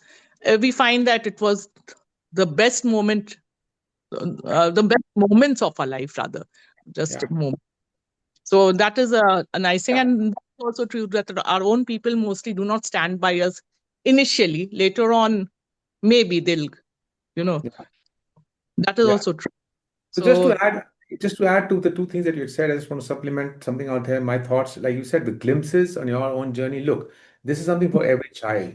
Speaker 4: we find that it was the best moment, the best moments of our life, rather, just
Speaker 3: Yeah.
Speaker 4: a moment. So that is a nice thing, and that's also true that our own people mostly do not stand by us initially. Later on, maybe they'll, you know, that is
Speaker 3: Yeah.
Speaker 4: also true.
Speaker 3: So just to add to the two things that you had said, I just want to supplement something out here. My thoughts, like you said, the glimpses on your own journey. Look, this is something for every child.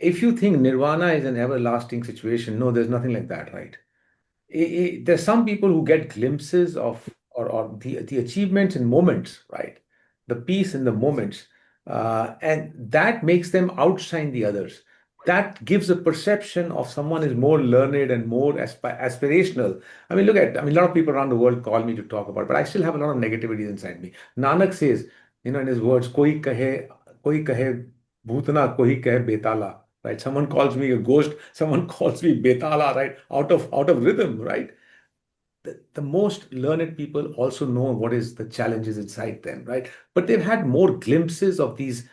Speaker 3: If you think nirvana is an everlasting situation, no, there's nothing like that, right? There's some people who get glimpses of or the achievements in moments, right? The peace in the moments, and that makes them outshine the others. That gives a perception of someone is more learned and more aspirational. I mean, a lot of people around the world call me to talk about, but I still have a lot of negativity inside me. Nanak says, in his words, koi kahe bhutna, koi kahe betala, right? Someone calls me a ghost, someone calls me betala, right? Out of rhythm, right? The most learned people also know what is the challenges inside them, right? But they've had more glimpses of these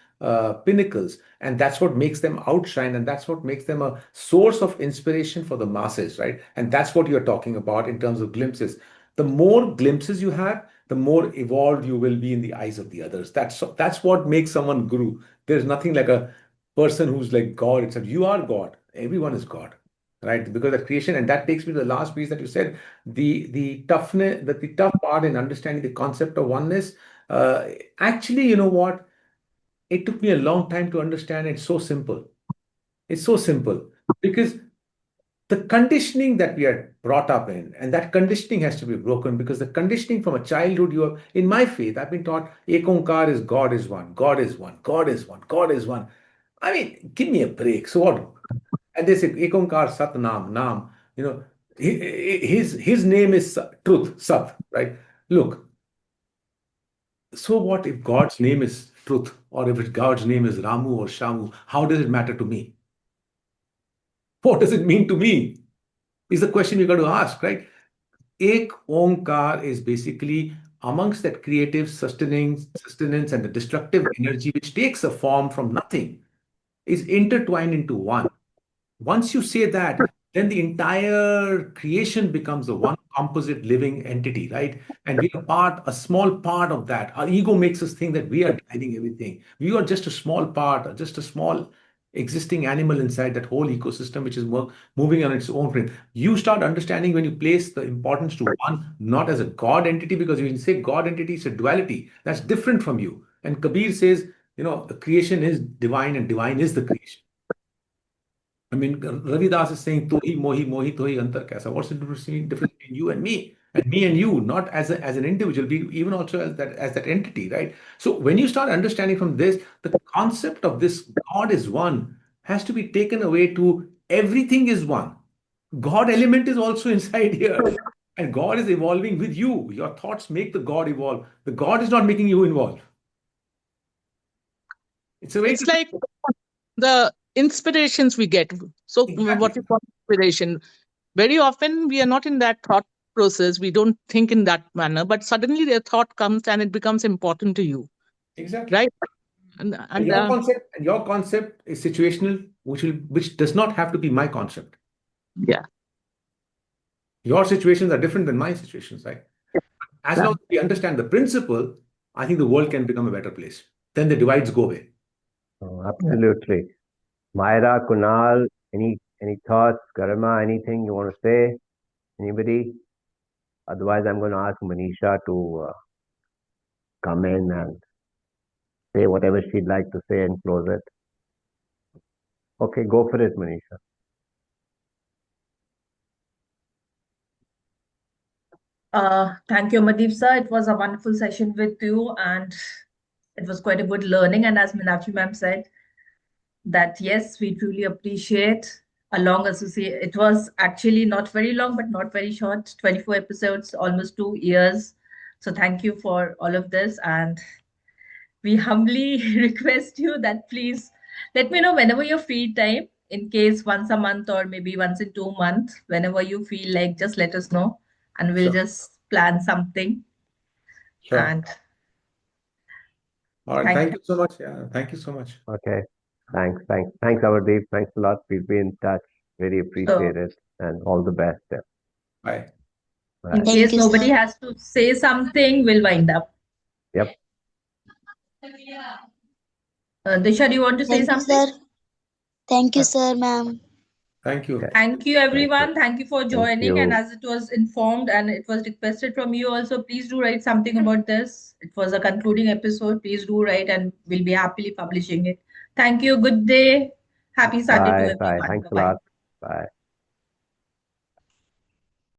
Speaker 3: pinnacles, and that's what makes them outshine, and that's what makes them a source of inspiration for the masses, right? And that's what you're talking about in terms of glimpses. The more glimpses you have, the more evolved you will be in the eyes of the others. That's what makes someone guru. There's nothing like a person who's like God. It's you are God. Everyone is God, right? Because of creation, and that takes me to the last piece that you said, the toughness, the tough part in understanding the concept of oneness. Actually, you know what? It took me a long time to understand. It's so simple. It's so simple because the conditioning that we are brought up in, and that conditioning has to be broken because the conditioning from a childhood, you have, in my faith, I've been taught Ekonkar is God is one, God is one, God is one, God is one. I mean, give me a break. So what? And they say Ekonkar Sat Nam, Nam. His name is Truth, Sat, right? Look, so what if God's name is Truth, or if God's name is Ramu or Shamu? How does it matter to me? What does it mean to me? Is the question you got to ask, right? Ek Omkar is basically amongst that creative sustenance and the destructive energy which takes a form from nothing is intertwined into one. Once you say that, then the entire creation becomes a one composite living entity, right? And we are a small part of that. Our ego makes us think that we are driving everything. We are just a small part, just a small existing animal inside that whole ecosystem, which is moving on its own frame. You start understanding when you place the importance to one, not as a God entity, because when you say God entity, it's a duality. That's different from you. And Kabir says, the creation is divine and divine is the creation. I mean, Ravidas is saying, "Tohi mohi mohi tohi antar kaisa." What's the difference between you and me? And me and you, not as an individual, even also as that entity, right? So when you start understanding from this, the concept of this God is one has to be taken away to everything is one. God element is also inside here. And God is evolving with you. Your thoughts make the God evolve. The God is not making you evolve.
Speaker 4: It's like the inspirations we get. So what we call inspiration. Very often we are not in that thought process. We don't think in that manner, but suddenly the thought comes and it becomes important to you.
Speaker 3: Exactly.
Speaker 4: Right?
Speaker 3: And your concept is situational, which does not have to be my concept.
Speaker 4: Yeah.
Speaker 3: Your situations are different than my situations, right? As long as we understand the principle, I think the world can become a better place. Then the divides go away.
Speaker 2: Oh, absolutely. Myra, Kunal, any thoughts? Garima, anything you want to say? Anybody? Otherwise, I'm going to ask Manisha to come in and say whatever she'd like to say and close it. Okay, go for it, Manisha.
Speaker 5: Thank you, Amardeep sir. It was a wonderful session with you, and it was quite a good learning. And as Meenakshi ma'am said, that yes, we truly appreciate a long associate. It was actually not very long, but not very short. 24 episodes, almost 2 years. So thank you for all of this, and we humbly request you that please let me know whenever you're free time. In case once a month or maybe once in 2 months, whenever you feel like, just let us know, and we'll just plan something.
Speaker 3: Sure.
Speaker 5: And
Speaker 3: All right.
Speaker 5: thank
Speaker 3: Thank you so much. Yeah. Thank you so much.
Speaker 2: Okay. Thanks, Amardeep. Thanks a lot. We'll be in touch. Very appreciate it. And all the best. Yeah.
Speaker 3: Bye.
Speaker 2: Bye.
Speaker 5: in
Speaker 16: Thank
Speaker 5: case
Speaker 16: you,
Speaker 5: nobody
Speaker 16: sir.
Speaker 5: has to say something, we'll wind up.
Speaker 2: Yep.
Speaker 5: Disha, do you want to say
Speaker 16: Thank you,
Speaker 5: something?
Speaker 16: sir. Thank you, sir, ma'am.
Speaker 3: Thank you.
Speaker 5: Thank you, everyone. Thank you for
Speaker 2: Thank
Speaker 5: joining. And
Speaker 2: you.
Speaker 5: as it was informed and it was requested from you also, please do write something about this. It was a concluding episode. Please do write and we'll be happily publishing it. Thank you. Good day. Happy Sunday to
Speaker 2: Bye.
Speaker 5: everyone.
Speaker 2: Thanks a
Speaker 5: Bye-bye.
Speaker 2: lot. Bye.